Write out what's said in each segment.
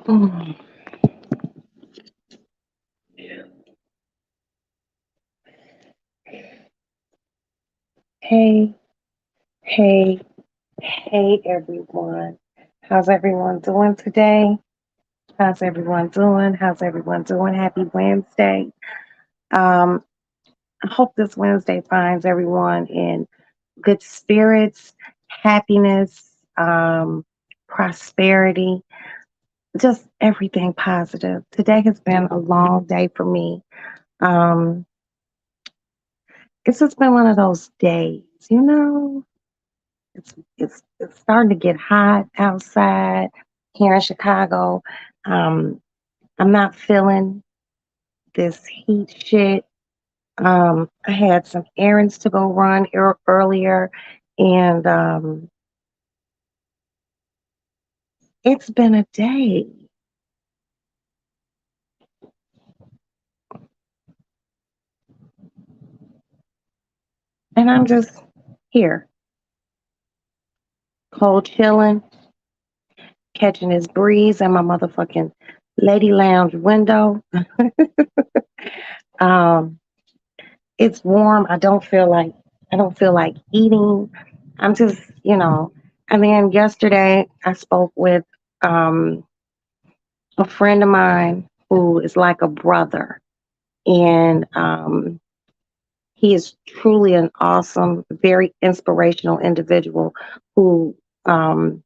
Mm. Hey, hey, hey, everyone. How's everyone doing today? How's everyone doing? How's everyone doing? Happy Wednesday. Um, I hope this Wednesday finds everyone in good spirits, happiness, prosperity, just everything positive. Today has been a long day for me. Um, it's just been one of those days. It's starting to get hot outside here in Chicago. Um, I'm not feeling this heat shit. I had some errands to go run earlier, and it's been a day. And I'm just here, cold chilling, catching this breeze in my motherfucking lady lounge window. Um, it's warm. I don't feel like eating. I'm just, and then yesterday I spoke with um a friend of mine who is like a brother, and he is truly an awesome, very inspirational individual who um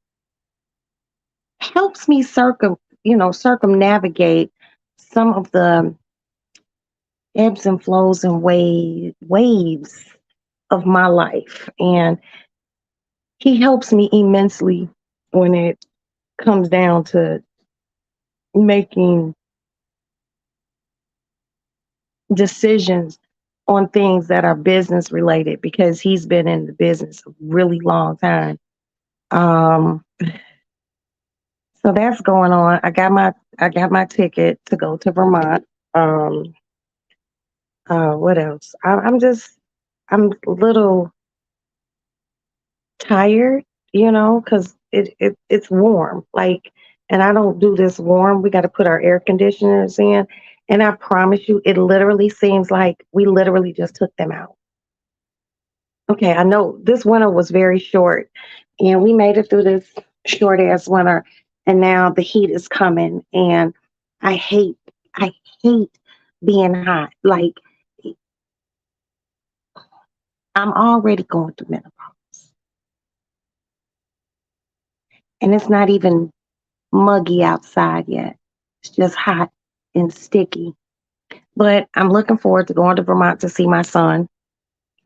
helps me circumnavigate some of the ebbs and flows and waves of my life. And he helps me immensely when it comes down to making decisions on things that are business related because he's been in the business a really long time. Um, so that's going on. I got my ticket to go to Vermont. Um, what else? I'm a little tired, because it's warm. Like, and I don't do this warm. We got to put our air conditioners in, and I promise you, it literally seems like we literally just took them out. Okay, I know this winter was very short, and we made it through this short ass winter, and now the heat is coming, and I hate, I hate being hot. Like, I'm already going through menopause, and it's not even muggy outside yet. It's just hot and sticky. But I'm looking forward to going to Vermont to see my son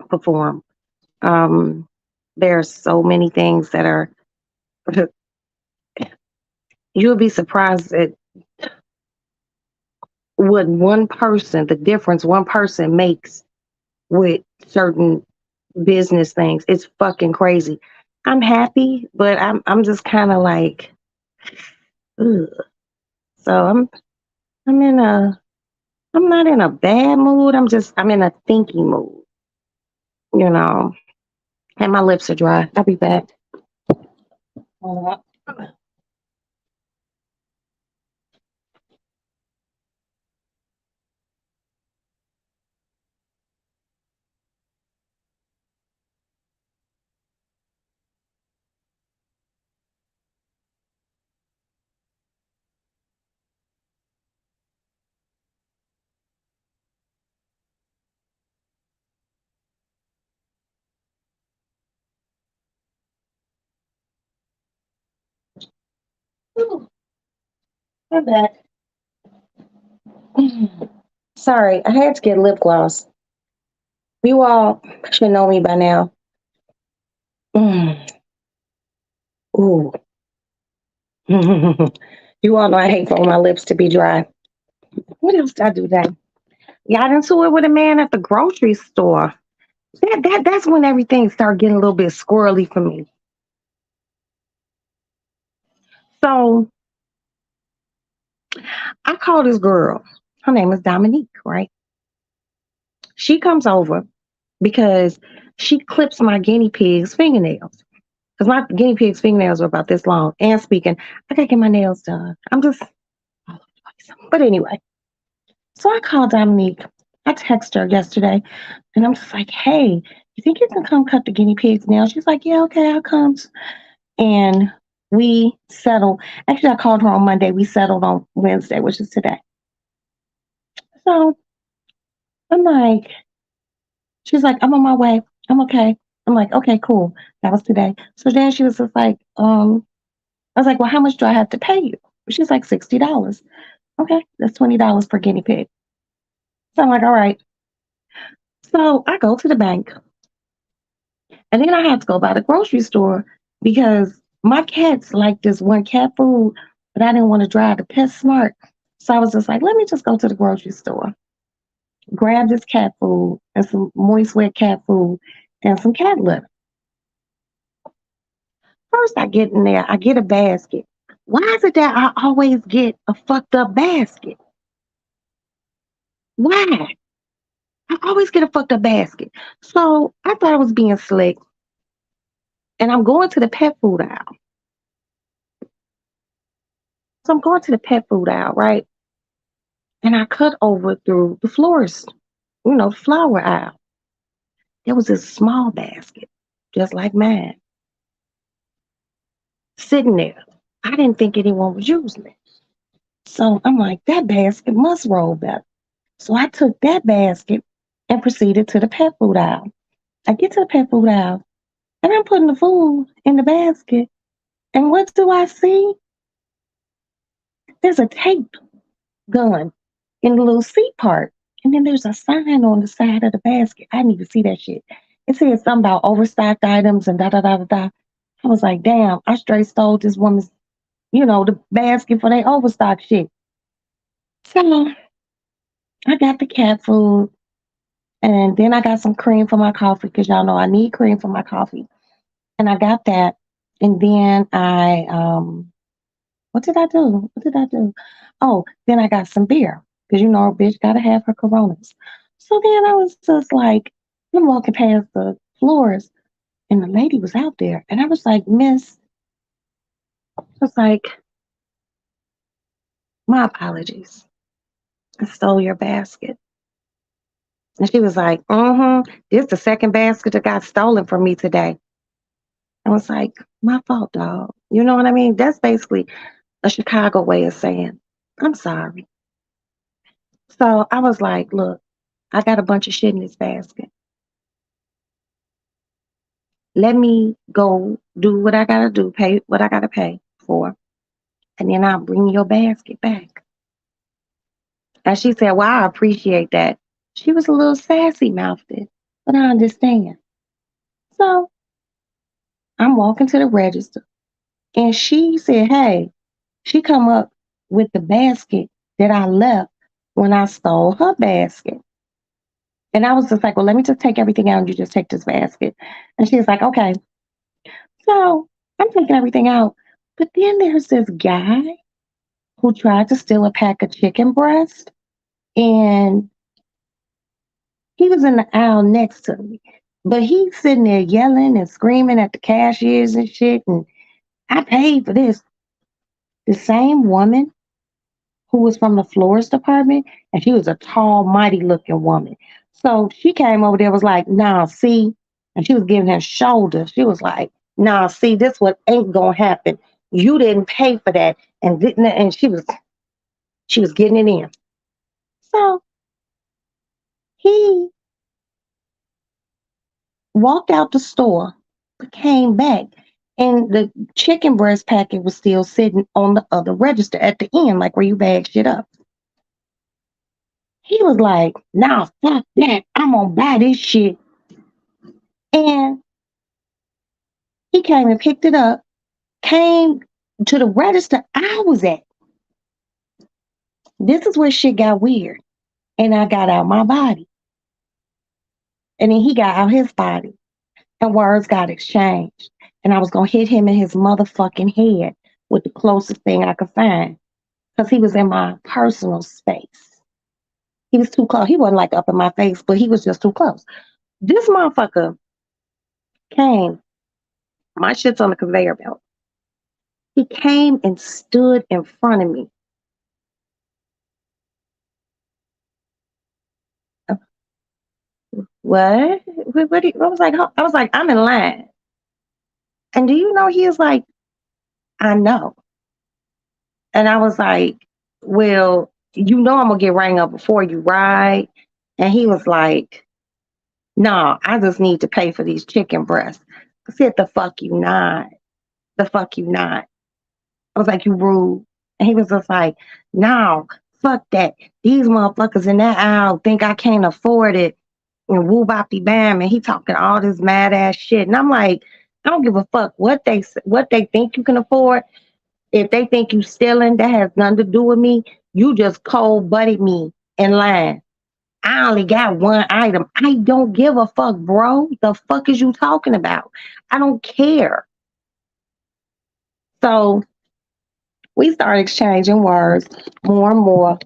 perform. Um, there's so many things that are. You'll be surprised at what the difference one person makes with certain business things. It's fucking crazy. I'm happy, but I'm just kind of like, ugh. So I'm in a I'm not in a bad mood. I'm in a thinky mood, you know. And my lips are dry. I'll be back. Uh, Ooh, my bad. Sorry, I had to get lip gloss. You all should know me by now. Mm, ooh. You all know I hate for my lips to be dry. What else did I do today? Got into it with a man at the grocery store. That's when everything started getting a little bit squirrely for me. So I call this girl. Her name is Dominique, right? She comes over because she clips my guinea pig's fingernails. Because my guinea pig's fingernails are about this long. And speaking, I gotta get my nails done. I'm just But anyway, so I called Dominique. I texted her yesterday and I'm just like, hey, you think you can come cut the guinea pigs now? She's like, yeah, okay, I'll come. And we settled. Actually, I called her on Monday. We settled on Wednesday, which is today. So I'm like, she's like, I'm on my way. I'm okay. I'm like, okay, cool. That was today. So then she was just like, I was like, well, how much do I have to pay you? She's like, $60. Okay, that's $20 per guinea pig. So I'm like, all right. So I go to the bank and then I have to go by the grocery store because my cats like this one cat food, but I didn't want to drive to PetSmart. So I was just like, let me just go to the grocery store, grab this cat food and some moist wet cat food and some cat litter. First, I get in there, I get a basket. Why is it that I always get a fucked up basket? Why? I always get a fucked up basket. So I thought I was being slick, and I'm going to the pet food aisle. So I'm going to the pet food aisle, right? And I cut over through the florist, flower aisle. There was this small basket, just like mine, sitting there. I didn't think anyone was using it. So I'm like, that basket must roll better. So I took that basket and proceeded to the pet food aisle. I get to the pet food aisle and I'm putting the food in the basket. And what do I see? There's a tape gun in the little seat part. And then there's a sign on the side of the basket. I need to see that shit. It says something about overstocked items and da da da da da. I was like, damn, I straight stole this woman's, the basket for that overstock shit. So I got the cat food and then I got some cream for my coffee because y'all know I need cream for my coffee. And I got that. And then what did I do? What did I do? Oh, then I got some beer because a bitch gotta have her Coronas. So then I was just like, I'm walking past the floors, and the lady was out there, and I was like, Miss, I was like, my apologies, I stole your basket, and she was like, this the second basket that got stolen from me today. I was like, my fault, dog. You know what I mean? That's basically a Chicago way of saying, I'm sorry. So I was like, look, I got a bunch of shit in this basket. Let me go do what I gotta do, pay what I gotta pay for, and then I'll bring your basket back. And she said, well, I appreciate that. She was a little sassy mouthed it, but I understand. So I'm walking to the register and she said, hey, she come up with the basket that I left when I stole her basket. And I was just like, well, let me just take everything out and you just take this basket. And she was like, okay. So I'm taking everything out. But then there's this guy who tried to steal a pack of chicken breast, and he was in the aisle next to me. But he's sitting there yelling and screaming at the cashiers and shit. And I paid for this. The same woman who was from the florist department, and she was a tall, mighty looking woman. So she came over there, was like, nah, see, and she was giving her shoulder. She was like, nah, see, this what ain't gonna happen. You didn't pay for that. And didn't and she was getting it in. So he walked out the store, but came back. And the chicken breast packet was still sitting on the other register at the end, like where you bag shit up. He was like, nah, fuck that. I'm gonna buy this shit. And he came and picked it up, came to the register I was at. This is where shit got weird. And I got out my body. And then he got out his body. And words got exchanged. And I was going to hit him in his motherfucking head with the closest thing I could find. Because he was in my personal space. He was too close. He wasn't like up in my face, but he was just too close. This motherfucker came. My shit's on the conveyor belt. He came and stood in front of me what? I was like, I was like, I'm in line. And do you know he was like, I know. And I was like, well, you know I'm gonna get rang up before you, right? And he was like, no, I just need to pay for these chicken breasts. I said, the fuck you not. The fuck you not. I was like, you rude. And he was just like, no, fuck that. These motherfuckers in that aisle think I can't afford it. And woo boppy bam. And he talking all this mad ass shit. And I'm like, I don't give a fuck what they think you can afford. If they think you stealing, that has nothing to do with me. You just cold buddy me in line. I only got one item. I don't give a fuck, bro. The fuck is you talking about? I don't care. So we started exchanging words more and more.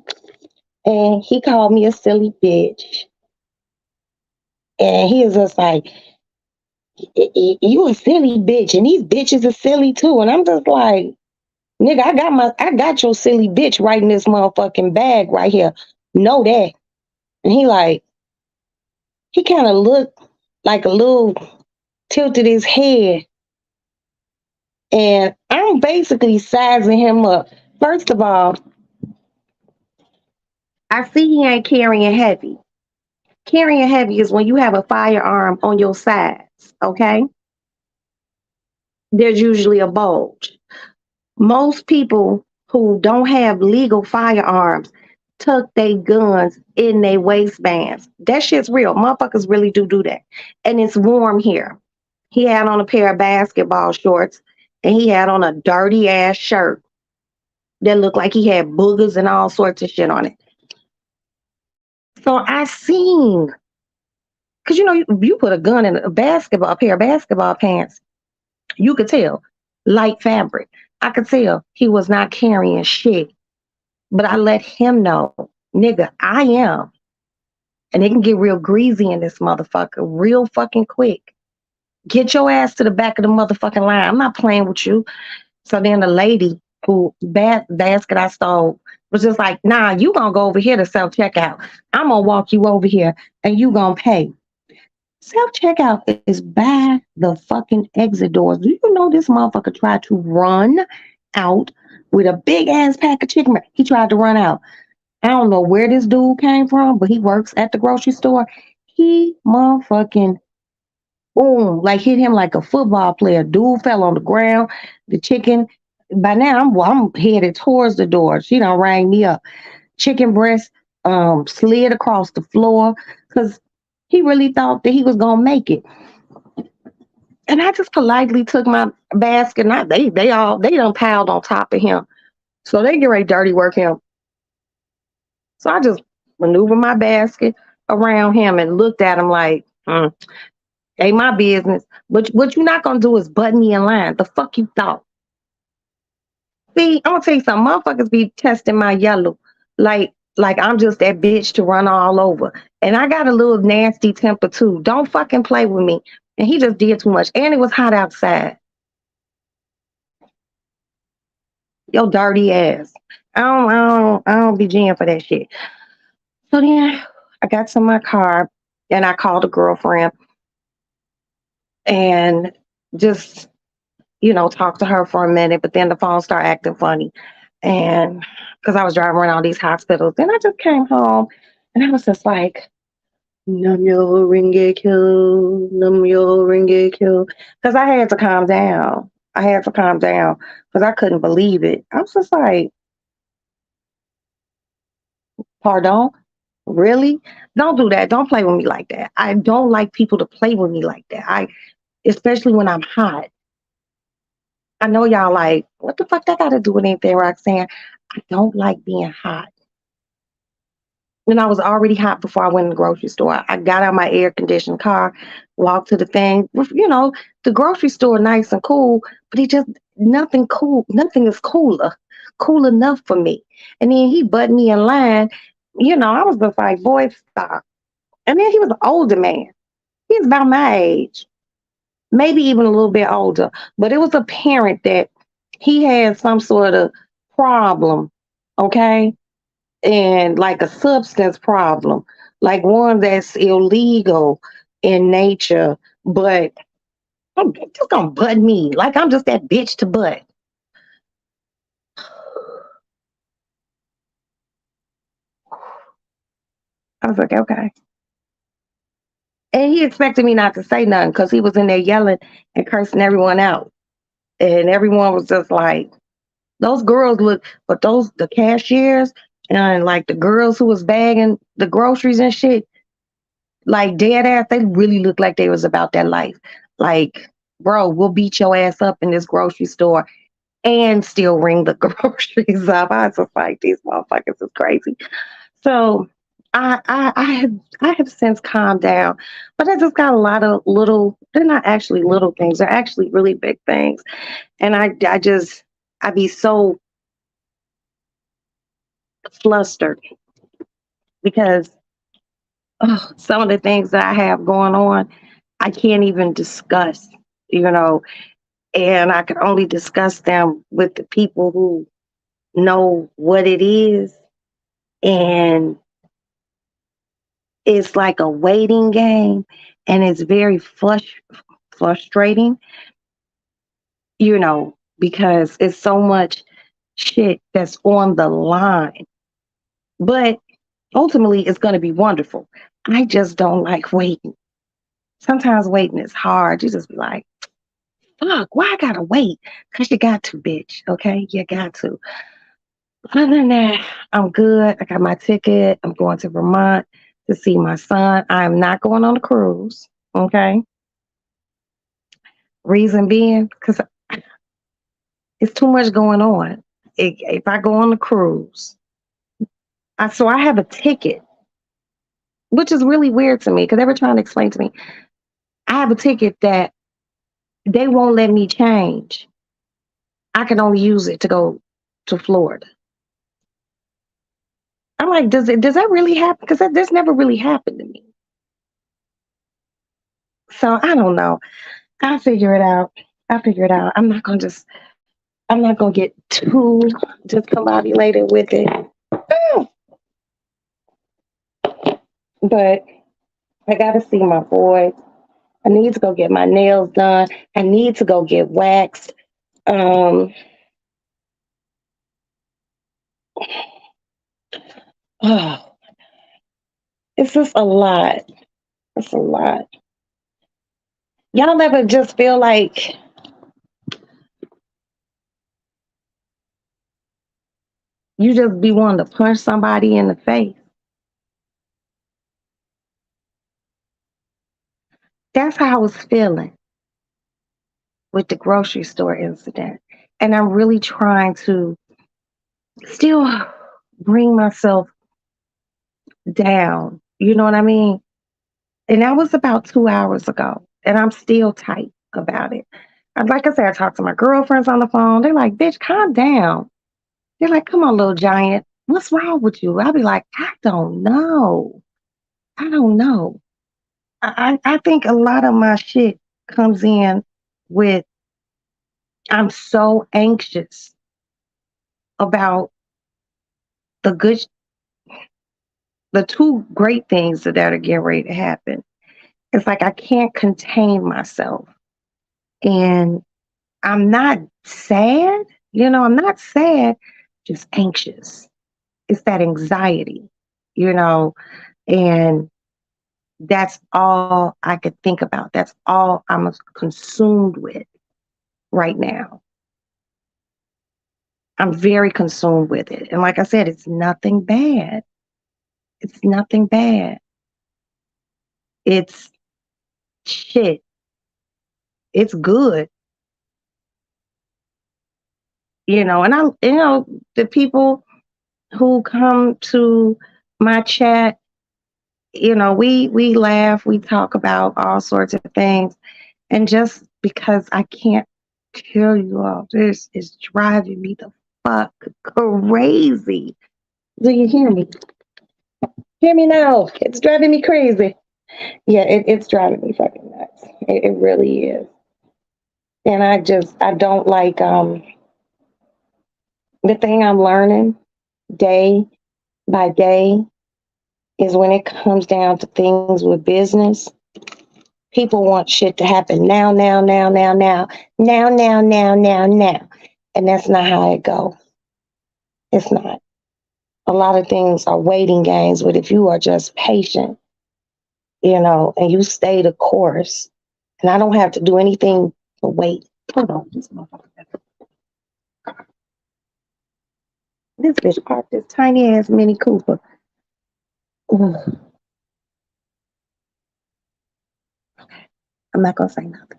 And he called me a silly bitch. And he was just like, you a silly bitch. And these bitches are silly too. And I'm just like, nigga, I got your silly bitch right in this motherfucking bag right here. Know that. And he kind of looked like a little tilted his head. And I'm basically sizing him up. First of all, I see he ain't carrying heavy. Carrying heavy is when you have a firearm on your sides, okay? There's usually a bulge. Most people who don't have legal firearms tuck their guns in their waistbands. That shit's real. Motherfuckers really do that. And it's warm here. He had on a pair of basketball shorts and he had on a dirty ass shirt that looked like he had boogers and all sorts of shit on it. So I seen, because you know, you put a gun in a pair of basketball pants, you could tell light fabric. I could tell he was not carrying shit. But I let him know, nigga, I am. And it can get real greasy in this motherfucker real fucking quick. Get your ass to the back of the motherfucking line. I'm not playing with you. So then the lady who basket I stole was just like, nah, you gonna go over here to self checkout. I'm gonna walk you over here and you gonna pay. Self checkout is by the fucking exit doors. Do you know this motherfucker tried to run out with a big ass pack of chicken? He tried to run out. I don't know where this dude came from, but he works at the grocery store. He motherfucking boom, like hit him like a football player. Dude fell on the ground. The chicken. By now, I'm headed towards the door. She done rang me up. Chicken breast slid across the floor because he really thought that he was gonna make it. And I just politely took my basket. And they done piled on top of him, so they get ready to dirty work him. So I just maneuvered my basket around him and looked at him like, ain't my business. But what you're not gonna do is butt me in line. The fuck you thought? See, I'm gonna tell you something. Motherfuckers be testing my yellow, like I'm just that bitch to run all over. And I got a little nasty temper too. Don't fucking play with me. And he just did too much. And it was hot outside. Yo, dirty ass. I don't be jammed for that shit. So then I got to my car and I called a girlfriend and just, talked to her for a minute, but then the phone started acting funny. And because I was driving around these hospitals, then I just came home and I was just like, Namyo Rengekyo, Namyo Rengekyo. Because I had to calm down. I had to calm down because I couldn't believe it. I was just like, pardon? Really? Don't do that. Don't play with me like that. I don't like people to play with me like that. Especially when I'm hot. I know y'all like, what the fuck that got to do with anything, Roxanne? I don't like being hot. And I was already hot before I went in the grocery store. I got out my air conditioned car, walked to the thing. The grocery store nice and cool, but it just nothing cool. Nothing is cool enough for me. And then he butted me in line. I was just like, boy, stop. And then he was an older man. He's about my age, maybe even a little bit older. But it was apparent that he had some sort of problem, okay? And like a substance problem. like one that's illegal in nature, but I'm just gonna butt me. Like I'm just that bitch to butt. I was like, okay. And he expected me not to say nothing because he was in there yelling and cursing everyone out. And everyone was just like, those girls look, but those, the cashiers and like the girls who was bagging the groceries and shit, like dead ass, they really looked like they was about that life. Like, bro, we'll beat your ass up in this grocery store and still ring the groceries up. I was just like, these motherfuckers is crazy. So I have since calmed down, but I just got a lot of little. They're not actually little things; they're actually really big things. And I be so flustered because some of the things that I have going on, I can't even discuss. You know, and I can only discuss them with the people who know what it is, and it's like a waiting game, and it's very frustrating, because it's so much shit that's on the line. But ultimately, it's going to be wonderful. I just don't like waiting. Sometimes waiting is hard. You just be like, fuck, why I gotta wait? Because you got to, bitch. Okay? You got to. Other than that, I'm good. I got my ticket. I'm going to Vermont to see my son. I'm not going on a cruise. Okay? Reason being, because it's too much going on. If I go on the cruise, so I have a ticket, which is really weird to me because they were trying to explain to me. I have a ticket that they won't let me change. I can only use it to go to Florida. I'm like, does that really happen? Because this never really happened to me. So I don't know. I'll figure it out. I'll figure it out. I'm not gonna get too discombobulated with it. But I gotta see my boy. I need to go get my nails done. I need to go get waxed. Um, oh, it's just a lot. It's a lot. Y'all ever just feel like you just be wanting to punch somebody in the face? That's how I was feeling with the grocery store incident. And I'm really trying to still bring myself down. You know what I mean? And that was about 2 hours ago. And I'm still tight about it. And like I said, I talked to my girlfriends on the phone. They're like, bitch, calm down. They're like, come on, little giant. What's wrong with you? I'll be like, I don't know. I don't know. I think a lot of my shit comes in with I'm so anxious about the good, the two great things that are getting ready to happen. It's like I can't contain myself. And I'm not sad, I'm not sad, just anxious. It's that anxiety, you know, and that's all I could think about. That's all I'm consumed with right now. I'm very consumed with it. And like I said, it's nothing bad. It's nothing bad. It's shit. It's good, and the people who come to my chat, we laugh, we talk about all sorts of things. And just because I can't tell you all, this is driving me the fuck crazy. Do you hear me? Hear me now. It's driving me crazy. Yeah, it's driving me fucking nuts. It really is. And I don't like the thing I'm learning day by day is when it comes down to things with business, people want shit to happen now, now, now, now, now, now, now, now, now, now. And that's not how it goes. It's not. A lot of things are waiting games, but if you are just patient, and you stay the course, and I don't have to do anything but wait. Hold on. This bitch parked this tiny ass Mini Cooper. Ugh. I'm not gonna say nothing.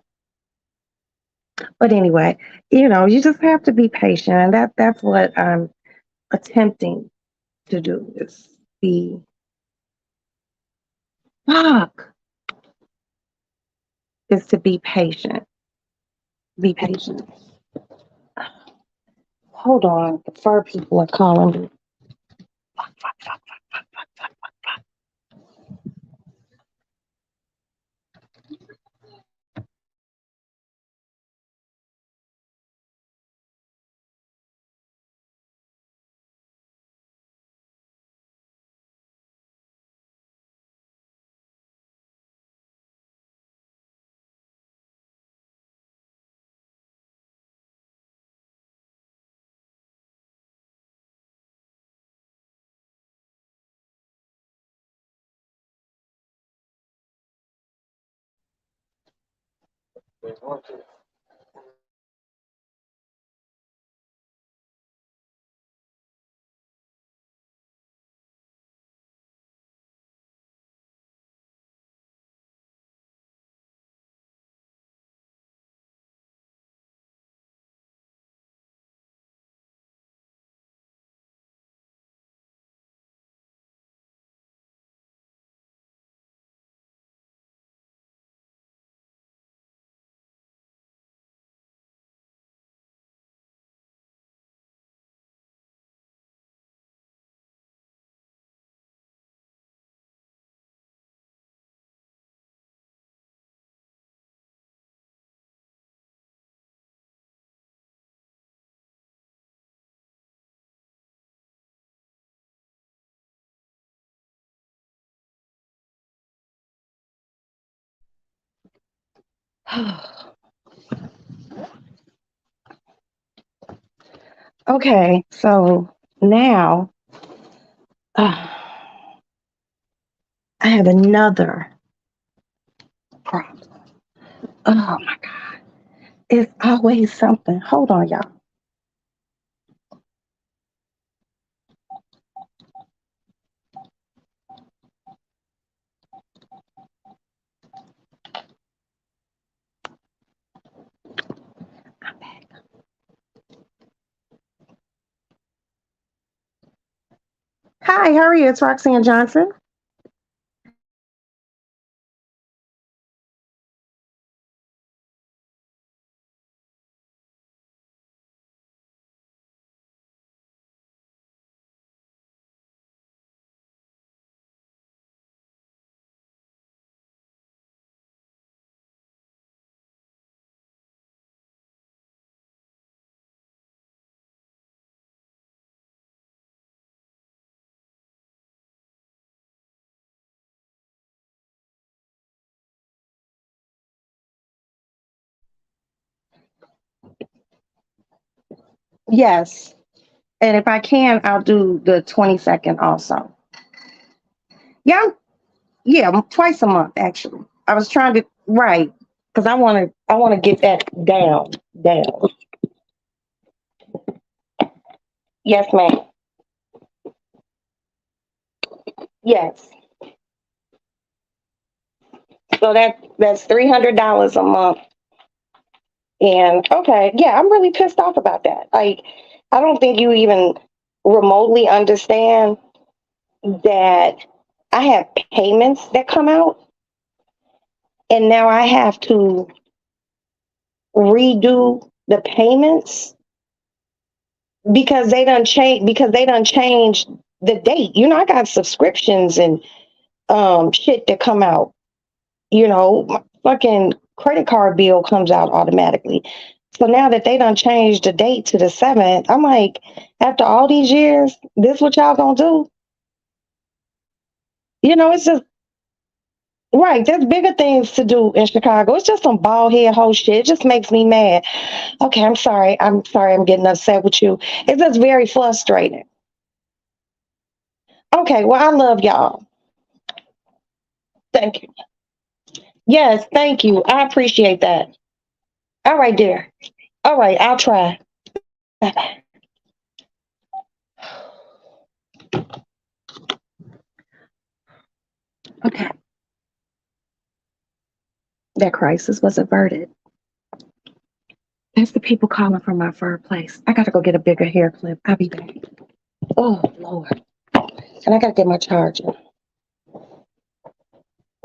But anyway, you just have to be patient, and that's what I'm attempting to do is be fuck is to be patient. Be patient. Hold on, the fur people are calling me. Fuck, fuck, fuck, fuck, fuck, fuck, fuck, fuck, fuck. Okay, so now I have another problem. Oh my God. It's always something. Hold on, y'all. I'm back. Hi, how are you? It's Roxanne Johnson. Yes. And if I can, I'll do the 20-second also. Yeah, yeah, twice a month actually. I was trying to right because I want to get that down. Yes, ma'am. Yes. So that's $300 a month. And okay, yeah, I'm really pissed off about that. Like, I don't think you even remotely understand that I have payments that come out, and now I have to redo the payments because they done changed the date. I got subscriptions and shit that come out. My fucking credit card bill comes out automatically. So now that they done changed the date to the 7th, I'm like, after all these years, this what y'all gonna do? It's just right. There's bigger things to do in Chicago. It's just some bald head whole shit. It just makes me mad. Okay, I'm sorry. I'm sorry. I'm getting upset with you. It's just very frustrating. Okay, well, I love y'all. Thank you. Yes, thank you. I appreciate that. All right, dear. All right, I'll try. Bye-bye. Okay, that crisis was averted. That's the people calling from my fur place. I gotta go get a bigger hair clip. I'll be back. Oh, Lord. And I gotta get my charger.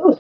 Ooh.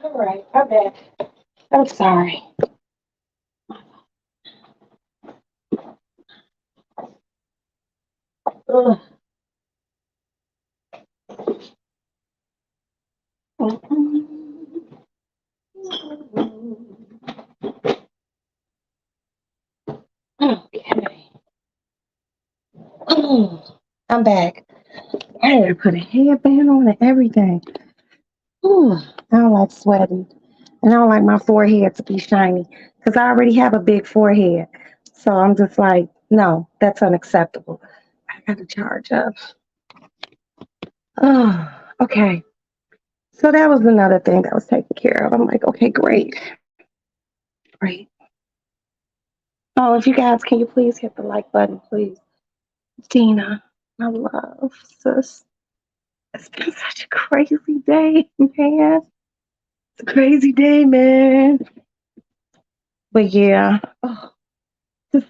All right, I'm back. I'm sorry. Ugh. Okay. I'm back. I had to put a headband on and everything. Ooh, I don't like sweating. And I don't like my forehead to be shiny because I already have a big forehead. So I'm just like, no, that's unacceptable. I got to charge up. Oh, okay. So that was another thing that was taken care of. I'm like, okay, great, great. Oh, if you guys, can you please hit the like button, please? Dina, my love, sis. It's been such a crazy day, man. It's a crazy day, man. But yeah, oh, just,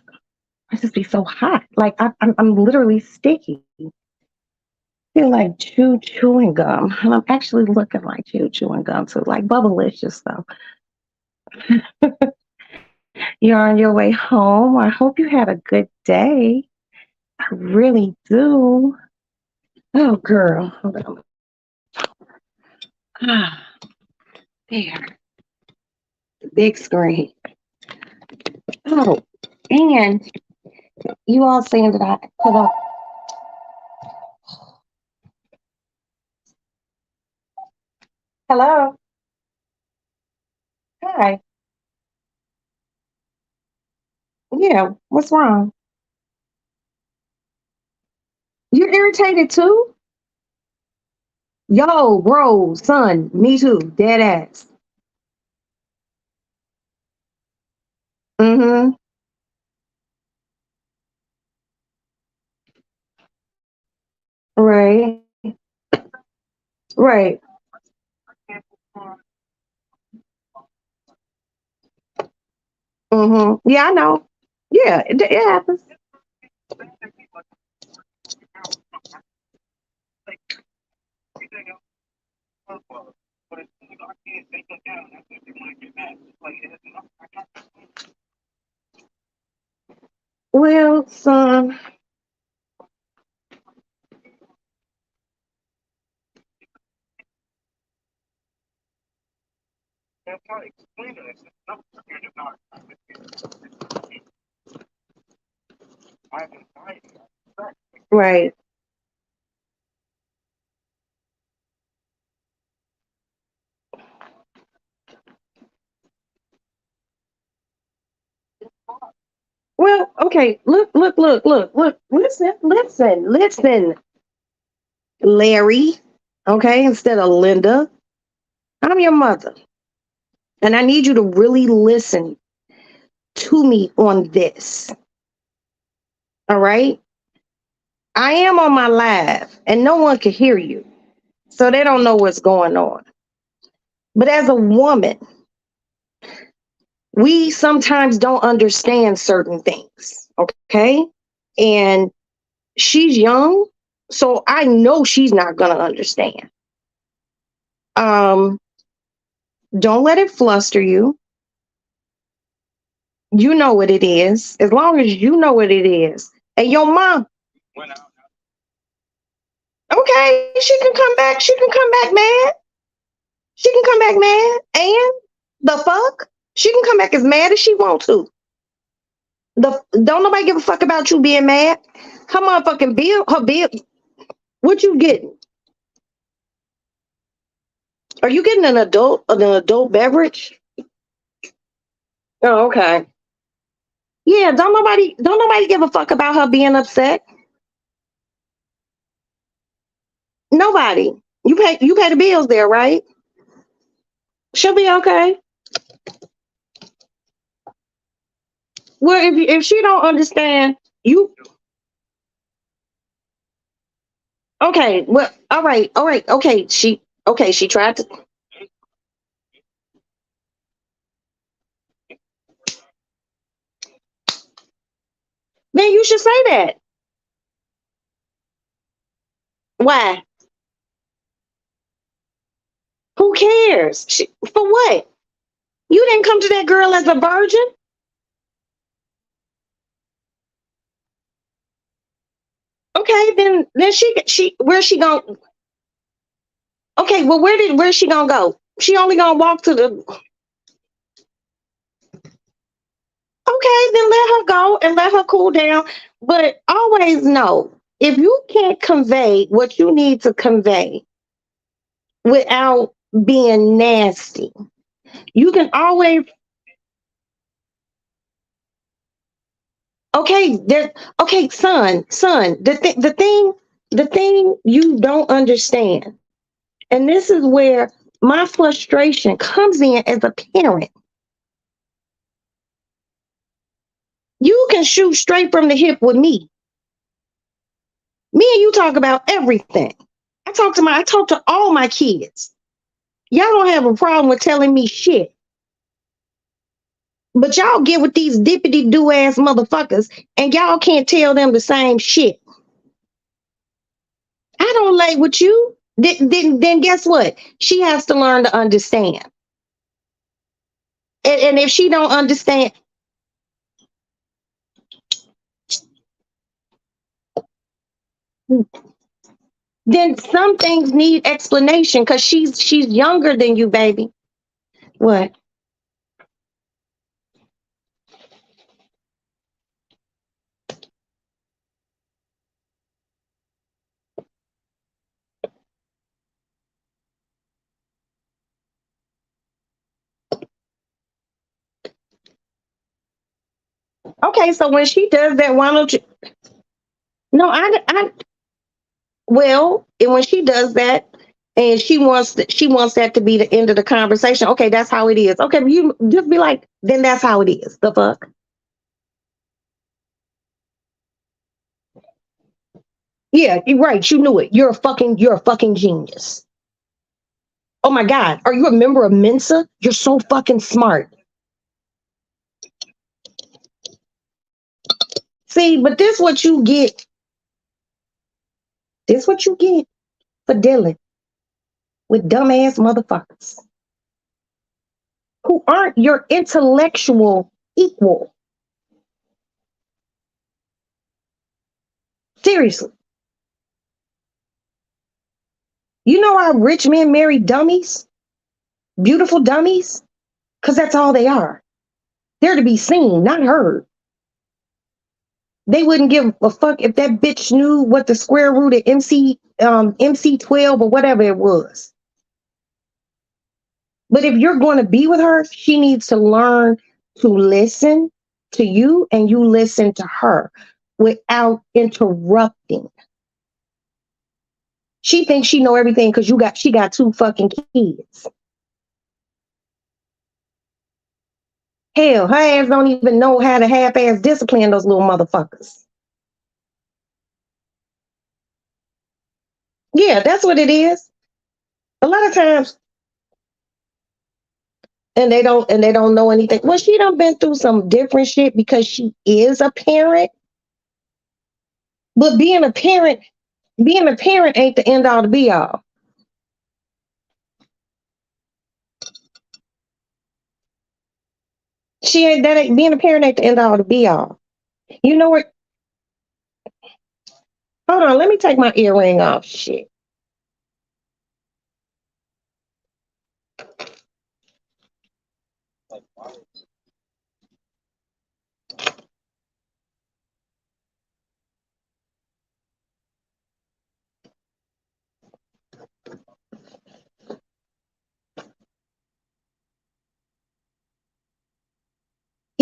I just be so hot. Like I'm literally sticky. Feel like chewing gum, and I'm actually looking like chewing gum too, like bubblicious though. You're on your way home. I hope you had a good day. I really do. Oh, girl, hold on. Ah, there, the big screen. Oh, and you all saying that I put up. Hello, hi. Yeah, what's wrong? You're irritated too? Yo, bro, son, me too. Dead ass. Mm-hmm. Right. Right. Mm-hmm. Yeah, I know. Yeah, it happens. Well, son, right. Well, okay. Look. Listen, Larry. Okay, instead of Linda, I'm your mother, and I need you to really listen to me on this. All right. I am on my live, and no one can hear you, so they don't know what's going on. But as a woman, we sometimes don't understand certain things. Okay, and she's young, so I know she's not gonna understand. Um, don't let it fluster you. You know what it is. As long as you know what it is. And your mom, okay, she can come back. She can come back mad. She can come back mad. And the fuck? She can come back as mad as she want to. The don't nobody give a fuck about you being mad. Her motherfucking bill, her bill. What you getting? Are you getting an adult beverage? Oh, okay. Yeah, don't nobody give a fuck about her being upset. Nobody. You pay the bills there, right? She'll be okay. Well, if she don't understand, you okay. Well, all right, okay. She tried to. Then you should say that. Why? Who cares? For what? You didn't come to that girl as a virgin. Okay, then she where's she going? Okay, well where's she gonna go? She only gonna walk to the. Okay, then let her go and let her cool down. But always know if you can't convey what you need to convey without being nasty, you can always. Okay, there. Okay, son. The thing you don't understand, and this is where my frustration comes in as a parent. You can shoot straight from the hip with me. Me and you talk about everything. I talk to all my kids. Y'all don't have a problem with telling me shit. But y'all get with these dippity do ass motherfuckers and y'all can't tell them the same shit. I don't lay with you. Then guess what? She has to learn to understand. And if she don't understand, then some things need explanation because she's younger than you, baby. What? Okay, so when she does that, why don't you? No, I well, and when she does that, and she wants that to be the end of the conversation. Okay, that's how it is. Okay, you just be like, then that's how it is. The fuck? Yeah, you're right. You knew it. You're a fucking genius. Oh my god, are you a member of Mensa? You're so fucking smart. See, but this what you get. This what you get for Dylan. with dumbass motherfuckers who aren't your intellectual equal. Seriously. You know how rich men marry dummies? Beautiful dummies? Because that's all they are. They're to be seen, not heard. They wouldn't give a fuck if that bitch knew what the square root of MC12 or whatever it was. But if you're going to be with her, she needs to learn to listen to you and you listen to her without interrupting. She thinks she know everything because she got 2 fucking kids. Hell, her ass don't even know how to half-ass discipline those little motherfuckers. Yeah, that's what it is. A lot of times, and they don't know anything. Well, she done been through some different shit because she is a parent. But being a parent ain't the end all to be all. Being a parent ain't the end all to be all. You know what? Hold on, let me take my earring off. Shit.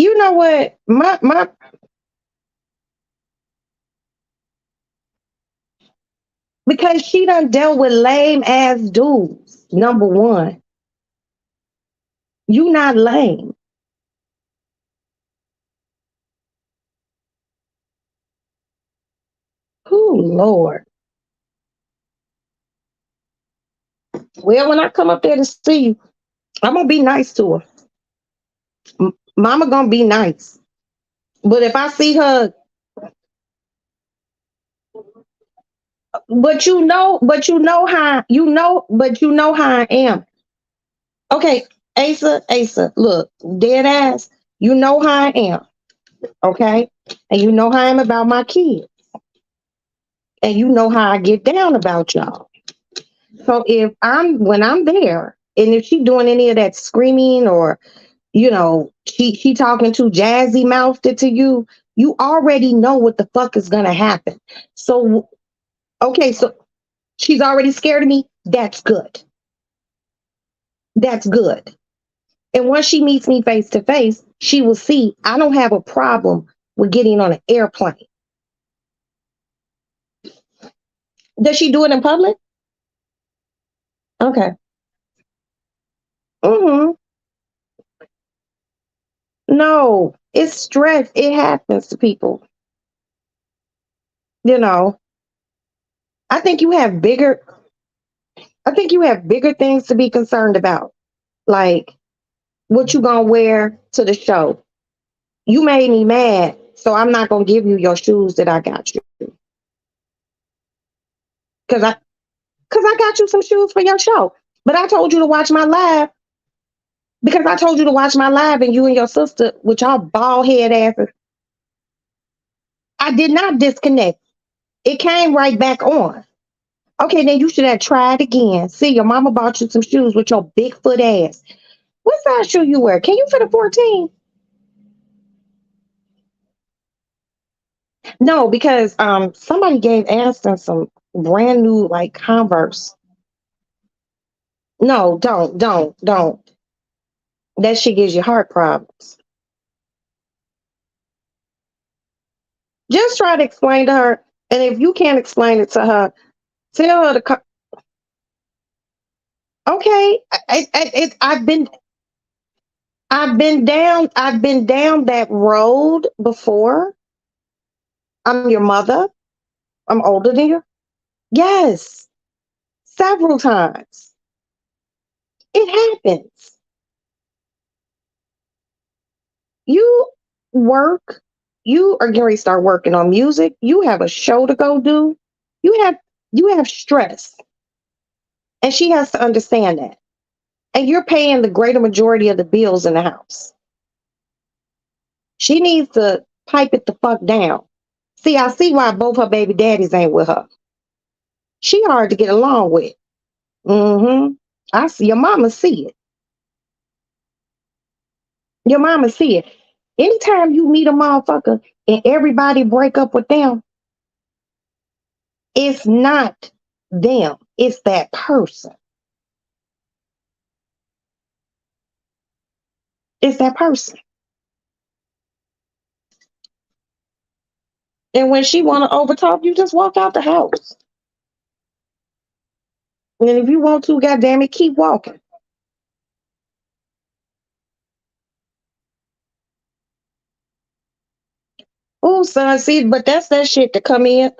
You know what? My because she done dealt with lame ass dudes. Number one, you not lame. Oh Lord. Well, when I come up there to see you, I'm gonna be nice to her. Mama gonna be nice. But if I see her, but you know how I am. Okay, Asa, look, dead ass, you know how I am, okay? And you know how I am about my kids. And you know how I get down about y'all. So when I'm there, and if she doing any of that screaming or, she talking too jazzy mouthed to you, you already know what the fuck is gonna happen. So okay, so she's already scared of me. That's good. That's good. And once she meets me face to face, she will see I don't have a problem with getting on an airplane. Does she do it in public? Okay. Mm-hmm. No, it's stress. It happens to people. You know, I think you have bigger. I think you have bigger things to be concerned about, like what you gonna wear to the show. You made me mad, so I'm not gonna give you your shoes that I got you because I got you some shoes for your show. But I told you to watch my live because I told you to watch my live, and you and your sister with y'all bald head asses. I did not disconnect. It came right back on. Okay, then you should have tried again. See, your mama bought you some shoes with your big foot ass. What size shoe you wear? Can you fit a 14? No, because somebody gave Aniston some brand new like Converse. No, don't. That shit gives you heart problems. Just try to explain to her, and if you can't explain it to her, tell her to come. Okay, I've been down that road before. I'm your mother. I'm older than you. Yes, several times. It happens. You work. You are going to start working on music. You have a show to go do. You have you have stress. And she has to understand that. And you're paying the greater majority of the bills in the house. She needs to pipe it the fuck down. See, I see why both her baby daddies ain't with her. She hard to get along with. Mm-hmm. I see your mama see it. Your mama see it. Anytime you meet a motherfucker and everybody break up with them, it's not them. It's that person. It's that person. And when she wanna overtalk, you just walk out the house. And if you want to, goddamn it, keep walking. Oh, son, see, but that's that shit to come in.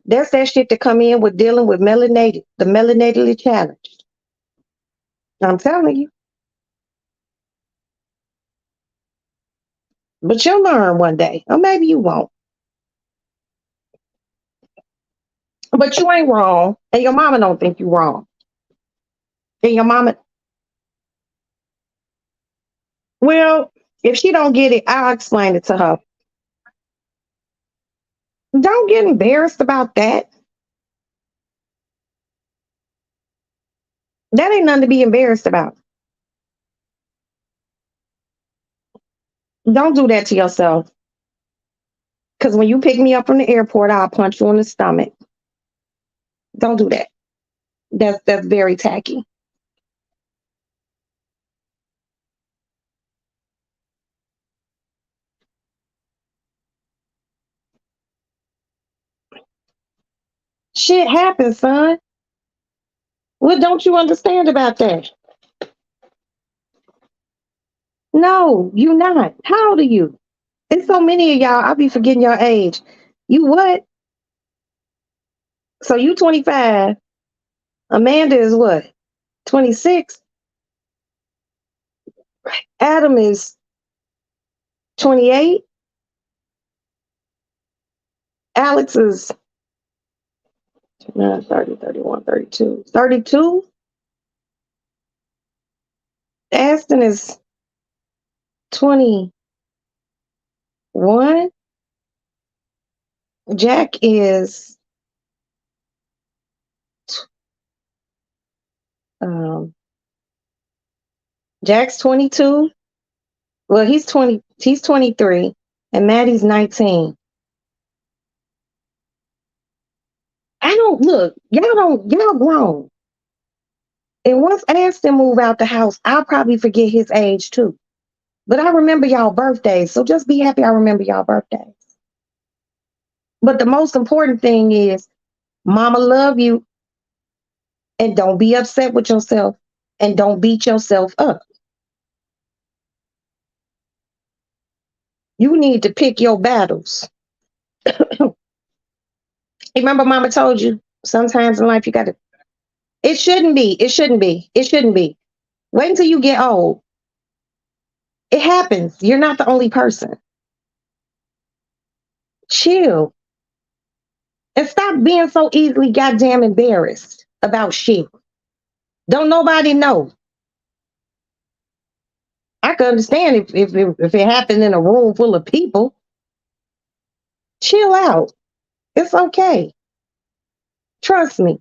That's that shit to come in with dealing with melanated, the melanatedly challenged. I'm telling you. But you'll learn one day. Or maybe you won't. But you ain't wrong. And your mama don't think you wrong. And your mama, well, if she don't get it, I'll explain it to her. Don't get embarrassed about that. That ain't nothing to be embarrassed about. Don't do that to yourself. Because when you pick me up from the airport, I'll punch you in the stomach. Don't do that. That's very tacky. Shit happens, son. What don't you understand about that? No, you not. How old are you? It's so many of y'all, I'll be forgetting your age. You what? So you 25. Amanda is what? 26. Adam is 28. Alex is 29, 30, 31, 32. 32. Aston is 21. Jack is um Jack's 22. Well, he's 23 and Maddie's 19. I don't look, y'all grown. And once Aston move out the house, I'll probably forget his age too. But I remember y'all birthdays. So just be happy I remember y'all birthdays. But the most important thing is mama love you and don't be upset with yourself and don't beat yourself up. You need to pick your battles. Remember mama told you sometimes in life you gotta it shouldn't be. It shouldn't be. It shouldn't be. Wait until you get old. It happens. You're not the only person. Chill. And stop being so easily goddamn embarrassed about shit. Don't nobody know. I can understand if it happened in a room full of people. Chill out. It's okay. Trust me.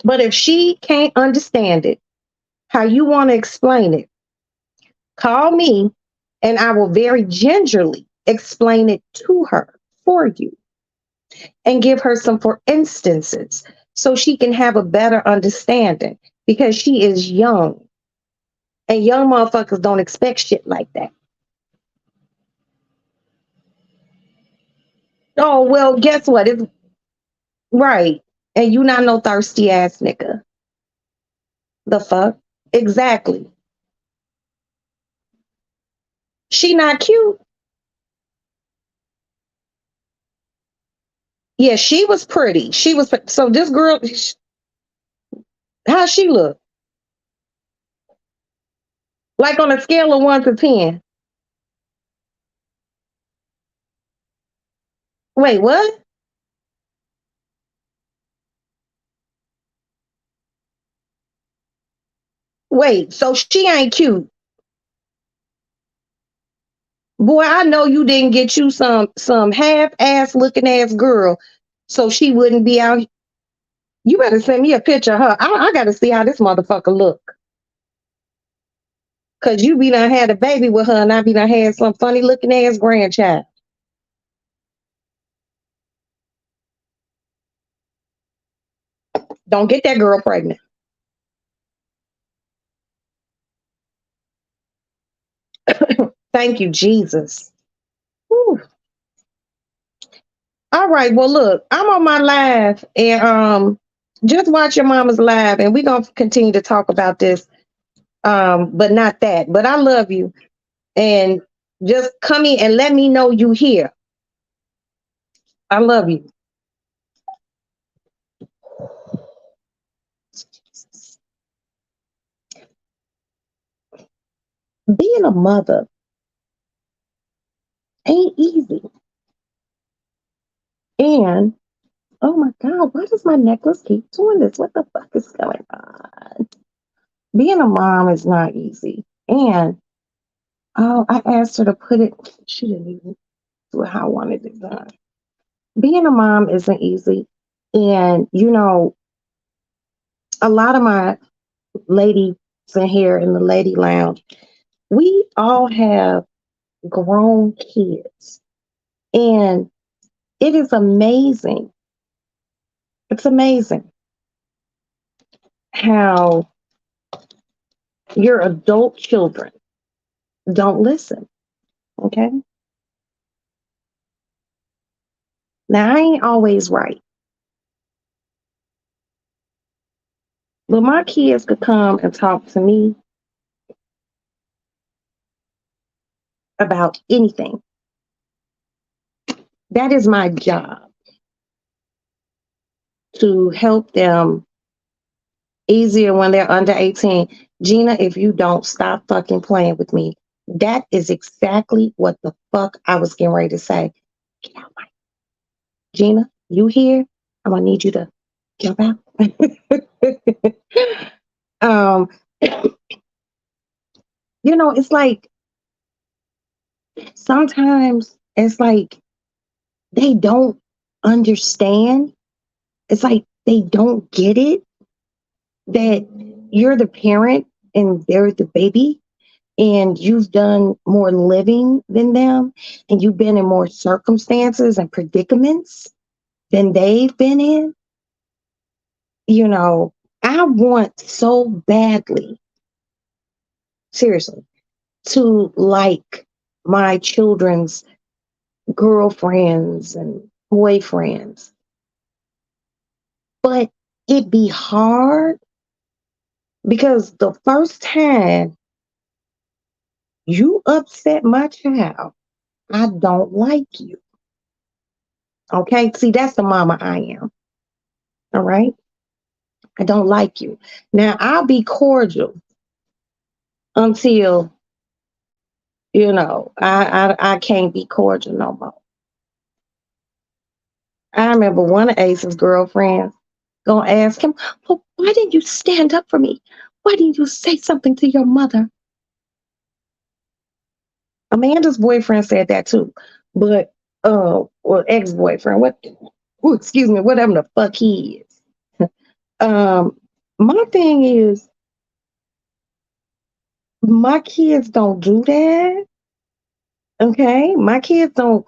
But if she can't understand it, how you want to explain it, call me and I will very gingerly explain it to her for you and give her some for instances so she can have a better understanding because she is young and young motherfuckers don't expect shit like that. Oh, well, guess what? It's right. And you not no thirsty ass nigga. The fuck? Exactly. She not cute. Yeah, she was pretty. She was so this girl, how she look? Like on a scale of 1 to 10. Wait, what? Wait, so she ain't cute. Boy, I know you didn't get you some half ass looking ass girl so she wouldn't be out. You better send me a picture of her. I gotta see how this motherfucker look. Cause you be done had a baby with her and I be done had some funny looking ass grandchild. Don't get that girl pregnant. Thank you, Jesus. Whew. All right. Well, look, I'm on my live and just watch your mama's live and we're gonna continue to talk about this. But not that. But I love you. And just come in and let me know you here. I love you. Being a mother ain't easy. And oh my God, why does my necklace keep doing this? What the fuck is going on? Being a mom is not easy. And oh, I asked her to put it, she didn't even do it how I wanted it done. Being a mom isn't easy. And, a lot of my ladies in here in the lady lounge, we all have grown kids. And it is amazing. It's amazing how your adult children don't listen. Okay. Now, I ain't always right, but my kids could come and talk to me about anything. That is my job to help them easier when they're under 18. Gina, if you don't stop fucking playing with me, that is exactly what the fuck I was getting ready to say. Get out my Gina, you here? I'm gonna need you to jump out. um, it's like sometimes it's like they don't understand. It's like they don't get it that you're the parent and they're the baby and you've done more living than them and you've been in more circumstances and predicaments than they've been in. You know, I want so badly, seriously, to like my children's girlfriends and boyfriends, but it be hard because the first time you upset my child, I don't like you. Okay. See, that's the mama I am. All right. I don't like you. Now I'll be cordial until, I can't be cordial no more. I remember one of Ace's girlfriends gonna ask him, well, why didn't you stand up for me? Why didn't you say something to your mother? Amanda's boyfriend said that too. But well, ex-boyfriend, excuse me, whatever the fuck he is. My thing is my kids don't do that. Okay. My kids don't,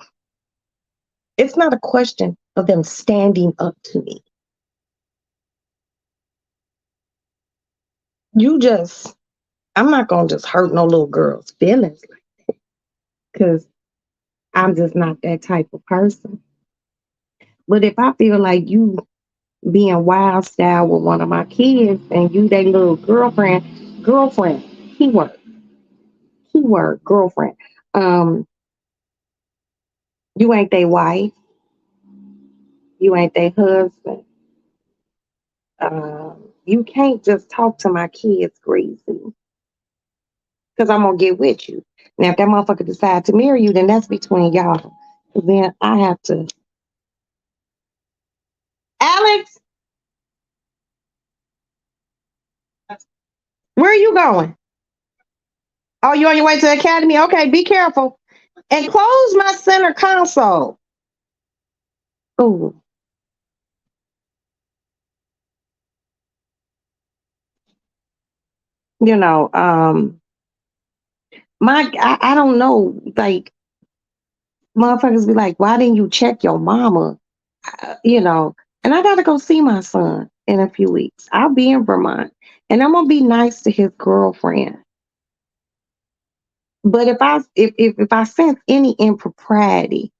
it's not a question of them standing up to me. You just, I'm not gonna just hurt no little girl's feelings because I'm just not that type of person. But if I feel like you being wild style with one of my kids and you they little girlfriend, keyword girlfriend. Um, you ain't their wife, you ain't their husband. You can't just talk to my kids greasy because I'm gonna get with you. Now, if that motherfucker decide to marry you, then that's between y'all. Then I have to. Alex, where are you going? Oh, you on your way to the academy? Okay, be careful. And close my center console. Oh, you know, I don't know, like motherfuckers be like, why didn't you check your mama? You know, and I gotta go see my son in a few weeks. I'll be in Vermont, and I'm gonna be nice to his girlfriend. But if I sense any impropriety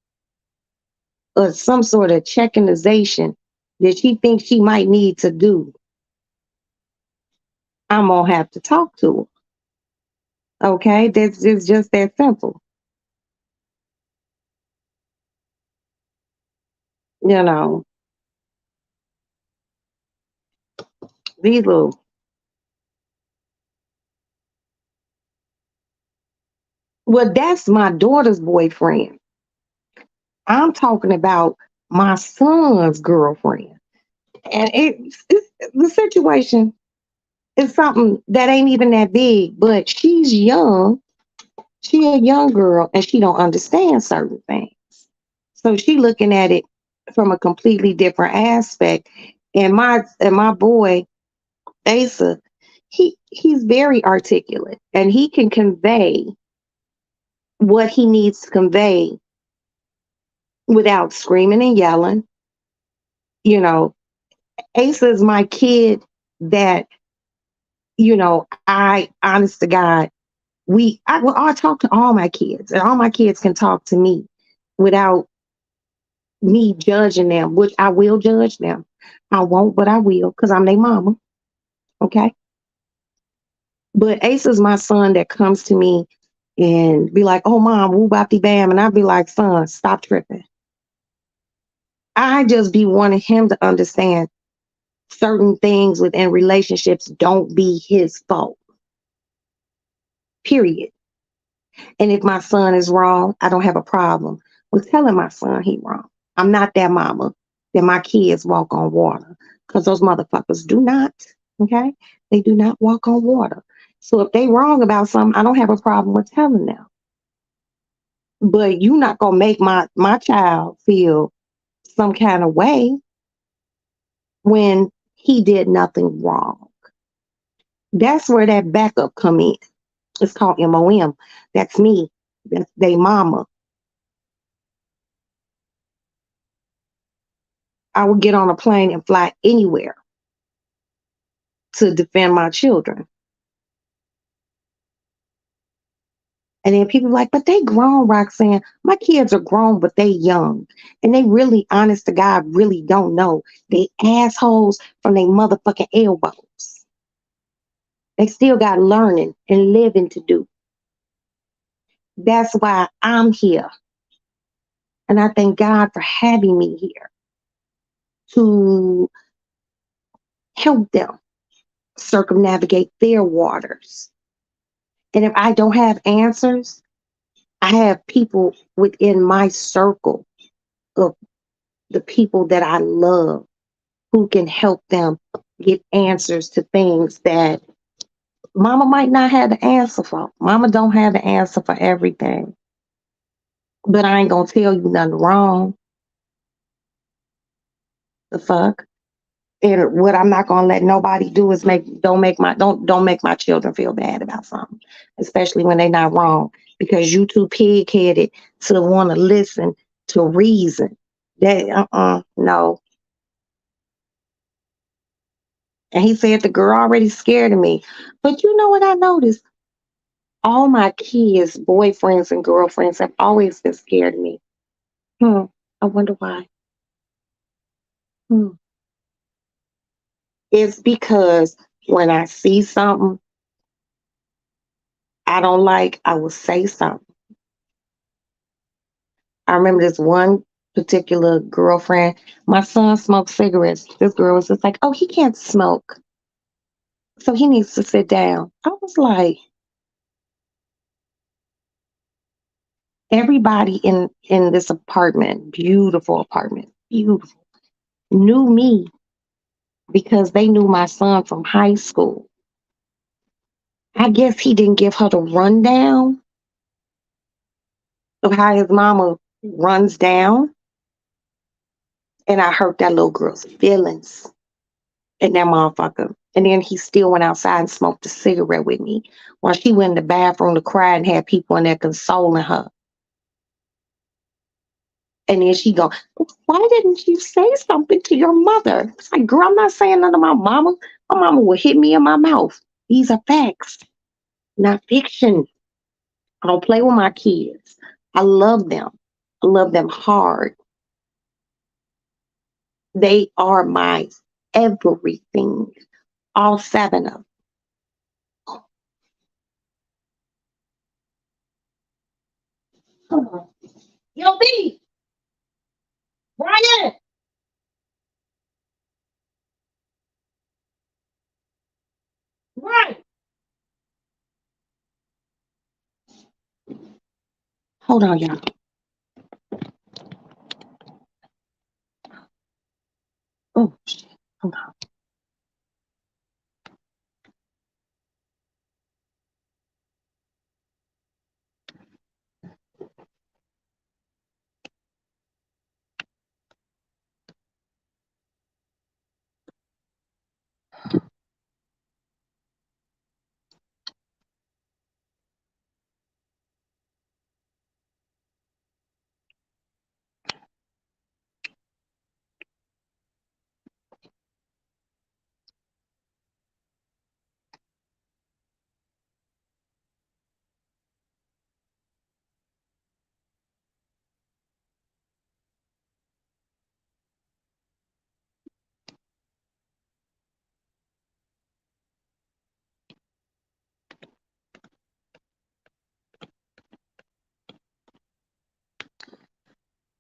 or some sort of checkinization that she thinks she might need to do, I'm gonna have to talk to her. Okay, that's just that simple. You know, these little. Well, that's my daughter's boyfriend. I'm talking about my son's girlfriend, and it's the situation is something that ain't even that big. But she's young. She a young girl, and she don't understand certain things. So she looking at it from a completely different aspect. And my boy Asa, he's very articulate, and he can convey what he needs to convey without screaming and yelling. You know, Asa is my kid that, I, honest to God, well, I talk to all my kids, and all my kids can talk to me without me judging them, which I will judge them. I won't, but I will, because I'm their mama. Okay. But Ace is my son that comes to me and be like, oh, mom, woo bop bam. And I'd be like, son, stop tripping. I just be wanting him to understand certain things within relationships don't be his fault, period. And if my son is wrong, I don't have a problem with telling my son he wrong. I'm not that mama that my kids walk on water, because those motherfuckers do not. Okay, they do not walk on water. So if they wrong about something, I don't have a problem with telling them. But you not gonna make my child feel some kind of way when he did nothing wrong. That's where that backup come in. It's called MOM. That's me. That's they mama. I would get on a plane and fly anywhere to defend my children. And then people are like, but they grown, Roxanne. My kids are grown, but they young. And they really, honest to God, really don't know. They assholes from their motherfucking elbows. They still got learning and living to do. That's why I'm here. And I thank God for having me here to help them circumnavigate their waters. And if I don't have answers, I have people within my circle of the people that I love who can help them get answers to things that mama might not have the answer for. Mama don't have the answer for everything. But I ain't gonna tell you nothing wrong. The fuck? And what I'm not gonna let nobody do is don't make my children feel bad about something, especially when they're not wrong, because you too pig headed to want to listen to reason. That no. And he said the girl already scared of me. But you know what I noticed? All my kids, boyfriends and girlfriends have always been scared of me. I wonder why. Hmm. It's because when I see something I don't like, I will say something. I remember this one particular girlfriend. My son smoked cigarettes. This girl was just like, oh, he can't smoke, so he needs to sit down. I was like, everybody in this apartment, beautiful apartment, beautiful. knew me because they knew my son from high school. I guess he didn't give her the rundown of how his mama runs down. And I hurt that little girl's feelings and that motherfucker. And then he still went outside and smoked a cigarette with me while she went in the bathroom to cry and had people in there consoling her. And then she go, why didn't you say something to your mother? It's like, girl, I'm not saying nothing to my mama. My mama will hit me in my mouth. These are facts, not fiction. I don't play with my kids. I love them. I love them hard. They are my everything. All seven of them. Come on. Yo, B, Brian, right. Hold on, y'all. Oh, shit. Hold on.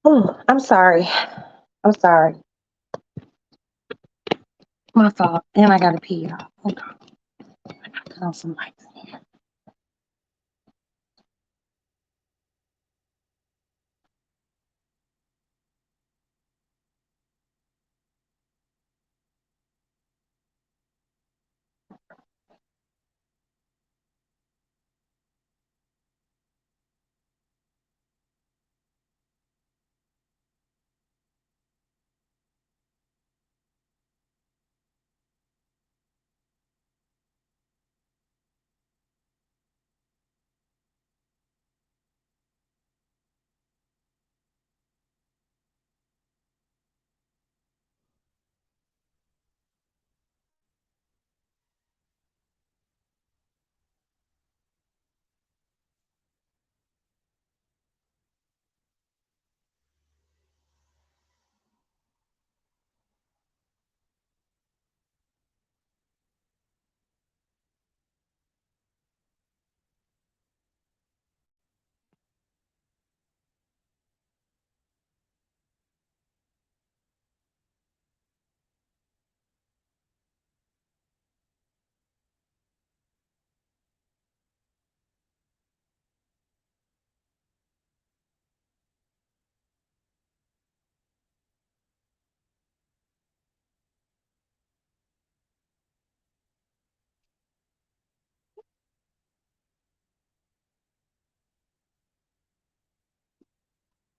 Oh, I'm sorry. I'm sorry. My fault. And I gotta pee, y'all. Hold on. I gotta cut on some lights.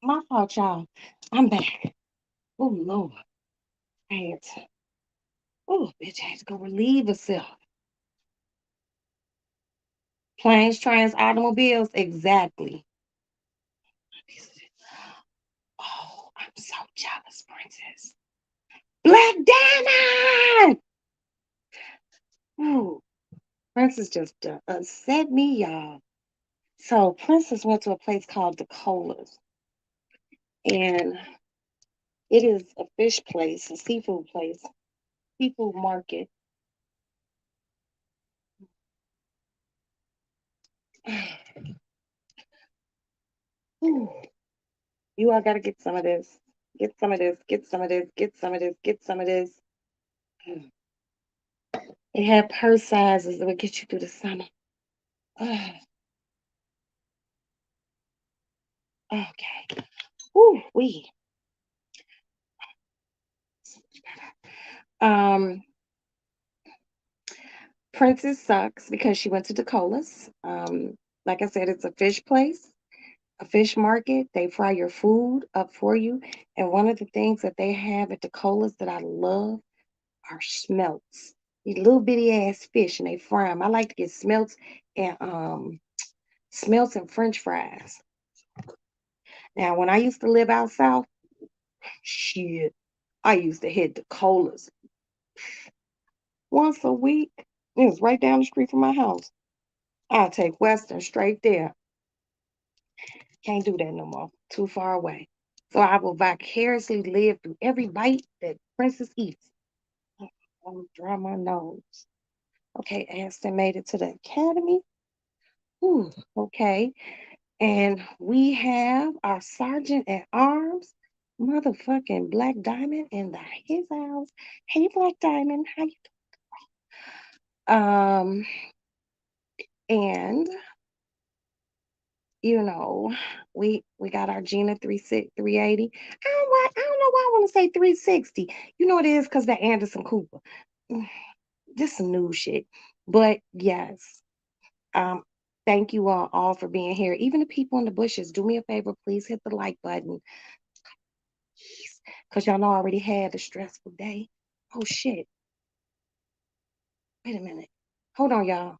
My fault, y'all. I'm back. Oh, Lord. I had to. Oh, bitch, I had to go relieve herself. Planes, trains, automobiles. Exactly. Oh, I'm so jealous, Princess. Black Diamond! Ooh, Princess just upset me, y'all. So Princess went to a place called Decola's, and it is a fish place, a seafood place, seafood market. Ooh, you all gotta get some of this. Get some of this. Get some of this. Get some of this. Get some of this. It had purse sizes that would get you through the summer. Okay. Ooh, we. Um, Princess sucks because she went to DeCola's. Like I said, it's a fish place, a fish market. They fry your food up for you. And one of the things that they have at DeCola's that I love are smelts. These little bitty ass fish, and they fry them. I like to get smelts and French fries. Now, when I used to live out south, shit, I used to hit DeCola's once a week. It was right down the street from my house. I'll take Western straight there. Can't do that no more. Too far away. So I will vicariously live through every bite that Princess eats. I'm gonna dry my nose. Okay, Aston made it to the academy. Ooh, okay. And we have our sergeant at arms, motherfucking Black Diamond in his house. Hey, Black Diamond, how you doing? And you know, we got our Gina 380. I don't know why I want to say 360. You know it is because that Anderson Cooper. Just some new shit. But yes, um, thank you all for being here. Even the people in the bushes, do me a favor, please hit the like button. Because y'all know I already had a stressful day. Oh shit. Wait a minute. Hold on, y'all.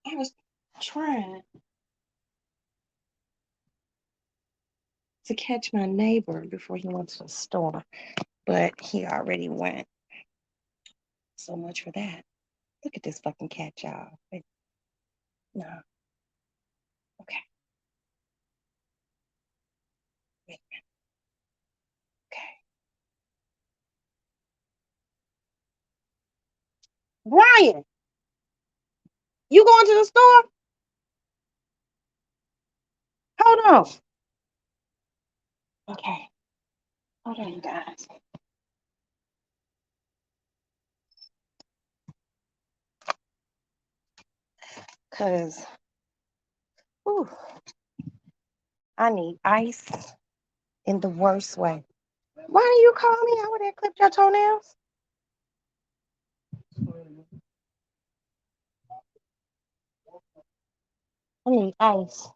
I was trying to catch my neighbor before he went to the store, but he already went. So much for that. Look at this fucking cat, y'all. Wait, no. Okay. Wait, okay. Brian, you going to the store? Hold on. Okay. Hold on, you guys. Cause ooh, I need ice in the worst way. Why do you call me? I would have clipped your toenails. I need ice.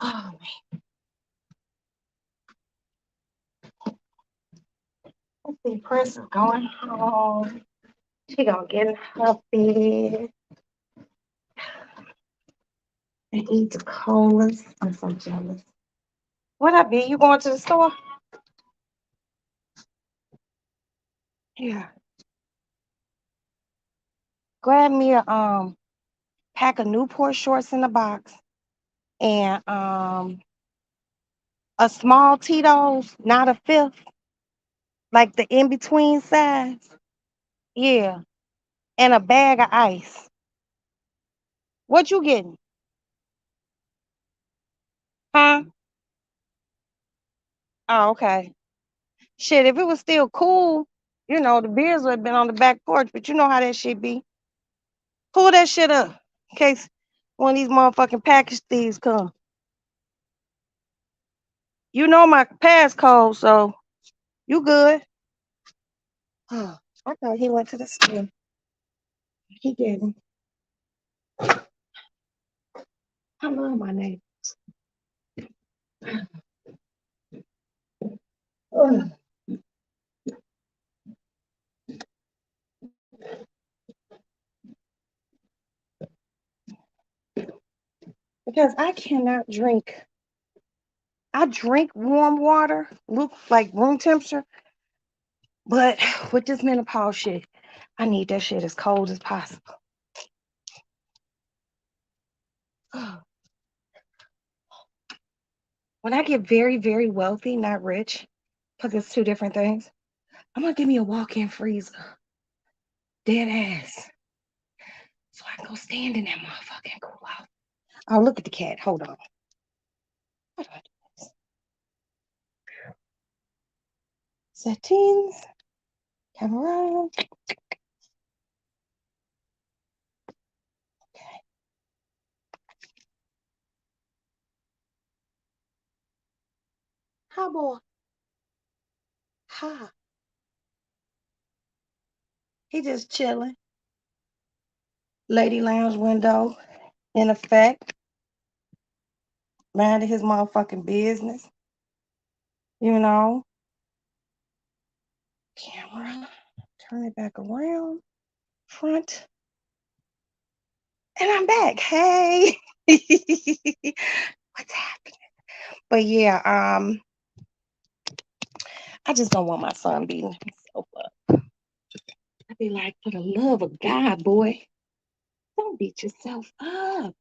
Oh man. Let's see, Prince is going home. She gonna get in her bed and eat the colas. I'm so jealous. What up, B? You going to the store? Yeah. Grab me a pack of Newport shorts in the box and a small Tito's, not a fifth, like the in between size. Yeah, and a bag of ice. What you getting? Huh? Oh, okay. Shit, if it was still cool, the beers would have been on the back porch, but you know how that shit be. Pull that shit up in case one of these motherfucking package thieves come. You know my passcode, so you good. I thought he went to the store. He didn't. I love my neighbor. Ugh. Because I cannot drink. I drink warm water, look like room temperature, but with this menopause shit, I need that shit as cold as possible. When I get very, very wealthy, not rich, because it's two different things, I'm gonna give me a walk-in freezer. Dead ass. So I can go stand in that motherfucker and cool out. Oh, look at the cat. Hold on. How do I do this? Settings. Camera. Okay. Hi, boy. Hi. He just chilling. Lady lounge window in effect. Minding his motherfucking business. You know. Camera. Turn it back around. Front. And I'm back. Hey. What's happening? But yeah, I just don't want my son beating himself up. I'd be like, for the love of God, boy, don't beat yourself up.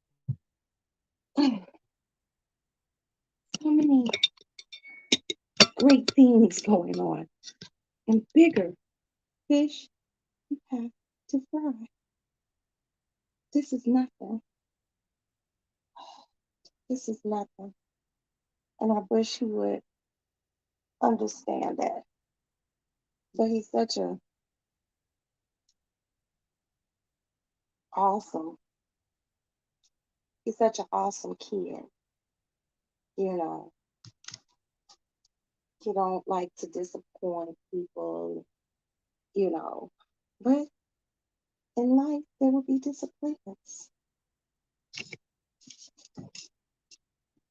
So many great things going on. And bigger fish you have to fry. This is nothing. This is nothing. And I wish he would understand that. But he's such a awesome, he's such an awesome kid. You know, he don't like to disappoint people, you know. But in life, there will be disappointments.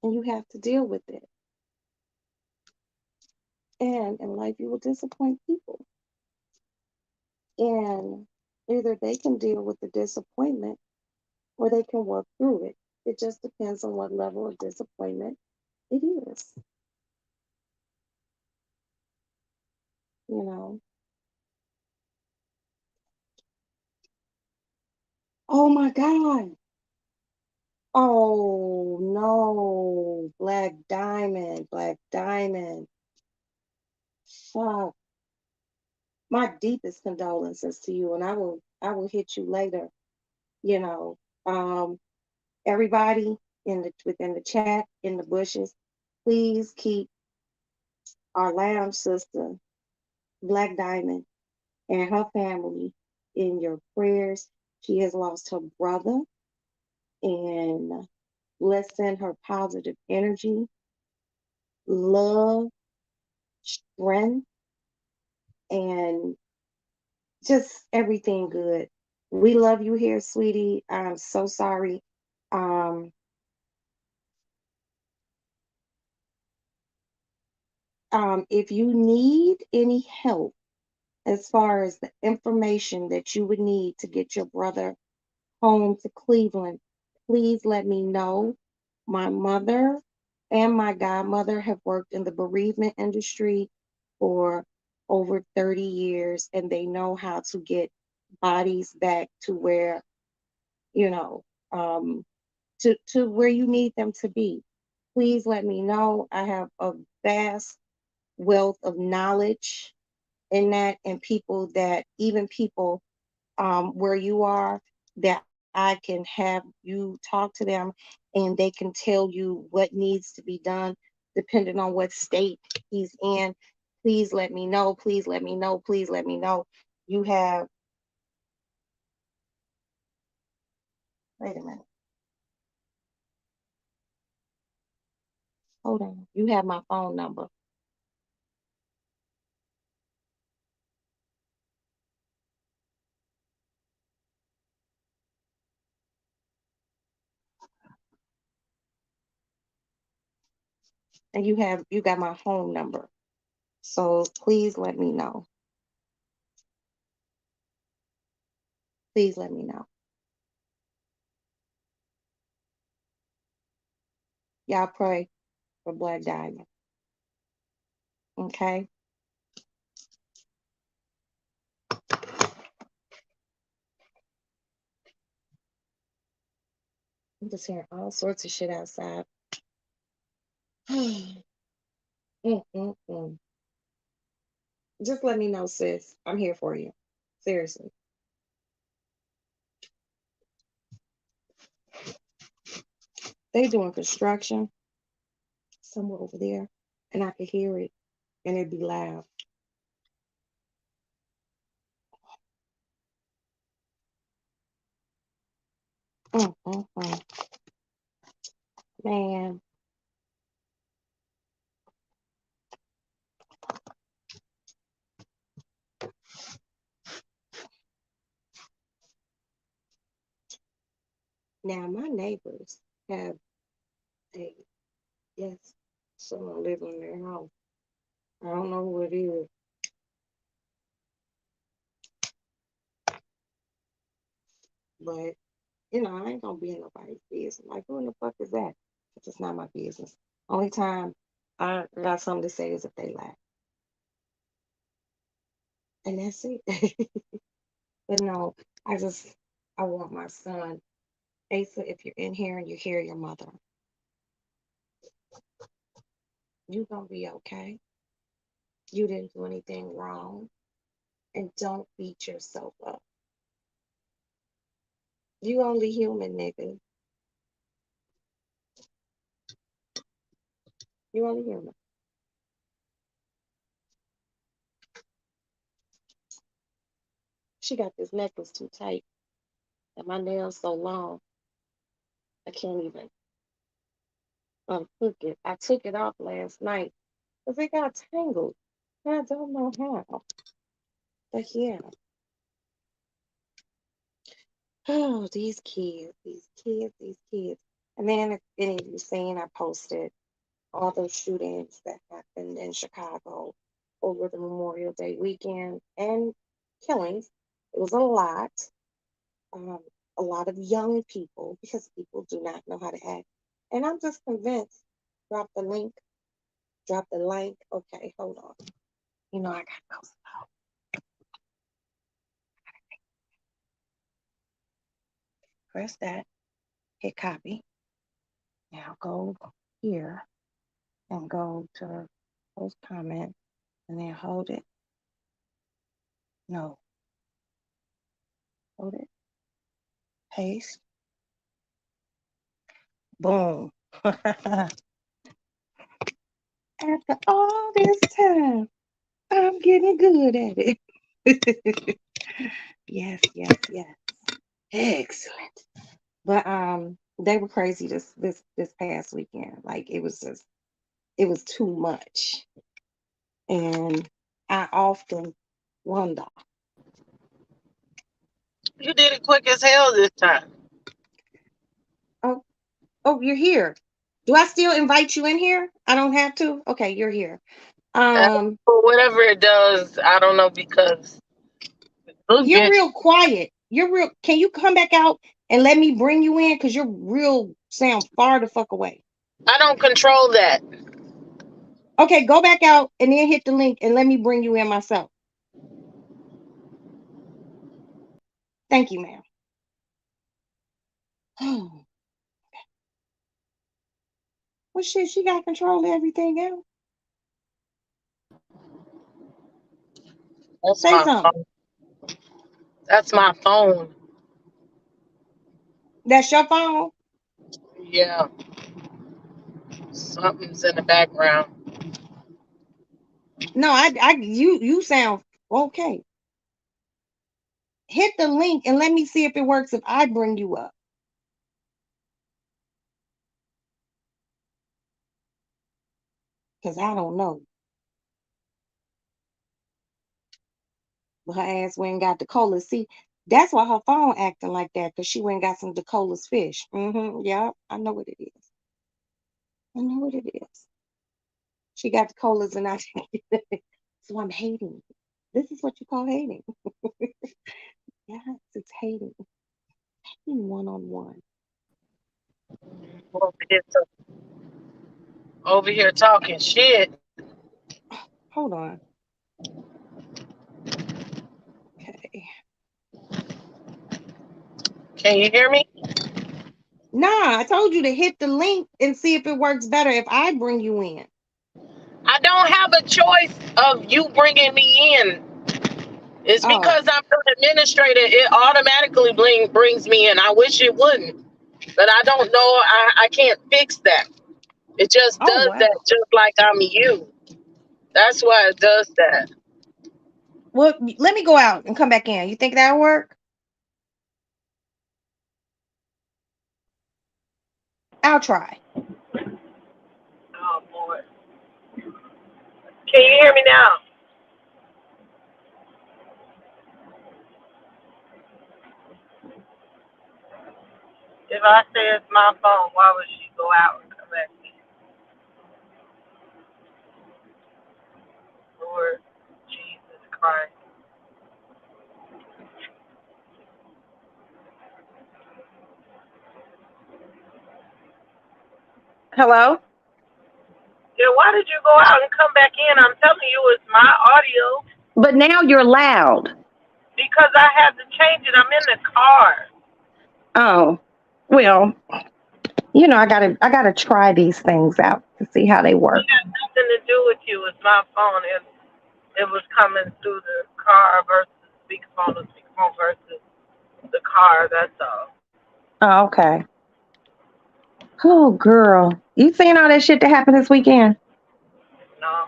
And you have to deal with it. And in life, you will disappoint people. And either they can deal with the disappointment or they can work through it. It just depends on what level of disappointment it is, you know. Oh my God. Oh no. Black Diamond. Black Diamond. Fuck. My deepest condolences to you. And I will hit you later, you know. Um, everybody within the chat, in the bushes, please keep our lounge sister, Black Diamond, and her family in your prayers. She has lost her brother, and let's send her positive energy, love, strength, and just everything good. We love you here, sweetie. I'm so sorry. Um, if you need any help as far as the information that you would need to get your brother home to Cleveland, please let me know. My mother and my godmother have worked in the bereavement industry for over 30 years, and they know how to get bodies back to where, you know, um, to where you need them to be. Please let me know. I have a vast wealth of knowledge in that, and people that, even people where you are, that I can have you talk to them and they can tell you what needs to be done depending on what state he's in. Please let me know. Please let me know. Please let me know. You have, wait a minute. Hold on. You have my phone number. And you got my phone number. So please let me know. Please let me know. Y'all pray for Black Diamond. Okay? I'm just hearing all sorts of shit outside. Mm. Just let me know, sis. I'm here for you. Seriously. They doing construction somewhere over there, and I could hear it, and it'd be loud. Mm. Man, now my neighbors have a yes, someone living in their house. I don't know who it is, but I ain't gonna be in nobody's business. Like, who in the fuck is that? It's just not my business. Only time I got something to say is if they laugh, and that's it. But no, I want my son, Asa. If you're in here and you hear your mother, you gonna be okay. You didn't do anything wrong, and don't beat yourself up. You only human, nigga. You only human. She got this necklace too tight, and my nails so long, I can't even unhook it. I took it off last night because it got tangled. I don't know how. But yeah. Oh, these kids. And then if any of you seen, I posted all those shootings that happened in Chicago over the Memorial Day weekend and killings. It was um, a lot of young people because people do not know how to act. And I'm just convinced. Drop the link. Drop the link. Okay, hold on. I got those. Press that. Hit copy. Now go here and go to post comment and then hold it. No, hold it. Paste. Boom. After all this time, I'm getting good at it. Yes. Excellent. But they were crazy this past weekend. Like it was too much. And I often wonder. You did it quick as hell this time. Oh, you're here. Do I still invite you in here? I don't have to. Okay, you're here. Uh, Um, whatever it does, I don't know because those you're bitch. real quiet. You're real. Can you come back out and let me bring you in? Cause you're real sound far the fuck away. I don't control that. Okay, go back out and then hit the link and let me bring you in myself. Thank you, ma'am. Well, shit, she got control of everything else. That's Say my something. phone. That's my phone. That's your phone. Yeah, something's in the background. No, you sound okay. Hit the link and let me see if it works if I bring you up. Cause I don't know. But her ass went and got Dakola's. See, that's why her phone acting like that. Cause she went and got some Dakola's fish. Yeah, I know what it is. I know what it is. She got Dakola's and I. So I'm hating. This is what you call hating. Yes, it's hating. Hating one on one. Over here, over here talking shit. Hold on. Okay. Can you hear me? Nah, I told you to hit the link and see if it works better if I bring you in. I don't have a choice of you bringing me in. It's Oh, because I'm an administrator. It automatically brings me in. I wish it wouldn't, but I don't know. I can't fix that. It just oh does wow. that, just like I'm you. That's why it does that. Well, let me go out and come back in. You think that'll work? I'll try. Oh boy. Can you hear me now? If I say it's my phone, why would she go out and come back in? Lord Jesus Christ. Hello? Yeah, why did you go out and come back in? I'm telling you, it's my audio But now you're loud. because I had to change it. I'm in the car. Oh, well, I gotta try these things out to see how they It work. had nothing to do with you. It's my phone. It was coming through the car versus speakerphone versus the car. That's all. Oh, okay. Oh, girl. You seen all that shit that happened this weekend? No,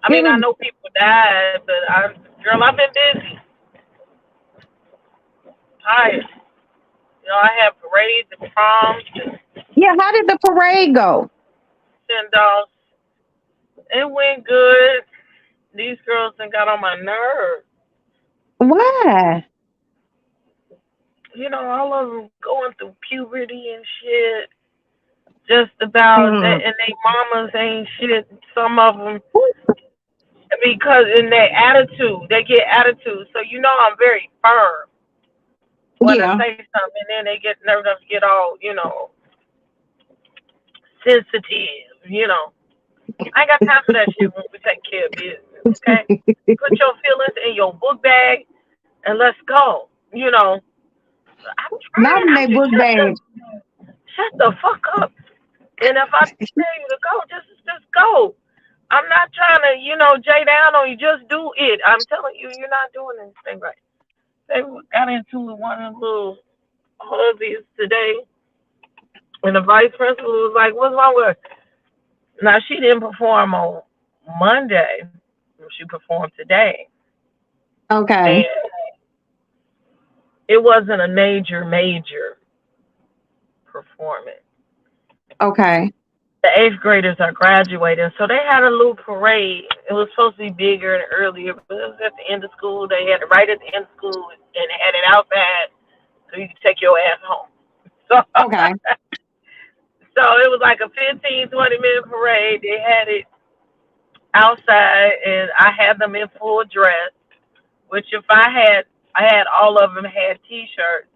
I It mean I was, know people died, but I've been busy, tired. I had parades and proms and yeah, how did the parade go? send offs. It went good. These girls done got on my nerves. Why? All of them going through puberty and shit. Just about that, Mm. and they mamas ain't shit. Some of them because in their attitude, they get attitude. So I'm very firm when I Yeah. say something, and then they get nervous, get all sensitive. I ain't got time for that shit when we take care of business. Okay, put your feelings in your book bag and let's go. I'm Not trying. in I'm they just book bag. shut the fuck up. And if I tell you to go, just go. I'm not trying to, jay down on you. Just do it. I'm telling you, you're not doing anything right. They got into one of the little hubbies today, and the vice principal was like, "What's wrong with her?" Now she didn't perform on Monday. She performed today, Okay. and it wasn't a major performance. Okay. The eighth graders are graduating, so they had a little parade. It was supposed to be bigger and earlier, but it was at the end of school. They had it right at the end of school and had it outside so you could take your ass home. So, Okay. so it was like a 15, 20-minute parade. They had it outside, and I had them in full dress. Which if I had all of them had T-shirts,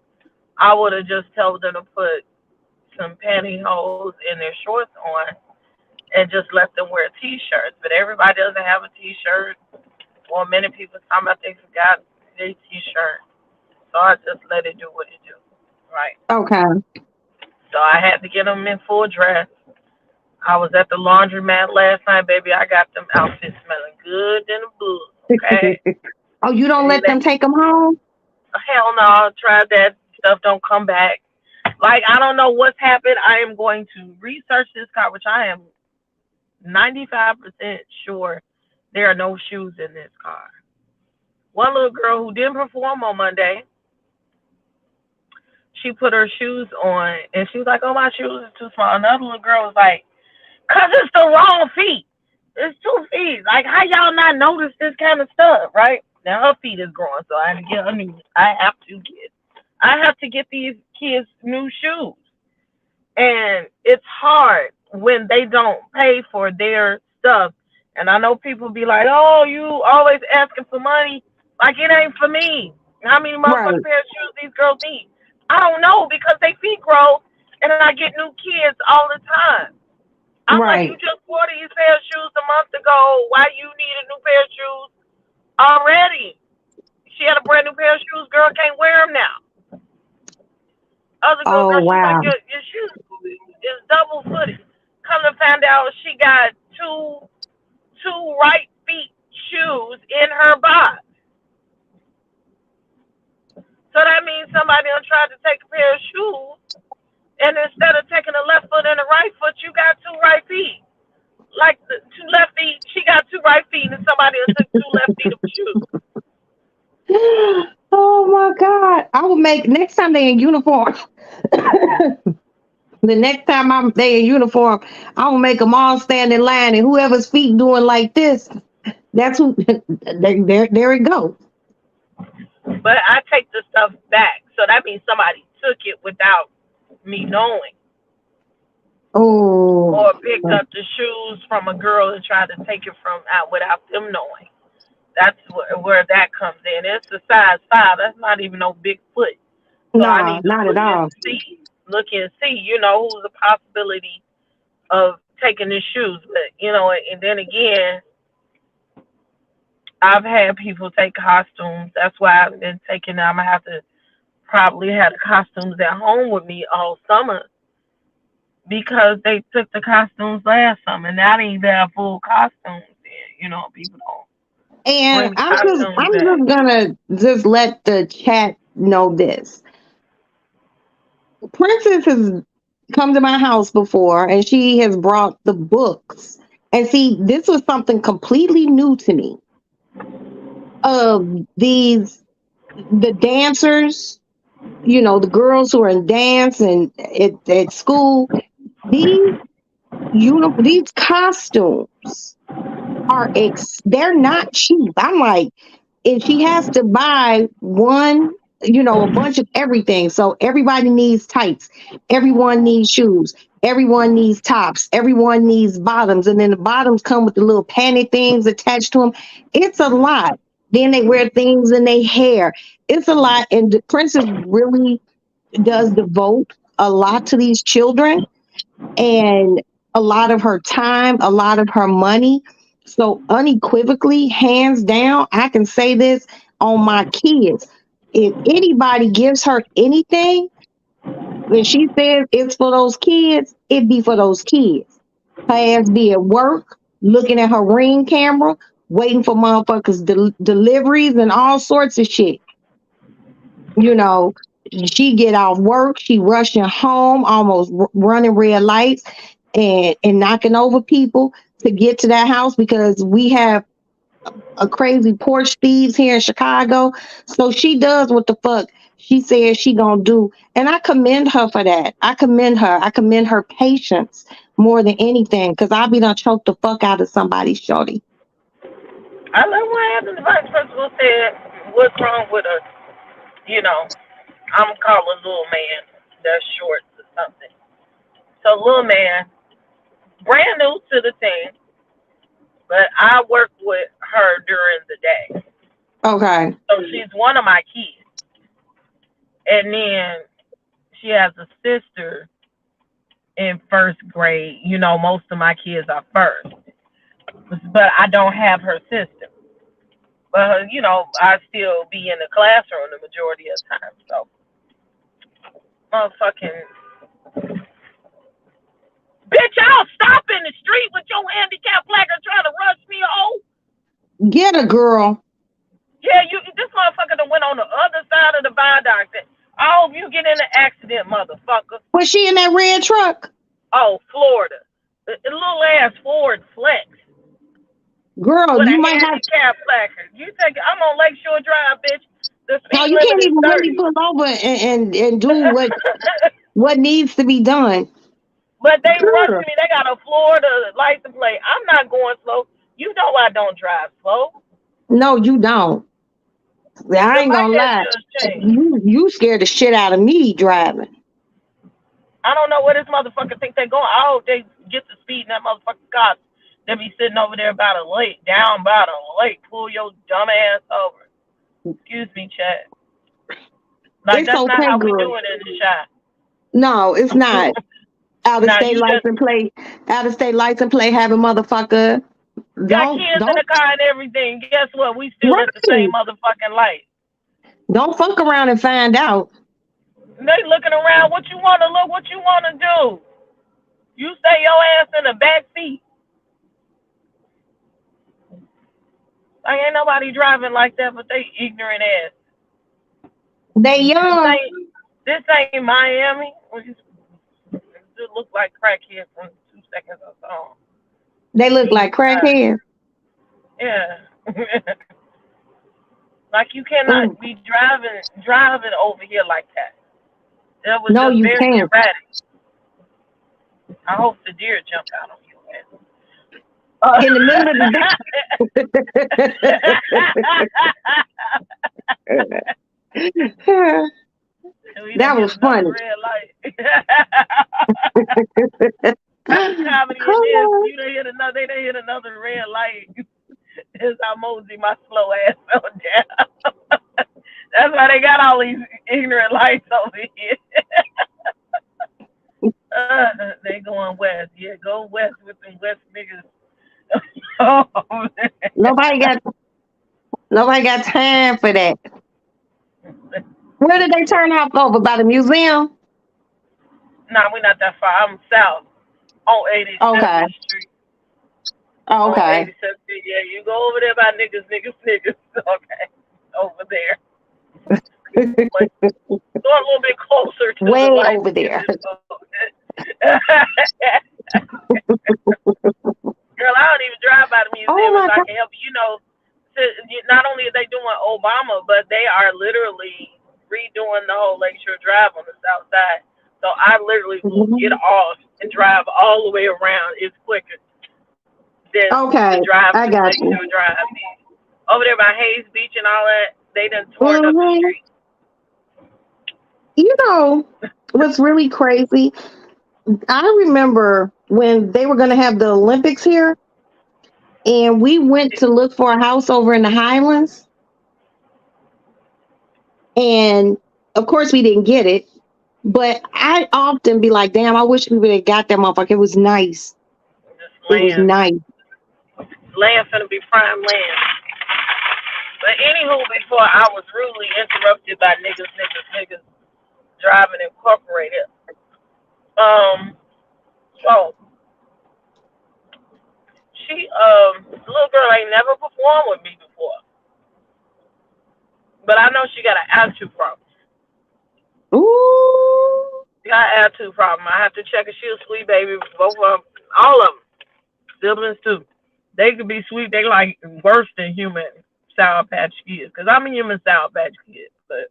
I would have just told them to put some pantyhose and their shorts on and just let them wear T-shirts. But everybody doesn't have a T-shirt. Well, many people talking about they forgot their T-shirt, so I just let it do what it do, right? Okay. So I had to get them in full dress. I was at the laundromat last night, baby. I got them outfits smelling good in the booth, okay? Oh, you don't And then let them take them home? hell no, I tried that stuff. Don't come back. Like I don't know what's happened. I am going to research this car, which I am 95% sure there are no shoes in this car. One little girl who didn't perform on Monday, she put her shoes on and she was like, "Oh, my shoes are too small." Another little girl was like, "Cause it's the wrong feet. It's 2 feet. Like how y'all not notice this kind of stuff, right?" Now her feet is growing, so I have to get her new. I have to get these kids new shoes, and it's hard when they don't pay for their stuff. And I know people be like, "Oh, you always asking for money, like it ain't for me." How many Right. motherfucking pair of shoes these girls need? I don't know because they feet grow, and I get new kids all the time. I'm like, you Right. just bought these pair of shoes a month ago. Why you need a new pair of shoes already? She had a brand new pair of shoes. Girl can't wear them now. Other girl, Oh, she's like, wow. your shoes is double footed. Come to find out, she got two right feet shoes in her box. So that means somebody done tried to take a pair of shoes, and instead of taking the left foot and the right foot, you got two right feet. Like the two left feet, she got two right feet, and somebody done took two left feet of shoes. Oh my God. I will make next time they in uniform. The next time they in uniform, I will make them all stand in line, and whoever's feet doing like this, that's who. There it goes. But I take the stuff back, so that means somebody took it without me knowing, Oh, or picked up the shoes from a girl and tried to take it from out without them knowing. That's where that comes in. It's a size 5. That's not even no big foot. So I no, need to not at look and all. see, who's the possibility of taking the shoes. But and then again, I've had people take costumes. That's why I've been taking. I'm gonna have to probably have the costumes at home with me all summer because they took the costumes last summer. Now they even have full costumes. People don't And bring the costumes I'm back. just gonna just let the chat know this. Princess has come to my house before, and she has brought the books. And see, this was something completely new to me. Of the dancers, the girls who are in dance and at school, these these costumes they're not cheap. I'm like, if she has to buy one, a bunch of everything. So everybody needs tights, everyone needs shoes, everyone needs tops, everyone needs bottoms, and then the bottoms come with the little panty things attached to them. It's a lot. Then they wear things in their hair. It's a lot, and the princess really does devote a lot to these children, and a lot of her time, a lot of her money. So unequivocally, hands down, I can say this on my kids. If anybody gives her anything, when she says it's for those kids, it be for those kids. Her ass be at work, looking at her Ring camera, waiting for motherfuckers deliveries and all sorts of shit. You know, she get off work, she rushing home, almost running red lights and knocking over people to get to that house because we have a crazy porch thieves here in Chicago. So she does what the fuck she says she gonna do, and I commend her for that. I commend her. I commend her patience more than anything, because I be done choke the fuck out of somebody, shorty. I love what happened. The vice principal said, "What's wrong with us?" I'm calling little man. That's short or something. So little man, brand new to the team, but I work with her during the day. Okay. So she's one of my kids. And then she has a sister in first grade. Most of my kids are first. But I don't have her sister. But, I still be in the classroom the majority of the time. So, motherfucking bitch, I'll stop in the street with your handicap placard trying to rush me, oh. Get a girl. Yeah, this motherfucker that went on the other side of the viaduct. I hope you get in an accident, motherfucker. Was she in that red truck? Oh, Florida. A little ass Ford Flex. Girl, With you a might have handicap placard. I'm on Lakeshore Drive, bitch. The no, speed you limit can't is even 30. really pull over and do what needs to be done. But they Girl. rushing me. They got a Florida license plate. I'm not going slow. You know I don't drive slow. No, you don't. I The ain't light gonna has lie. just changed. You scared the shit out of me driving. I don't know where this motherfucker think they going. I hope they get the speed in that motherfucking car. They be sitting over there by the lake, down by the lake. Pull your dumb ass over. Excuse me, Chad. Like, It's that's not okay, how we girl. do it in the shop. No, it's not. Out of Now, state you just license plate, having motherfucker. got Don't kids in don't the car and everything. Guess what? We still at the same right. motherfucking light. Don't fuck around and find out. They looking around. What you want to look? What you want to do? You stay your ass in the back seat. Like ain't nobody driving like that, but they ignorant ass. They young. This ain't Miami. It look like crackhead from 2 seconds or so. They look like crackheads. Yeah. Like you cannot Mm. be driving over here like that. That was No, just you very can't. erratic. I hope the deer jumped out on you, In the middle of the day. We done That hit was another funny. red light. Comedy in this, Oh, they done hit another red light. As I mosey my slow ass on down. That's why they got all these ignorant lights over here. They going west. Yeah, go west with them west niggas. nobody got time for that. Where did they turn off over by the museum? Nah, we not that far. I'm south on Okay. 87th Street. Oh, On okay. 87th Street. Yeah, you go over there by niggas. Okay, over there. But go a little bit closer to Way the light over skin. there. Girl, I don't even drive by the Oh museum my if I God. can help you. Not only are they doing Obama, but they are literally redoing the whole Lakeshore Drive on the south side. So I literally will get Mhm. off and drive all the way around. It's quicker than to Okay, drive I through got you. Lakeshore Drive. Over there by Hayes Beach and all that, they done torn up the hmm street. You know what's really crazy? I remember when they were going to have the Olympics here, and we went to look for a house over in the Highlands, and of course we didn't get it. But I often be like, "Damn, I wish we would have got that motherfucker. It was nice. This It was nice." land finna be prime land. But anywho, before I was rudely interrupted by niggas driving incorporated. So the little girl ain't never performed with me before, but I know she got an attitude problem. Ooh. She got an attitude problem. I have to check if she a sweet baby. Both of them, all of them, siblings too. They could be sweet. They like worse than human Sour Patch Kids. Cause I'm a human Sour Patch Kid, but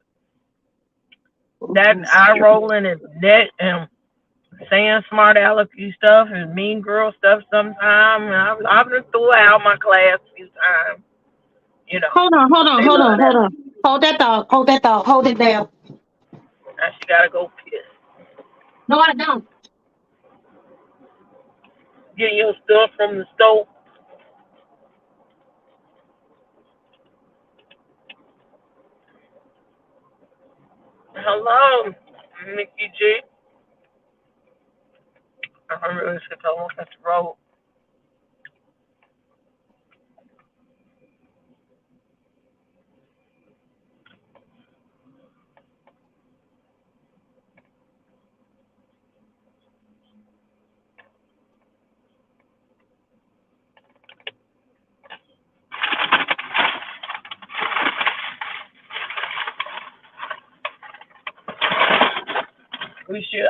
that eye rolling and net and saying smart alecky stuff and mean girl stuff sometimes. I've been threw out my class a few times. You know, Hold on, hold on, they hold love on, that. hold on. Hold that thought. Hold that thought. Hold it down. Now she gotta go piss. No, I don't. Get your stuff from the store. Hello, Mickey G. I'm really sick. I almost at the road.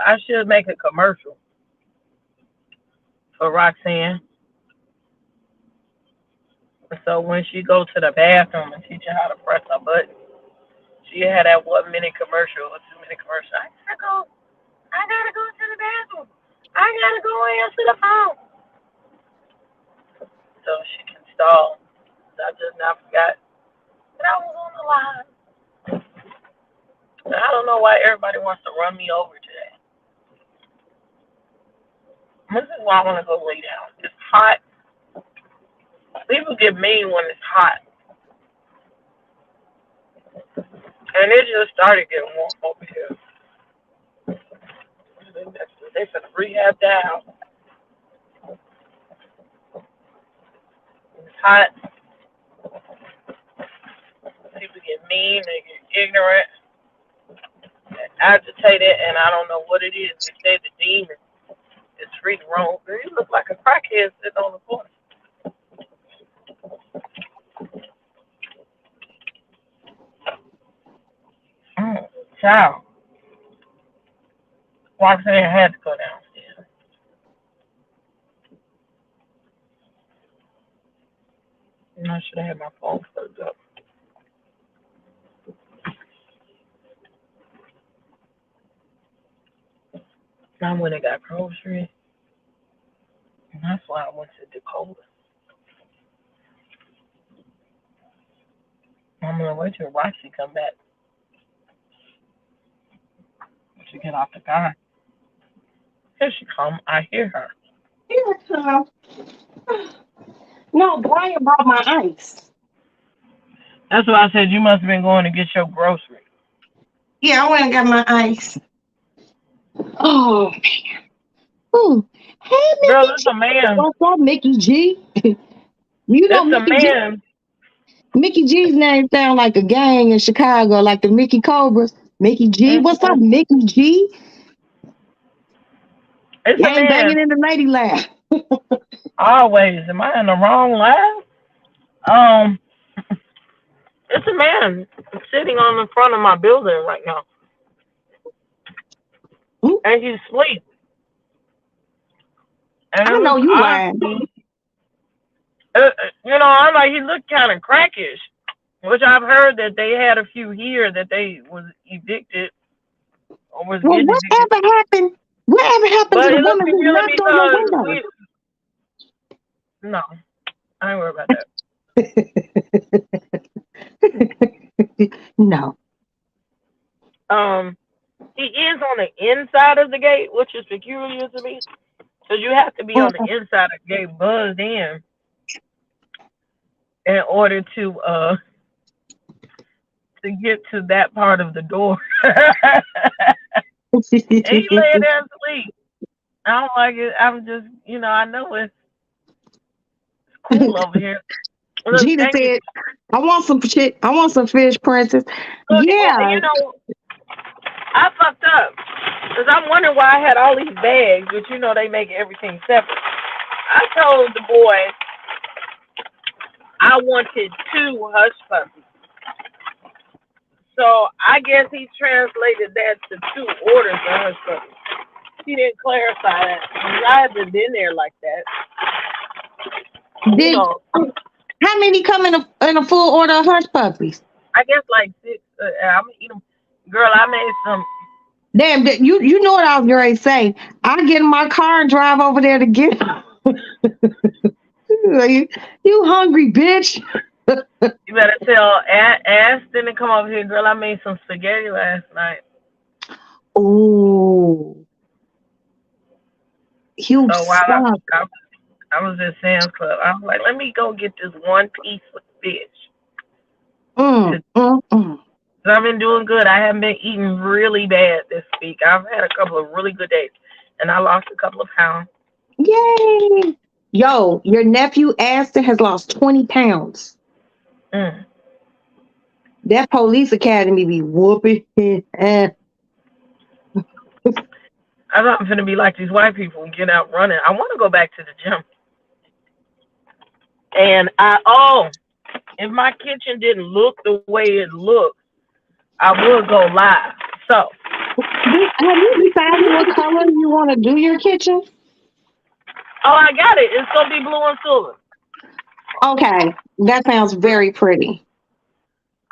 I should make a commercial for Roxanne. So when she go to the bathroom and teach her how to press her button, she had that 1 minute commercial or 2 minute commercial. I gotta go to the bathroom. I gotta go answer the phone. So she can stall. I just now forgot that I was on the line. I don't know why everybody wants to run me over today. This is why I want to go lay down. It's hot. People get mean when it's hot. And it just started getting warm over here. They finna rehab that house. It's hot. People get mean. They get ignorant. agitated, and I don't know what it is. They say the demon is free to roam. Girl, you look like a crackhead sitting on the corner. Child, Roxanne had to go downstairs. And I should have had my phone plugged up. I went and got groceries, and that's why I went to Dakota. I'm gonna wait till Roxy come back to get off the car. Here she come. I hear her. Here, Tom. No, Brian brought my ice. That's why I said you must have been going to get your groceries. Yeah, I went and got my ice. Oh, ooh. Hey, Girl, Mickey it's G. a man. What's up, Mickey G? You know It's a Mickey G. man. Mickey G's name sound like a gang in Chicago, like the Mickey Cobras. Mickey G. What's up, Mhm. Mickey G? It's a Gang man. banging in the lady lab. Always. Am I in the wrong lab? Um, it's a man sitting on the front of my building right now, Ooh, and he's asleep. And it I know looks you odd lying. to me. I'm like he looked kind of crackish, which I've heard that they had a few here that they was evicted or was Well, getting evicted. whatever happened? Whatever happened to But the it looks woman who peculiar knocked on your because window? we no, I ain't worried about that. No. Um, he is on the inside of the gate, which is peculiar to me. Because you have to be on the Mm. inside of the gate buzzed in order to get to that part of the door. And he laying there asleep. I don't like it. I'm just, I know it's cool over here. Look, Gina thank you. said, I want some shit. I want some fish, princess. Look, and, Yeah. I fucked up. Because I'm wondering why I had all these bags, but they make everything separate. I told the boy I wanted 2 hush puppies. So I guess he translated that to 2 orders of hush puppies. He didn't clarify that. I haven't been there like that. You Did know, how many come in a full order of hush puppies? I guess like 6. I'm gonna eat them. Girl, I made some. Damn, you know what I was going to say. I get in my car and drive over there to get 'em. You hungry, bitch. You better tell Aston to come over here, girl. I made some spaghetti last night. Oh, you So while suck. I was at Sam's Club, I was like, let me go get this one piece of fish. Mm, mm, mm. I've been doing good. I haven't been eating really bad this week. I've had a couple of really good days, and I lost a couple of pounds. Yay. Yo, your nephew Aston has lost 20 pounds. Mm. That police academy be whooping his ass. I thought I'm gonna be like these white people and get out running. I want to go back to the gym, and if my kitchen didn't look the way it looks, I would go live. So, Have you decided what color you want to do your kitchen? I got it. It's gonna be blue and silver. Okay, that sounds very pretty.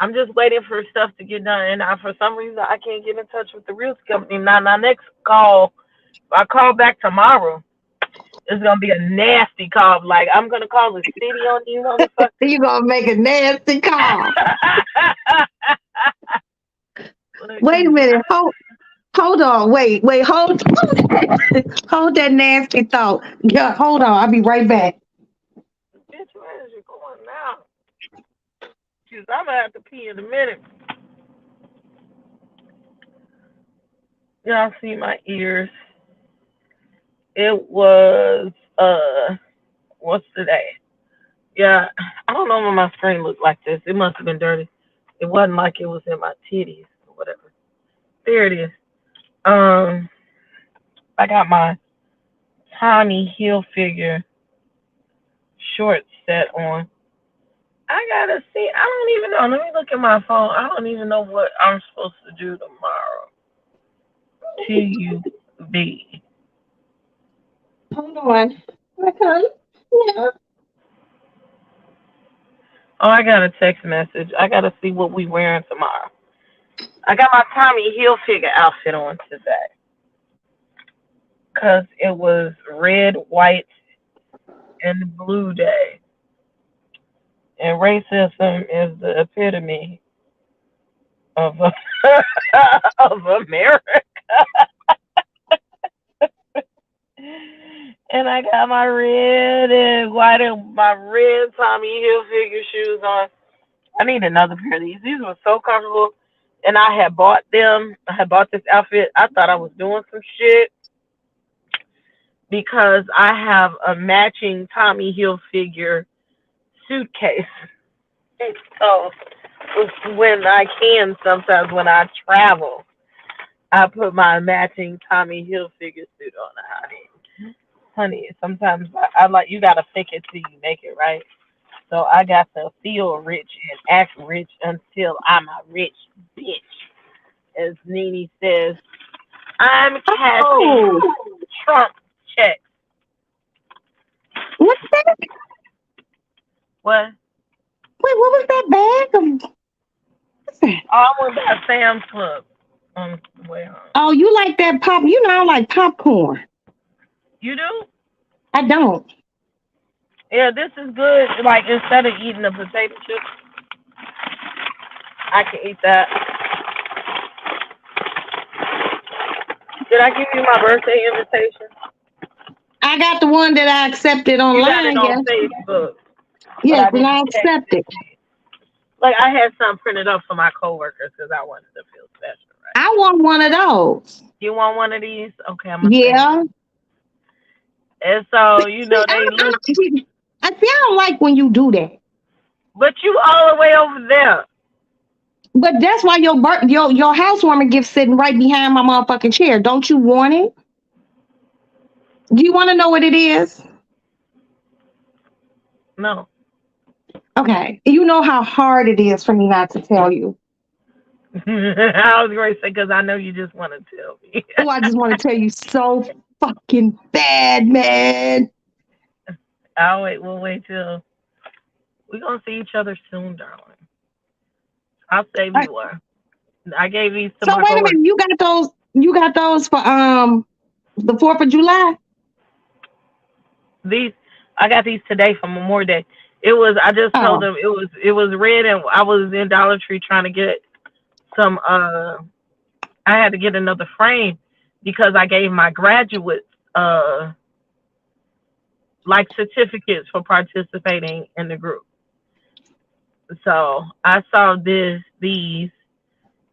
I'm just waiting for stuff to get done, and for some reason I can't get in touch with the realty company. Now, next call, if I call back tomorrow, it's gonna be a nasty call. Like I'm gonna call the city on you, motherfucker. You gonna make a nasty call. Wait a minute. Hold on. Wait. Hold. Hold that nasty thought. Yeah. Hold on. I'll be right back. Bitch, where is you going now? Cause I'm gonna have to pee in a minute. Y'all see my ears? It was what's today? Yeah, I don't know when my screen looked like this. It must have been dirty. It wasn't like it was in my titties or whatever. There it is. Um, I got my Tommy Hilfiger short set on. I gotta see. I don't even know. Let me look at my phone. I don't even know what I'm supposed to do tomorrow. TUB. Hold on. Okay. Yeah. Oh, I got a text message. I gotta see what we wearing tomorrow. I got my Tommy Hilfiger outfit on today because it was red, white, and blue day. And racism is the epitome of of America. And I got my red and white and my red Tommy Hilfiger shoes on. I need another pair of these. These were so comfortable. And I had bought them. I had bought this outfit. I thought I was doing some shit because I have a matching Tommy Hilfiger suitcase. So when I can, sometimes when I travel, I put my matching Tommy Hilfiger suit on. Honey, sometimes I like you gotta fake it till you make it, right? So I got to feel rich and act rich until I'm a rich bitch, as Nene says. I'm cashing Oh, Trump checks. what's that? What? Wait, what was that bag of? What's that? Oh, I went by Sam's Club on the way home. Oh, you like that pop? You know, I like popcorn. You do? I don't. Yeah, this is good. Like instead of eating the potato chips, I can eat that. Did I give you my birthday invitation? I got the one that I accepted You got online. it on Yes, Facebook, but yes, I and I didn't text it accepted. to you. Like I had some printed up for my coworkers because I wanted to feel special, right? I want one of those. You want one of these? Okay, I'm gonna send Yeah. you. And so See, they look, I see. I don't like when you do that. but you all the way over there. But that's why your housewarming gift sitting right behind my motherfucking chair. Don't you want it? Do you want to know what it is? No. Okay. You know how hard it is for me not to tell you. I was going to say because I know you just want to tell me. Oh, I just want to tell you so fucking bad, man. I'll wait. We'll wait till we're gonna see each other soon, darling. I'll save Uh, you one. I gave these to So my wait a coworkers. minute. You got those? You got those for the 4th of July? These I got these today for Memorial Day. It was I just told Oh, them it was red and I was in Dollar Tree trying to get some I had to get another frame because I gave my graduates like certificates for participating in the group. So I saw these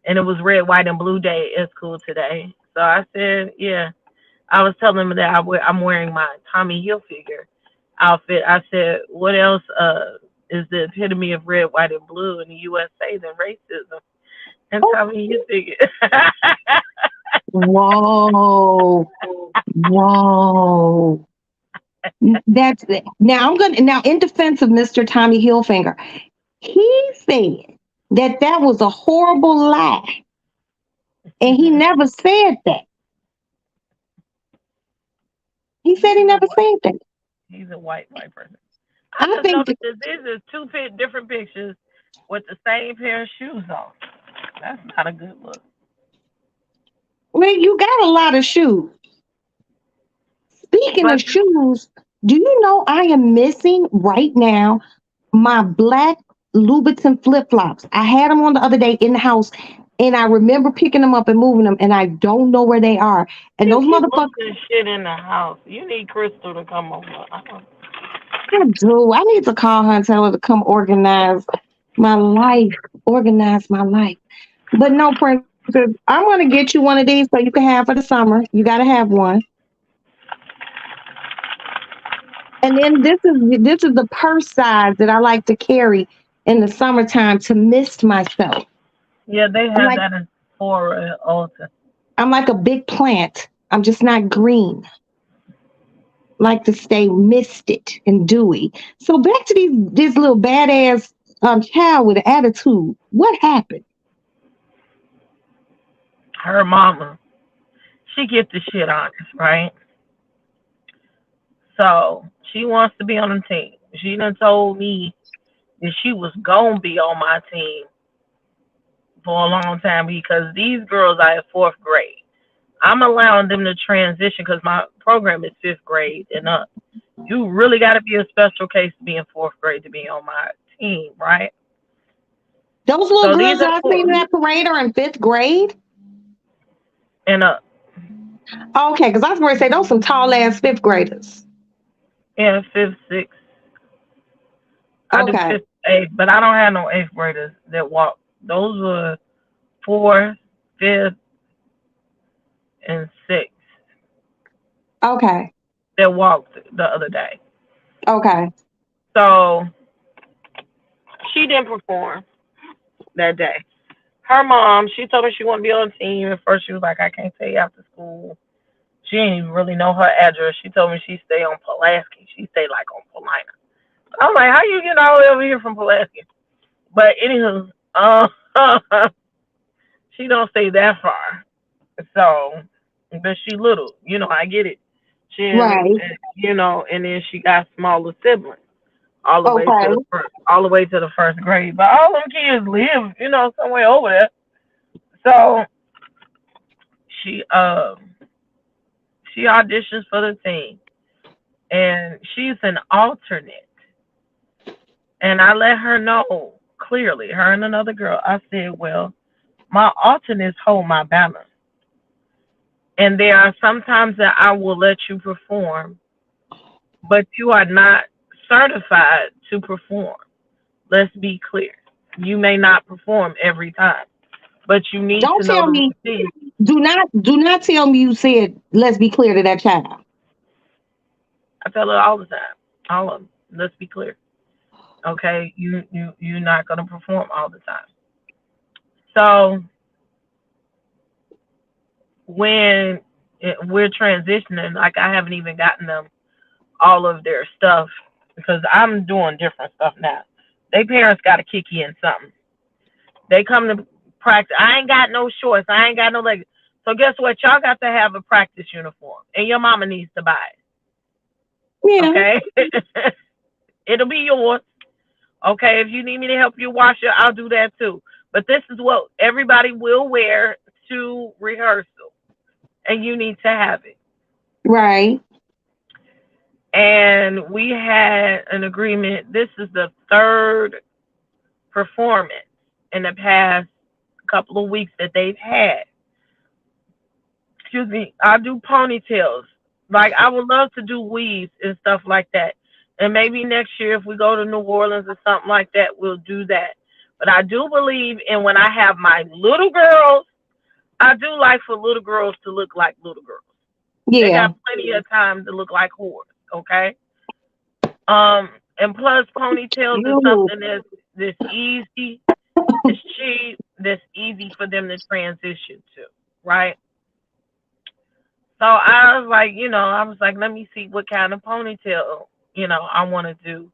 and it was red, white, and blue day at school today. So I said, yeah. I was telling them that I'm wearing my Tommy Hilfiger outfit. I said, what else is the epitome of red, white, and blue in the USA than racism? And oh, Tommy Hilfiger. whoa, whoa. That's it. Now in defense of Mr. Tommy Hilfiger, he said that was a horrible lie, and he never said that. He said he he's a never white said that. he's a white person. I I just think, noticed that these are two different pictures with the same pair of shoes on. That's not a good look. well, you got a lot of shoes. Speaking But of shoes, do you know I am missing right now my black Louboutin flip flops? I had them on the other day in the house, and I remember picking them up and moving them, and I don't know where they are. And you those keep motherfuckers, losing shit in the house. You need Crystal to come over. I do. I need to call her and tell her to come organize my life. But no, princess, I'm gonna get you one of these so you can have for the summer. You gotta have one. And then this is the purse size that I like to carry in the summertime to mist myself. Yeah, they I'm have like, that in Sephora Ulta. I'm like a big plant. I'm just not green. Like to stay misted and dewy. So back to this little badass child with an attitude. What happened? Her mama, she get the shit honest, right? So she wants to be on the team. She done told me that she was gonna be on my team for a long time because these girls are at fourth grade. I'm allowing them to transition because my program is fifth grade and up. You really got to be a special case to be in fourth grade to be on my team, right? Those little So these girls are that I four seen in that parade are in fifth grade. and up. Okay, because I was going to say those some tall ass fifth graders. Yeah, fifth, sixth. I do Okay, fifth, eighth, but I don't have no eighth graders that walk. Those were fourth, fifth, and sixth okay, that walked the other day. okay. So she didn't perform that day. Her mom, she told me she wanted to be on the team. At first, she was like, I can't tell you after school. She didn't even really know her address. She told me she stay on Pulaski. She stay like on Polina. I was like, how you get all the way over here from Pulaski? But anywho, she don't stay that far. So, but she little, I get it. She, Right. and then she got smaller siblings all the way to Okay. the first grade. But all them kids live, somewhere over there. So she she auditions for the team, and she's an alternate. And I let her know clearly, her and another girl. I said, well, my alternates hold my banner. And there are sometimes that I will let you perform, but you are not certified to perform. Let's be clear. You may not perform every time, but you need Don't to know tell the me. routine. Do not tell me you said. Let's be clear to that child. I tell her all the time, all of them. Let's be clear. Okay, you're not gonna perform all the time. So when we're transitioning, like I haven't even gotten them all of their stuff because I'm doing different stuff now. They parents got to kick in something. They come to practice. I ain't got no shorts. I ain't got no leggings. So guess what? Y'all got to have a practice uniform, and your mama needs to buy it. Yeah. Okay, it'll be yours. Okay, if you need me to help you wash it, I'll do that too. But this is what everybody will wear to rehearsal, and you need to have it. Right. And we had an agreement. This is the third performance in the past couple of weeks that they've had. Excuse me, I do ponytails. Like I would love to do weaves and stuff like that. And maybe next year if we go to New Orleans or something like that, we'll do that. But I do believe in when I have my little girls, I do like for little girls to look like little girls. They Yeah. got plenty of time to look like whores, okay? Um, and plus ponytails is You. something that's easy, it's cheap, that's easy for them to transition to, right? So I was like, let me see what kind of ponytail, I want to do.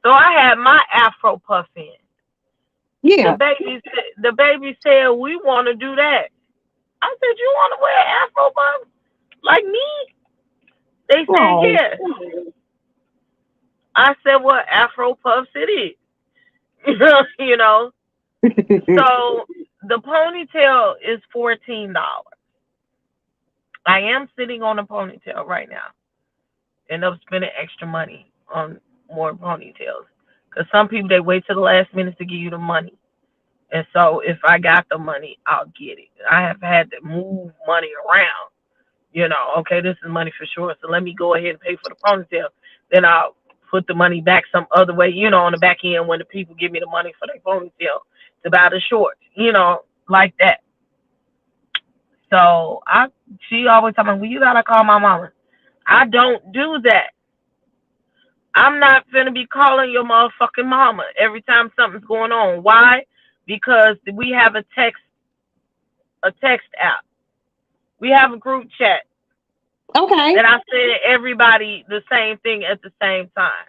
So I had my Afro puff in. Yeah. The baby said, we want to do that. I said, you want to wear Afro puff like me? They said, Oh. yes. I said, well, Afro puffs it is. you know. So the ponytail is $14. I am sitting on a ponytail right now, and I'm spending extra money on more ponytails. Because some people they wait till the last minute to give you the money, and so if I got the money, I'll get it. I have had to move money around. Okay, this is money for sure, so let me go ahead and pay for the ponytail. Then I'll put the money back some other way, on the back end when the people give me the money for their ponytail to buy the shorts, like that. So she always tell me, well, you gotta call my mama. I don't do that. I'm not gonna be calling your motherfucking mama every time something's going on. Why? Because we have a text a text app. We have a group chat Okay. that I send everybody the same thing at the same time.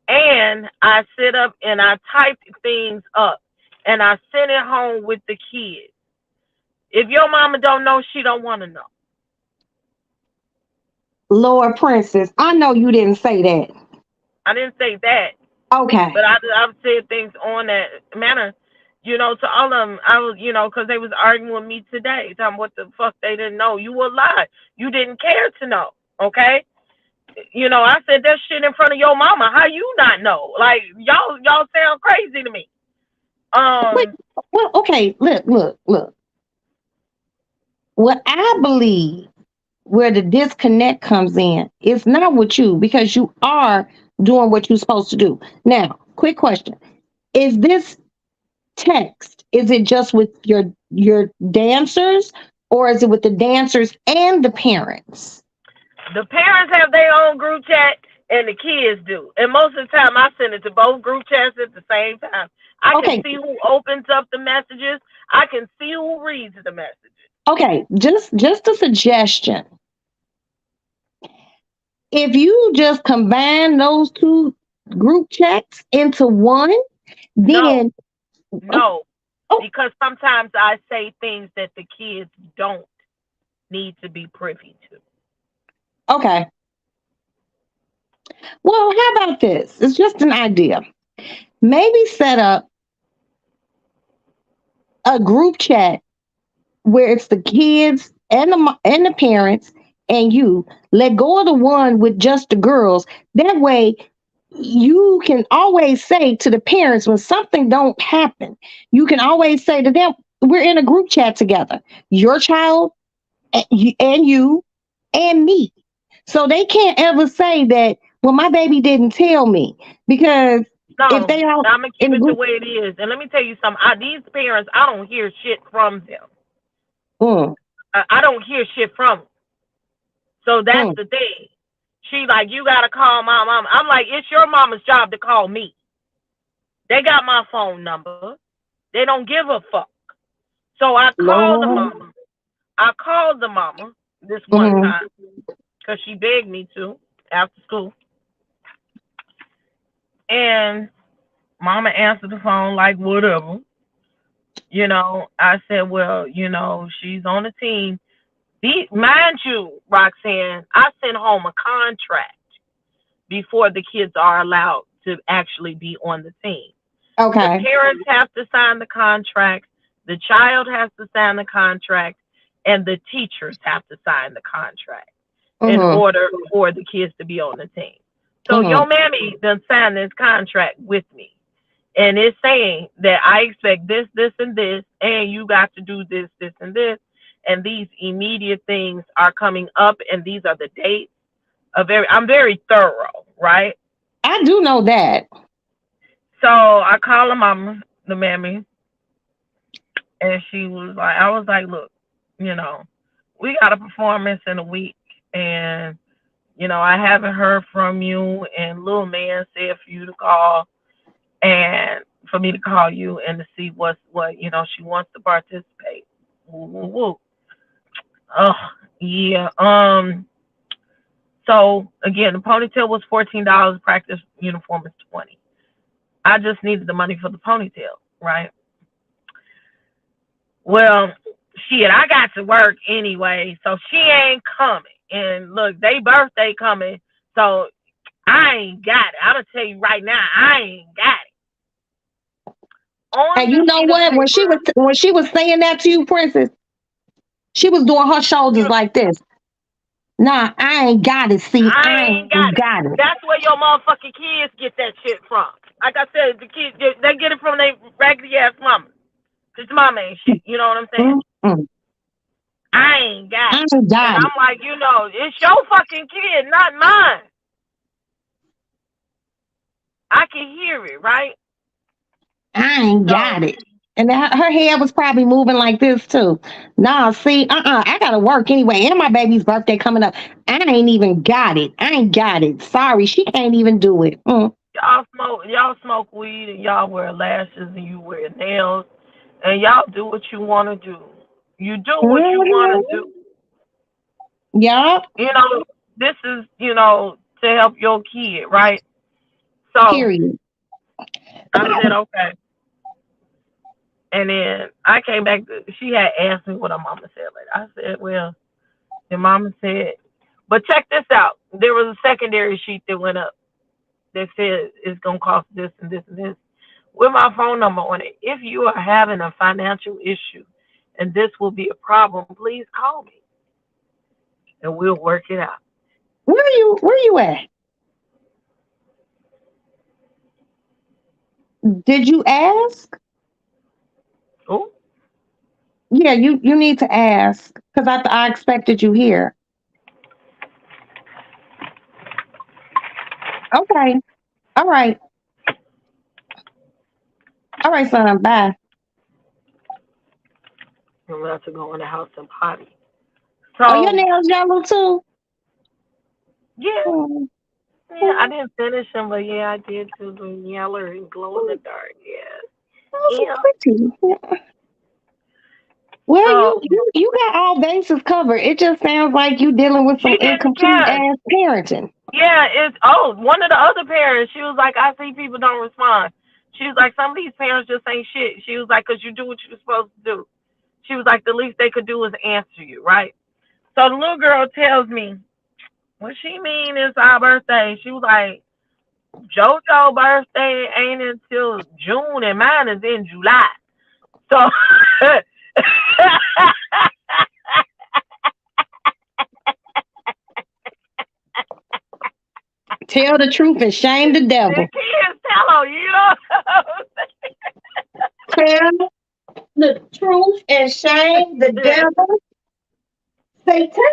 And I sit up and I type things up and I send it home with the kids. If your mama don't know, she don't want to know. Lord Princess, I know you didn't say that. I didn't say that, Okay. but I've said things on that manner, to all of them. I was, because they was arguing with me today, talking what the fuck they didn't know. You will lie. You didn't care to know. Okay. I said that shit in front of your mama. How you not know? Like y'all sound crazy to me. Wait, well, okay, look. What I believe where the disconnect comes in, it's not with you because you are doing what you're supposed to do. Now, quick question. Is this text, is it just with your dancers or is it with the dancers and the parents? The parents have their own group chat and the kids do. And most of the time I send it to both group chats at the same time. I can Okay, see who opens up the messages. I can see who reads the messages. okay, just a suggestion. If you just combine those two group chats into one, No, then no. oh, Because sometimes I say things that the kids don't need to be privy to. okay. Well, how about this? It's just an idea. Maybe set up a group chat where it's the kids and and the parents and you. Let go of the one with just the girls. That way, you can always say to the parents when something don't happen. You can always say to them, "We're in a group chat together. Your child and you and me." So they can't ever say that, well, my baby didn't tell me because if No, they all I'm gonna in keep the it the group, way it is. And let me tell you something. These parents, I don't hear shit from them. mm, I don't hear shit from them. So that's mm, the thing. She like, you gotta call my mom. I'm like, it's your mama's job to call me. They got my phone number. They don't give a fuck. So I called the Lord, mama. I called the mama this one mm, time because she begged me to after school. And mama answered the phone like whatever. I said, well, she's on the team. Mind you, Roxanne, I sent home a contract before the kids are allowed to actually be on the team. The okay, parents have to sign the contract, the child has to sign the contract, and the teachers have to sign the contract in mm, order for the kids to be on the team. So mm, your mammy done signed this contract with me. And it's saying that I expect this, this, and this, and you got to do this, this, and this. And these immediate things are coming up, and these are the dates. I'm very thorough, right? I do know that. So I call her mama, the mammy, and I was like, look, you know, we got a performance in a week, and I haven't heard from you, and little man said for you to call, and for me to call you and to see what she wants to participate. Woo, woo, woo. Oh yeah. So again, the ponytail was $14. Practice uniform is 20. I just needed the money for the ponytail, right? Well, shit, I got to work anyway, so she ain't coming. And look, they birthday coming, so I ain't got it. I'm gonna tell you right now, I ain't got it. On And the you know sheet of what? paper, When she was saying that to you, Princess, she was doing her shoulders you like this. Nah, I ain't got it. See, I I ain't got ain't it. got it. That's where your motherfucking kids get that shit from. Like I said, the kids they get it from their raggedy ass mama. Cause mama ain't shit. You know what I'm saying? Mm-mm. I ain't got I it. ain't And got it. I'm like, it's your fucking kid, not mine. I can hear it, right? I ain't So got it. And her head was probably moving like this too. Nah, see, I gotta work anyway. And my baby's birthday coming up. I ain't even got it. I ain't got it. Sorry, she can't even do it. Mm. y'all smoke weed and y'all wear lashes and you wear nails and y'all do what you want to do. You do what you want to Mhm. do. Yeah. You know, this is, to help your kid, right? So Period. I said, okay. And then I came back. She had asked me what her mama said. Like I said, well, your mama said, but check this out. There was a secondary sheet that went up that said it's gonna cost this and this and this with my phone number on it. If you are having a financial issue and this will be a problem, please call me and we'll work it out. Where you at? Did you ask? Oh, Yeah, you need to ask because I expected you here. Okay. All right. All right, son. Bye. I'm about to go in the house and potty. Oh, your So nails yellow too. yeah, Oh, yeah, I didn't finish them, but yeah, I did do the yellow and glow in the dark. those Yeah, are yeah. pretty. Yeah. Well, So you got all bases covered. It just sounds like you dealing with some she didn't incomplete care. ass parenting. Yeah, one of the other parents. She was like, I see people don't respond. She was like, some of these parents just ain't shit. She was like, cause you do what you're supposed to do. She was like, the least they could do is answer you, right? So the little girl tells me, what she mean is our birthday. She was like, JoJo birthday ain't until June and mine is in July. So Tell the truth and shame the the devil. kids tell her, you know. Tell the truth and shame the devil. Satan,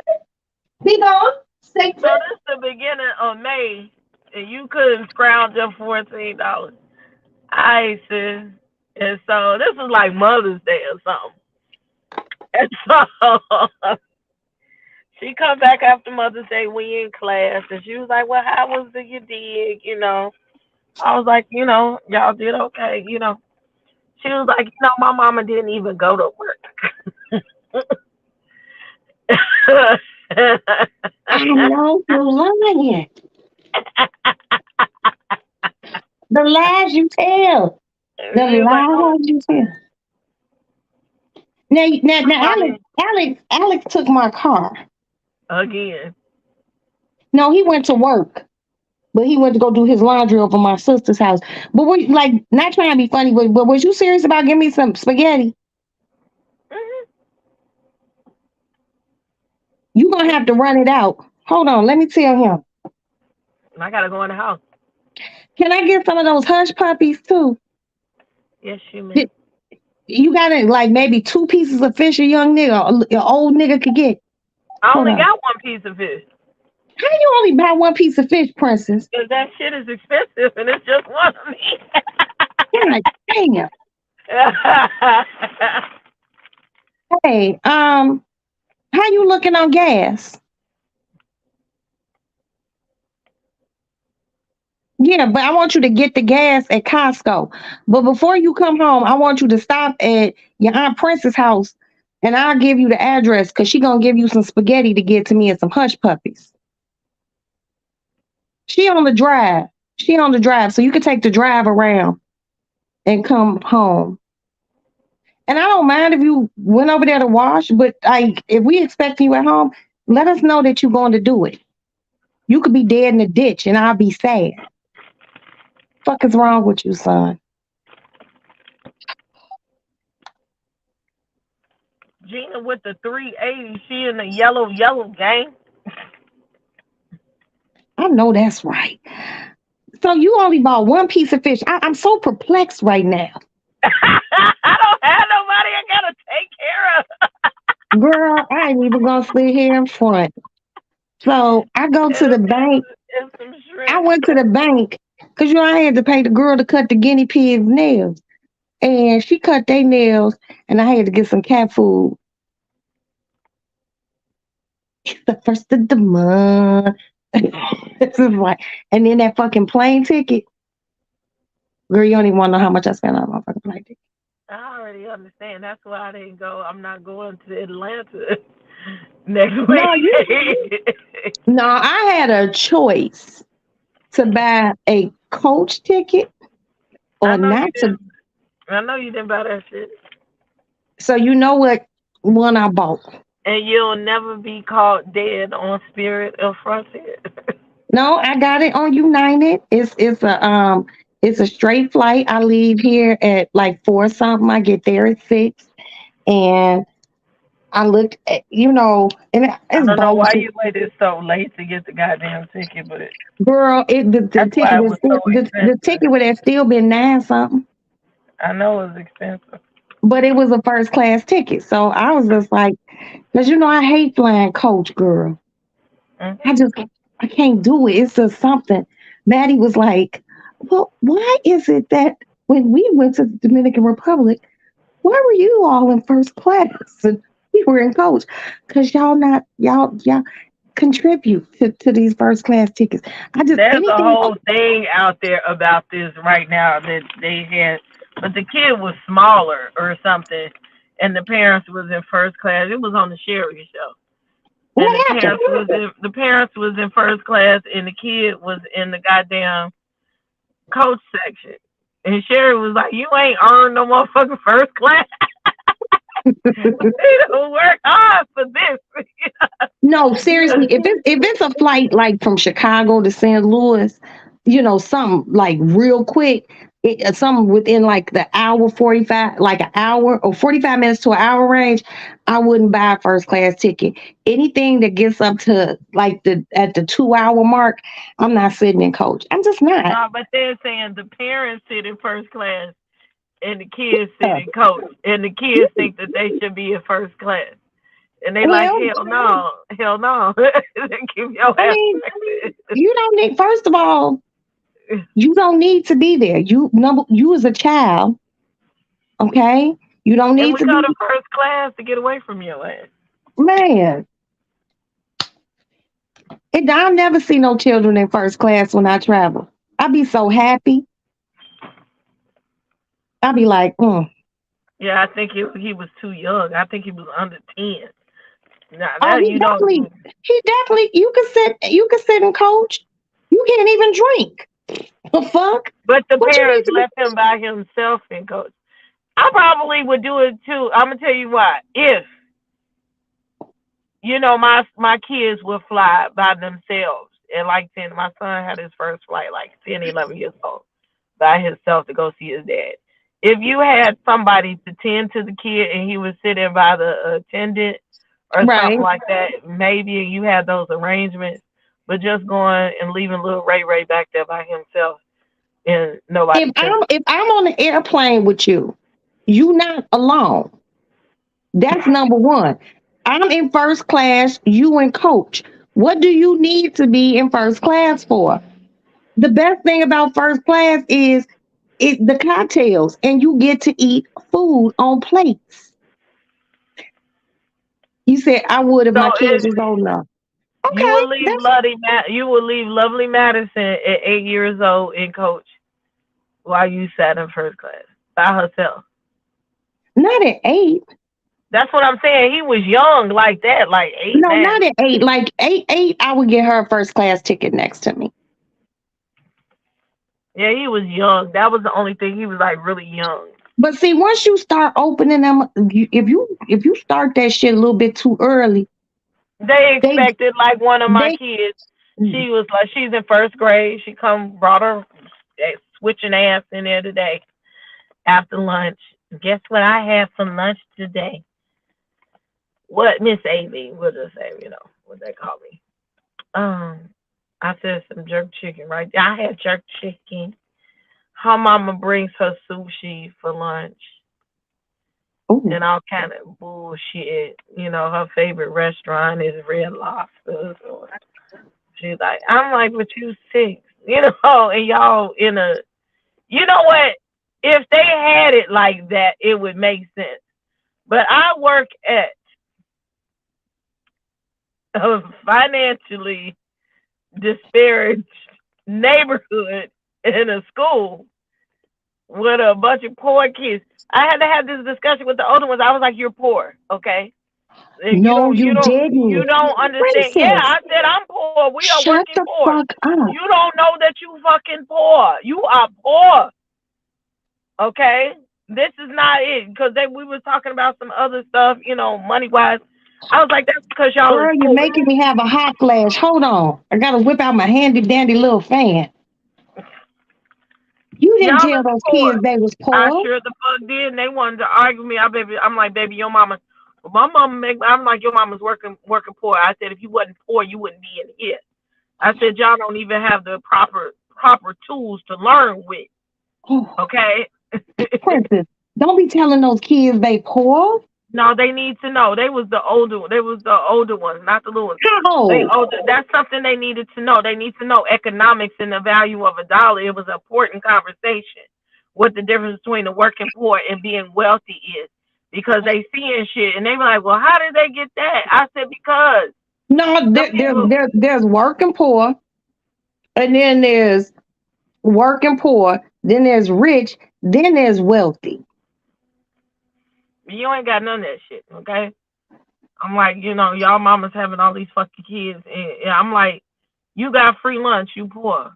be gone. Satan. So this is the beginning of May, and you couldn't scrounge up $14. I said, and so this was like Mother's Day or something. And so she come back after Mother's Day, we in class, and she was like, "Well, how was it you did?" I was like, y'all did okay. She was like, my mama didn't even go to work. I know you're lying. The lies you tell. The She was like, "Oh, lies you tell. Now, mommy, Alex took my car. again." No, he went to work, but he went to go do his laundry over my sister's house. But like, not trying to be funny, but was you serious about giving me some spaghetti? Mhm. You gonna have to run it out. Hold on, let me tell him. I gotta go in the house. Can I get some of those hush puppies too? Yes, you may. You got it like maybe two pieces of fish a young nigga, a old nigga could get. I Hold only on. got one piece of fish. How you only buy one piece of fish, princess? Because that shit is expensive and it's just one of me. God damn. Hey, how you looking on gas? Yeah, but I want you to get the gas at Costco. But before you come home, I want you to stop at your Aunt Princess house and I'll give you the address because she gonna give you some spaghetti to get to me and some hush puppies. She on the drive. She on the drive. So you can take the drive around and come home. And I don't mind if you went over there to wash, but like if we expect you at home, let us know that you're going to do it. You could be dead in the ditch and I'll be sad. Fuck is wrong with you, son? Gina with the 380, she in the yellow gang. I know that's right. So you only bought one piece of fish. I'm so perplexed right now. I don't have nobody I gotta take care of. Girl, I ain't even gonna sit here in front. So I go to the And, bank. and some I shrimp. went to the bank because I had to pay the girl to cut the guinea pig's nails. And she cut their nails and I had to get some cat food. It's the first of the month. This is like, and then that fucking plane ticket. Girl, you don't even want to know how much I spent on my fucking plane ticket. I already understand. That's why I didn't go. I'm not going to Atlanta next No, week. no, I had a choice to buy a coach ticket I or know you not to. didn't. I know you didn't buy that shit. So you know what one I bought? And you'll never be caught dead on Spirit or Frontier. No, I got it on United. It's a straight flight. I leave here at like 4 something. I get there at 6. And I looked at, and I it's don't know bogus. why you waited so late to get the goddamn ticket, but Girl, the that's why ticket it was was so still the expensive. ticket would have still been 9 something, I know it was expensive. but it was a first class ticket. So I was just like, because I hate flying coach, girl. I Hmm. just I can't do it. It's just something. Maddie was like, well, why is it that when we went to the Dominican Republic, why were you all in first class and we were in coach? Because y'all contribute to these first class tickets. I just There's a anything. whole thing out there about this right now that they had, but the kid was smaller or something, and the parents was in first class. It was on the Sherry show, and What happened? the parents was in first class, and the kid was in the goddamn coach section. And Sherry was like, "You ain't earned no motherfucking first class. They don't work hard for this." No, seriously, if it's a flight like from Chicago to St. Louis, something like real quick, something within like the hour 45, like an hour or 45 minutes to an hour range, I wouldn't buy a first class ticket. Anything that gets up to like the 2 hour mark, I'm not sitting in coach. I'm just not. No, but they're saying the parents sit in first class and the kids sit in coach, and the kids think that they should be in first class, and they like, Well, hell no, they keep your I ass mean, pregnant. you don't need. First of all, you don't need to be there. You as a child, okay? You don't And need we to go be. to first class to get away from your ass. Man, I'll never see no children in first class when I travel. I be so happy. I be like, Yeah, I think he was too young. I think he was under 10. Now oh, that you know, you can sit and coach. You can't even drink. The fuck? but the What you need parents to left him by himself and coach. I probably would do it too. I'm gonna tell you why. If my kids would fly by themselves. And like 10, my son had his first flight like 10, 11 years old by himself to go see his dad. If you had somebody to tend to the kid and he was sitting by the attendant or right? something like that, maybe you had those arrangements. But just going and leaving little Ray Ray back there by himself and If nobody took I'm if I'm on the airplane with you, you not alone. That's number one. I'm in first class, you in coach. What do you need to be in first class for? The best thing about first class is the cocktails, and you get to eat food on plates. You said I would if so my kids it was old enough. you Okay, will leave that's Lovely Madison at 8 years old in coach while you sat in first class by herself. not at 8. That's what I'm saying. He was young like that, like eight, No, not nine. at 8. Like 8. I would get her a first class ticket next to me. Yeah, he was young. That was the only thing. He was like really young. But see, once you start opening them, if you start that shit a little bit too early, They they expected like one of my they kids. She was like, she's in first grade. She brought her switching ass in there today after lunch. Guess what I had for lunch today? What Miss Amy would have said, what they call me. Um, I said some jerk chicken, right? I had jerk chicken. Her mama brings her sushi for lunch oh and all kind of bullshit. Her favorite restaurant is Red Lobster. So she's like, I'm like, but you sick, and y'all you know what? If they had it like that, it would make sense. But I work at a financially disparaged neighborhood in a school. with a bunch of poor kids. I had to have this discussion with the older ones. I was like, "You're poor, okay? And you No, don't, you you don't, you didn't. don't understand." Yeah, Princess, I said, "I'm poor. We are shut working the poor. fuck up. You don't know that you fucking poor. You are poor, okay? This is not it." Because we were talking about some other stuff, money wise. I was like, "That's because y'all is Girl, you're poor." making me have a hot flash. Hold on. I gotta whip out my handy dandy little fan. You didn't Y'all tell is those poor. kids they was I poor. sure the fuck did, and they wanted to argue with me. I'm like, "Baby, your mama." My mama I'm like, "Your mama's working poor." I said, "If you wasn't poor, you wouldn't be in here." I said, "Y'all don't even have the proper tools to learn with." Oh, Okay. Princess, don't be telling those kids they poor. No, they need to know. They was the older ones, not the little ones. How They old? older. That's something they needed to know. They need to know economics and the value of a dollar. It was an important conversation. What the difference between the working poor and being wealthy is. Because they seeing shit and they were like, "Well, how did they get that?" I said, "Because No, the people." there's working poor, and then there's working poor, then there's rich, then there's wealthy. You ain't got none of that shit, okay? I'm like, y'all mamas having all these fucking kids, and I'm like, "You got free lunch, you poor."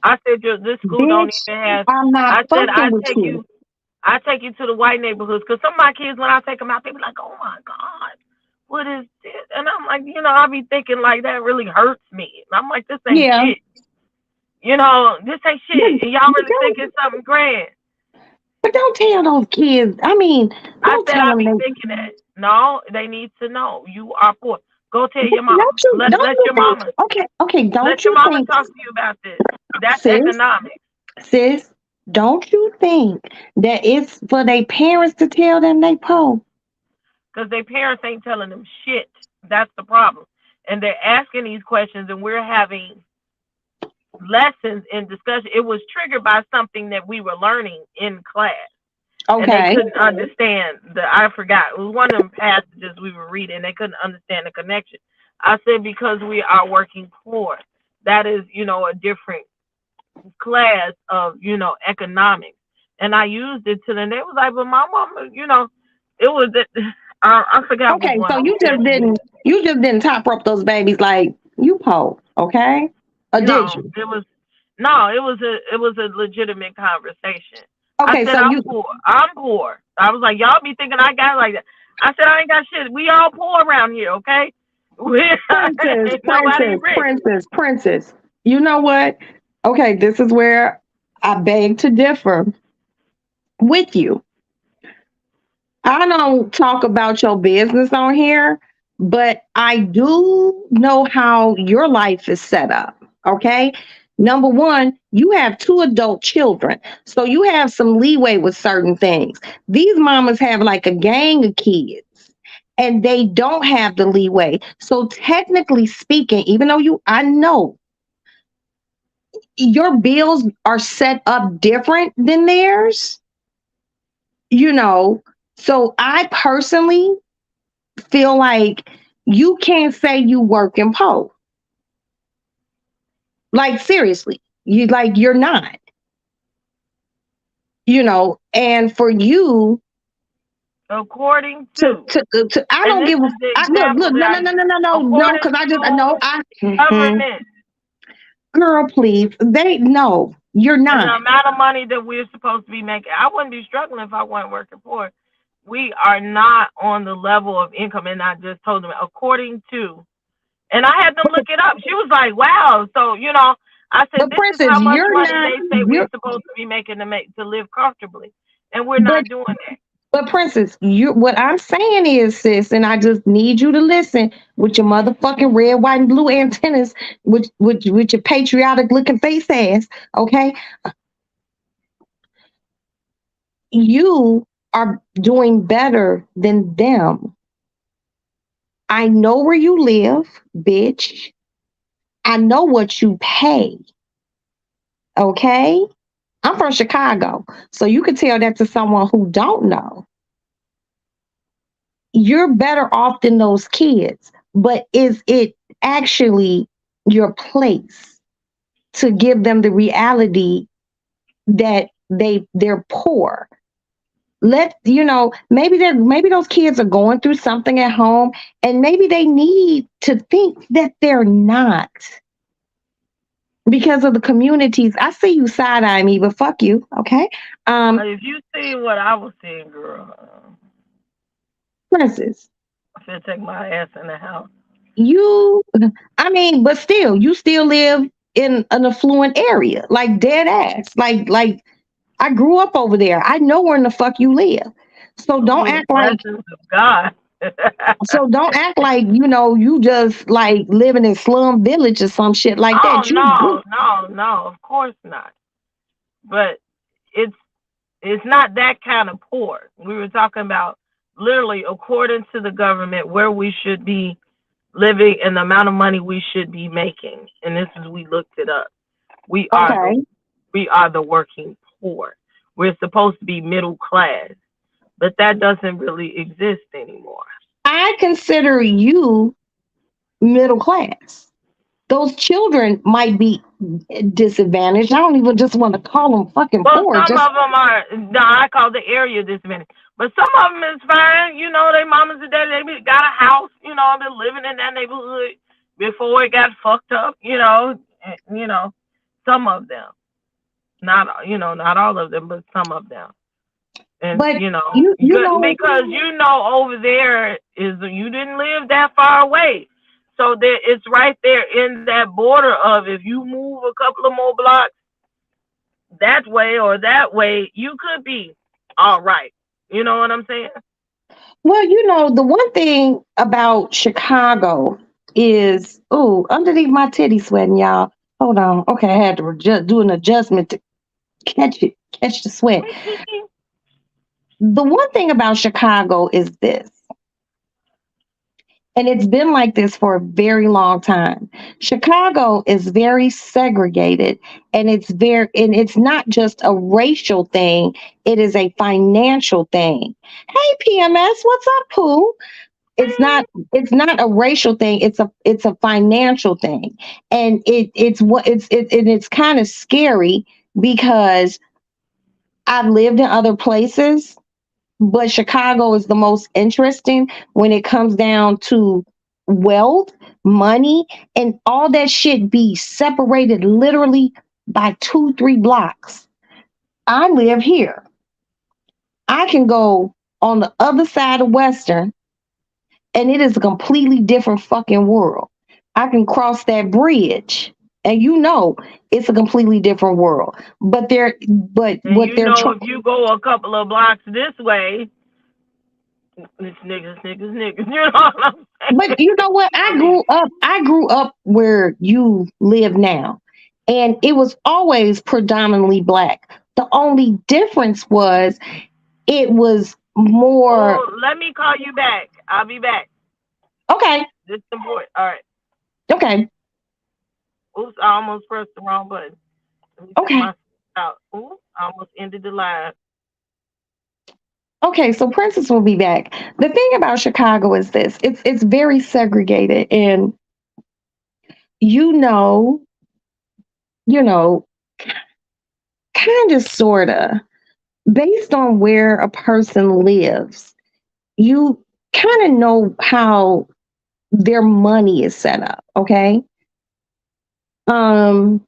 I said, "This school don't Bitch, even have." I'm not I said, fucking with you. I take you to the white neighborhoods, because some of my kids, when I take them out, they be like, "Oh my God, what is this?" And I'm like, I be thinking like that really hurts me. And I'm like, "This ain't Yeah. shit. This ain't But, shit." And y'all but really think don't it's something grand. but don't tell those kids. I mean, I don't said, tell "I them be they thinking that." No, they need to know you are poor. Go tell your mama. don't Let you your think mama okay, let don't your you mama think, talk to you about this. That's sis, economics. sis, don't you think that it's for their parents to tell them they poor? Because their parents ain't telling them shit. That's the problem. And they're asking these questions, and we're having lessons and discussion. It was triggered by something that we were learning in class, and they Okay. couldn't understand I forgot. It was one of them passages we were reading. They couldn't understand the connection. I said, because we are working poor. That is, a different class of, economics. And I used it to them. They was like, "But my mama, it was that." I forgot which Okay, one so I was telling you. you just didn't top up those babies like you poor, okay? Or did No, you? it was no, it was a legitimate conversation. I Okay, said, so "I'm you poor. I'm poor." I was like, "Y'all be thinking I got like that." I said, "I ain't got shit. We all poor around here, okay? princess, Ain't nobody princess, rich." princess, princess. You know what? Okay, this is where I beg to differ with you. I don't talk about your business on here, but I do know how your life is set up. Okay. Number one, you have two adult children. So you have some leeway with certain things. These mamas have like a gang of kids and they don't have the leeway. So technically speaking, even though I know your bills are set up different than theirs, you know. So I personally feel like you can't say you work in poor. Like seriously, you're not. And for you According to to, I and don't this give a is the look example that no I no no use. no no no no According because I just to know I government, girl please they no you're and the not. amount of money that we're supposed to be making, I wouldn't be struggling if I wasn't working for it. We are not on the level of income, and I just told them according to, and I had them look it up. She was like, "Wow!" So I said, But "This is princess, how much you're money not they say we're you're supposed to be making to live comfortably, and we're but not doing that." But princess, you what I'm saying is, sis, and I just need you to listen with your motherfucking red, white, and blue antennas, with your patriotic looking face ass. Okay, you are doing better than them. I know where you live, bitch. I know what you pay. Okay, I'm from Chicago, so you can tell that to someone who don't know. You're better off than those kids. But is it actually your place? to give them the reality that they're poor. Maybe those kids are going through something at home, and maybe they need to think that they're not because of the communities. I see you side eye me, but fuck you, okay? If you see what I was seeing, girl, Princess, I feel take my ass in the house. you, I mean, but still, you still live in an affluent area, like dead ass, like I grew up over there. I know where in the fuck you live. So don't Through the act like presence of God. you just like living in slum village or some shit like Oh that. You good. no, no, no, of course not. But it's it's not that kind of poor. We were talking about literally according to the government where we should be living and the amount of money we should be making. And this is we looked it up. We are Okay. the working poor. We're supposed to be middle class, but that doesn't really exist anymore. I consider you middle class. Those children might be disadvantaged. I don't even just want to call them fucking Well, poor. some Just of them are. No, I call the area disadvantaged. But some of them is fine. You know, their mamas and daddy they got a house. You know, I've been living in that neighborhood before it got fucked up. Some of them, not all of them, but some of them. And but you good know because over there is you didn't live that far away, so there it's right there in that border of if you move a couple of more blocks that way or that way, you could be all right. You know what I'm saying? the one thing about Chicago is underneath my titty sweating, y'all. Hold on. Okay, I had to do an adjustment to catch the sweat. The one thing about Chicago is this, and it's been like this for a very long time. Chicago is very segregated, and it's not just a racial thing, it is a financial thing. Hey PMS, what's up, Pooh? It's not a racial thing, it's a financial thing. And it's kind of scary because I've lived in other places, but Chicago is the most interesting when it comes down to wealth, money, and all that shit be separated literally by 2, 3 blocks. I live here. I can go on the other side of Western, and it is a completely different fucking world. I can cross that bridge, and it's a completely different world. But And what they're if you go a couple of blocks this way, it's niggas, niggas, niggas. You know what I'm saying? But you know what? I grew up where you live now, and it was always predominantly black. The only difference was it was more. Oh, let me call you back. I'll be back. Okay. This is important. All right. Okay. Oops, I almost pressed the wrong button. Let me take Okay. my out. Oops, I almost ended the live. Okay, so Princess will be back. The thing about Chicago is this: it's very segregated, and you know, you know, kind of, sorta, based on where a person lives, you kind of know how their money is set up, okay? Um,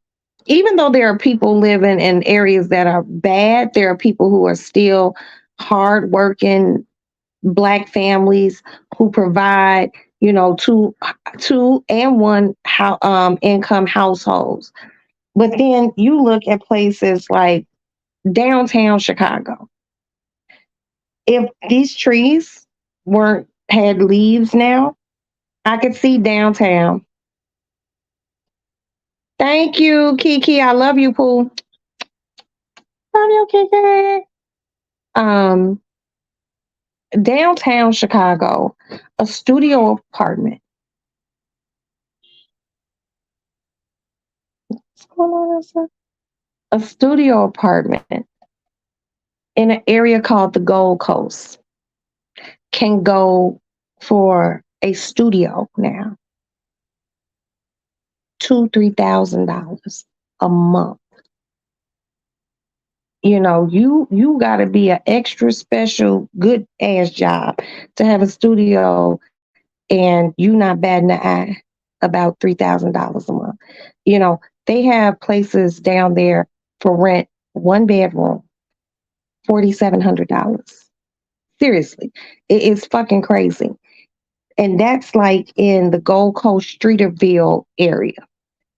Even though there are people living in areas that are bad, there are people who are still hardworking black families who provide, two and one income households. But then you look at places like downtown Chicago. If these trees weren't had leaves now, I could see downtown. Thank you, Kiki. I love you, Pooh. Love you, Kiki. Um, Downtown Chicago, a studio apartment. What's going on, sir? A studio apartment in an area called the Gold Coast can go for a studio now $2,000-$3,000. a month. You got to be an extra special good ass job to have a studio, and you not batting an eye about $3,000 a month. They have places down there for rent, one bedroom, $4,700. Seriously, it is fucking crazy. And that's like in the Gold Coast Streeterville area.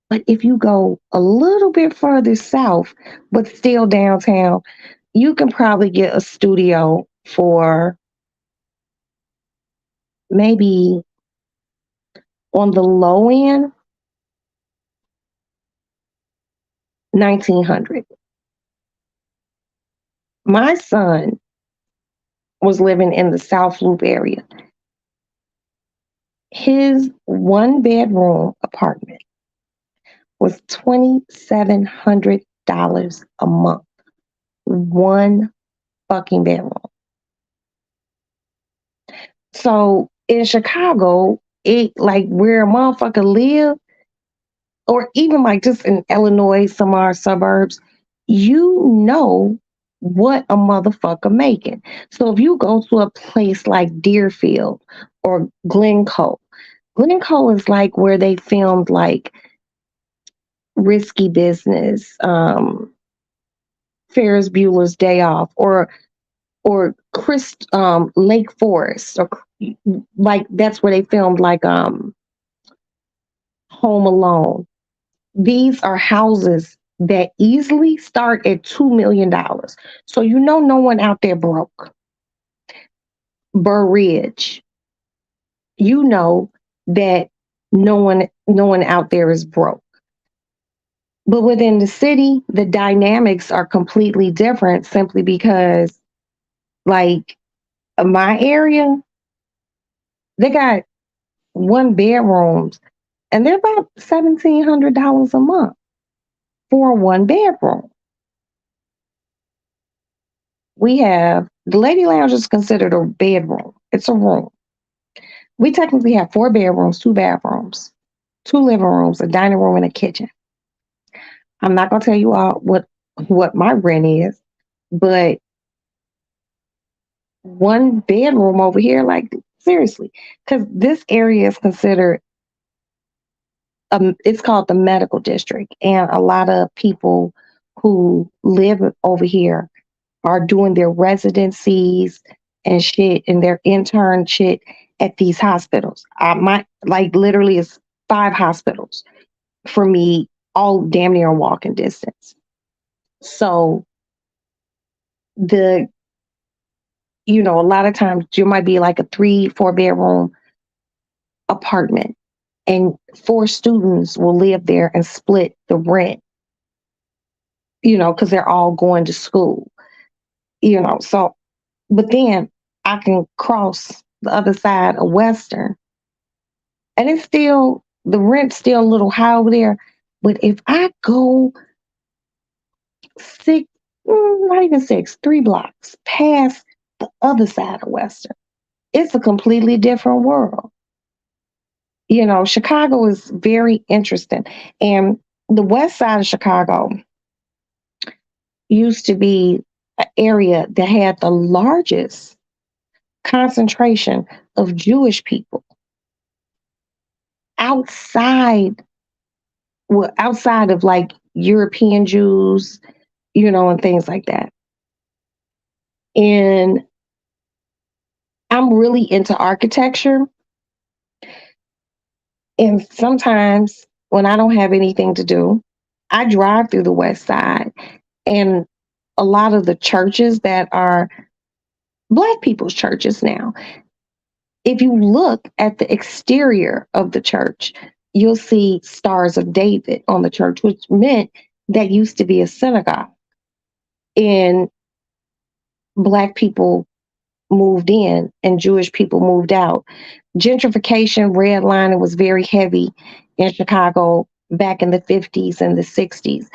But if you go a little bit further south, but still downtown, you can probably get a studio for maybe on the low end, 1900. My son was living in the South Loop area. His one bedroom apartment was $2,700 a month. One fucking bedroom. So in Chicago, it like where a motherfucker live, or even like just in Illinois, some of our suburbs, you know what a motherfucker making. So if you go to a place like Deerfield or Glencoe, Glencoe is like where they filmed like Risky Business, Ferris Bueller's Day Off, or Chris Lake Forest, or like that's where they filmed like Home Alone. These are houses that easily start at $2 million. So no one out there broke. Burr Ridge, you know that no one out there is broke. But within the city, the dynamics are completely different simply because, like, my area, they got one bedrooms and they're about $1,700 a month for a one bedroom. We have the Lady Lounge is considered a bedroom. It's a room. We technically have four bedrooms, two bathrooms, two living rooms, a dining room, and a kitchen. I'm not gonna tell you all what my rent is, but one bedroom over here, like seriously, because this area is considered it's called the medical district, and a lot of people who live over here are doing their residencies and shit and their intern shit at these hospitals. My like literally it's 5 hospitals for me, all damn near walking distance. So the a lot of times you might be like a 3-4 bedroom apartment, and 4 students will live there and split the rent, because they're all going to school, so but then I can cross the other side of Western, and it's still the rent's still a little high over there. But if I go 6, not even 6, 3 blocks past the other side of Western, it's a completely different world. Chicago is very interesting. And the west side of Chicago used to be an area that had the largest concentration of Jewish people outside outside of like European Jews, and things like that. And I'm really into architecture. And sometimes when I don't have anything to do, I drive through the west side, and a lot of the churches that are Black people's churches now, if you look at the exterior of the church, you'll see Stars of David on the church, which meant that used to be a synagogue. And Black people moved in and Jewish people moved out. Gentrification, redlining was very heavy in Chicago back in the 50s and the 60s.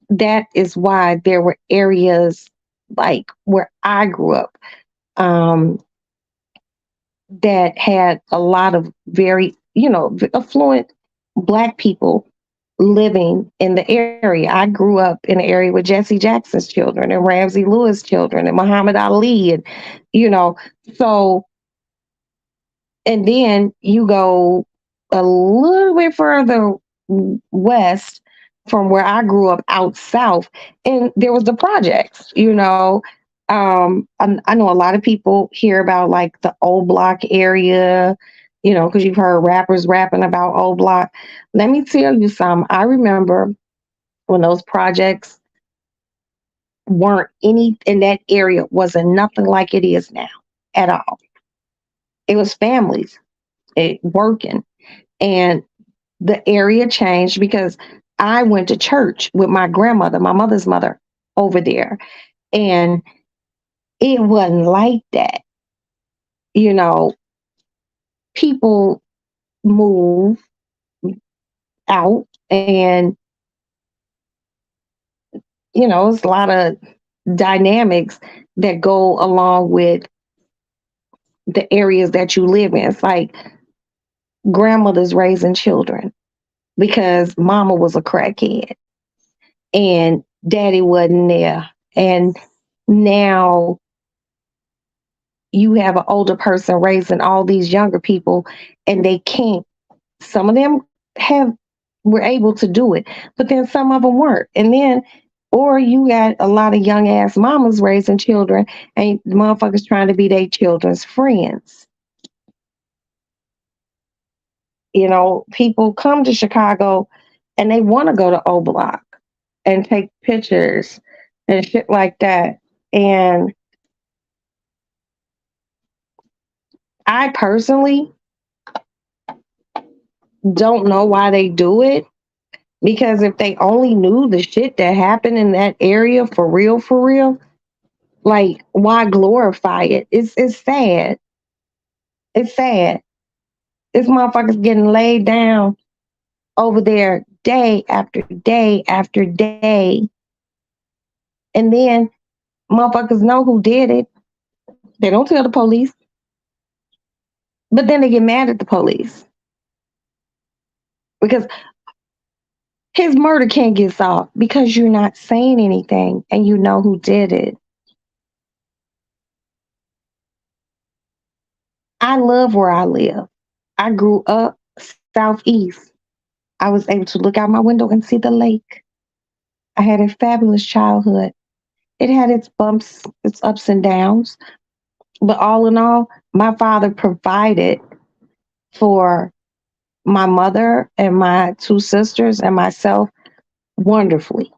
That is why there were areas like where I grew up, that had a lot of very, affluent Black people living in the area. I grew up in an area with Jesse Jackson's children and Ramsey Lewis children and Muhammad Ali and you know, so and then you go a little bit further west from where I grew up out south, and there was the projects, you know. I know a lot of people hear about like the old block area, you know, because you've heard rappers rapping about old block. Let me tell you something. I remember when those projects weren't any in that area, wasn't nothing like it is now at all. It was families working, and the area changed because I went to church with my grandmother, my mother's mother, over there, and it wasn't like that. You know, people move out, and you know, it's a lot of dynamics that go along with the areas that you live in. It's like grandmothers raising children because mama was a crackhead and daddy wasn't there. And now you have an older person raising all these younger people and they can't. Some of them have were able to do it, but then some of them weren't. And then or you got a lot of young ass mamas raising children and motherfuckers trying to be their children's friends. You know, people come to Chicago and they want to go to O Block and take pictures and shit like that. And I personally don't know why they do it because if they only knew the shit that happened in that area for real, like why glorify it? It's sad. It's sad. This motherfucker's getting laid down over there day after day after day. And then motherfuckers know who did it. They don't tell the police. But then they get mad at the police because his murder can't get solved because you're not saying anything and you know who did it. I love where I live. I grew up southeast. I was able to look out my window and see the lake. I had a fabulous childhood. It had its bumps, its ups and downs, but all in all, my father provided for my mother and my two sisters and myself wonderfully.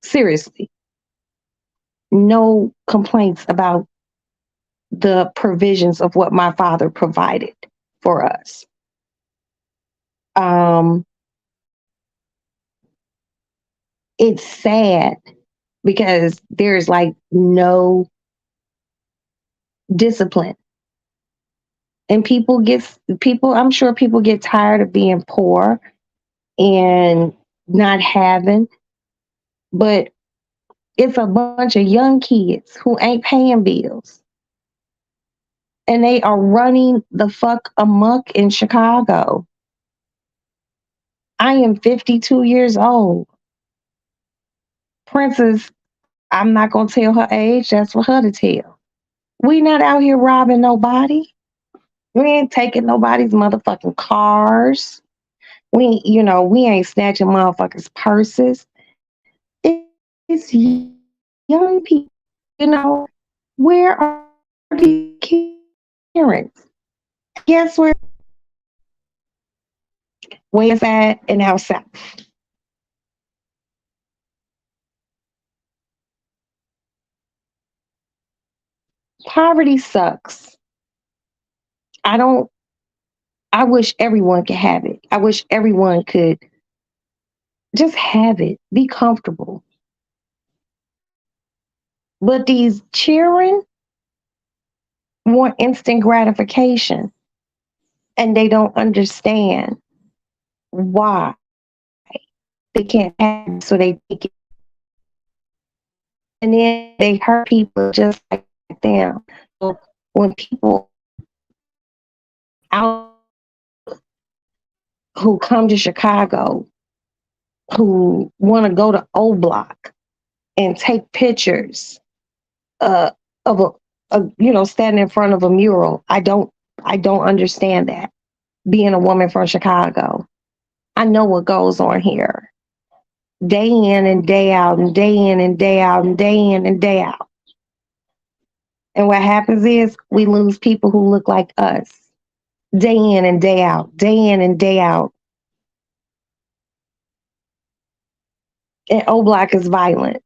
Seriously. No complaints about the provisions of what my father provided for us. Um, it's sad because there's like no discipline. And I'm sure people get tired of being poor and not having, but it's a bunch of young kids who ain't paying bills. And they are running the fuck amok in Chicago. I am 52 years old. Princess, I'm not going to tell her age. That's for her to tell. We not out here robbing nobody. We ain't taking nobody's motherfucking cars. We ain't snatching motherfuckers' purses. It's young people. You know, where are the parents? Guess where it's at in our South. Poverty sucks. I don't I wish everyone could have it. I wish everyone could just have it. Be comfortable. But these children want instant gratification and they don't understand why they can't have it, so they take it. And then they hurt people just like them. So when people out who come to Chicago who want to go to O Block and take pictures uh, of standing in front of a mural. I don't understand that. Being a woman from Chicago, I know what goes on here, day in and day out, and day in and day out, and day in and day out. And what happens is we lose people who look like us, day in and day out, day in and day out. And O Block is violent.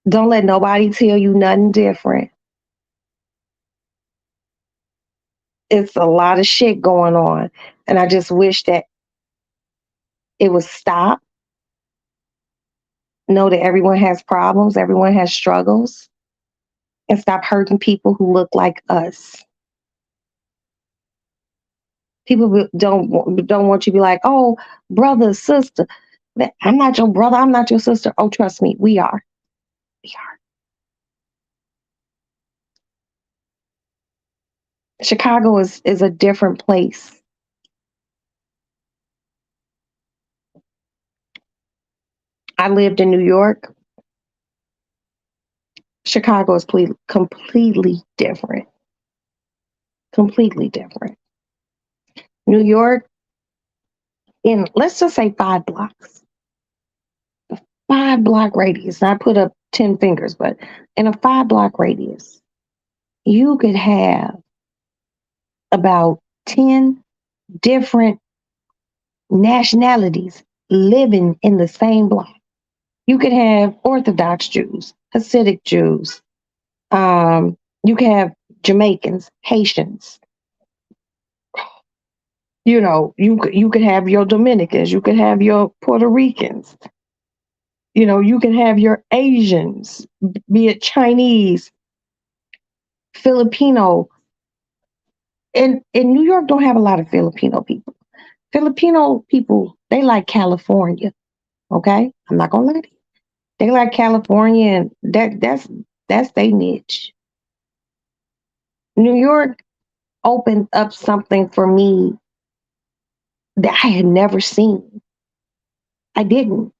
Don't let nobody tell you nothing different. It's a lot of shit going on. And I just wish that it would stop. Know that everyone has problems, everyone has struggles, and stop hurting people who look like us. People don't want you to be like, oh, brother, sister. I'm not your brother. I'm not your sister. Oh, trust me, we are. We are. Chicago is a different place. I lived in New York. Chicago is completely different. Completely different. New York, in let's just say 5 blocks, 5 block radius. I put up 10 fingers, but in a 5 block radius, you could have about 10 different nationalities living in the same block. You could have Orthodox Jews, Hasidic Jews, you could have Jamaicans, Haitians. You could have your Dominicans, you could have your Puerto Ricans. You can have your Asians, be it Chinese, Filipino. And in New York, don't have a lot of Filipino people. Filipino people, they like California. Okay, I'm not gonna lie to you. They like California, and that's their niche. New York opened up something for me that I had never seen. I didn't.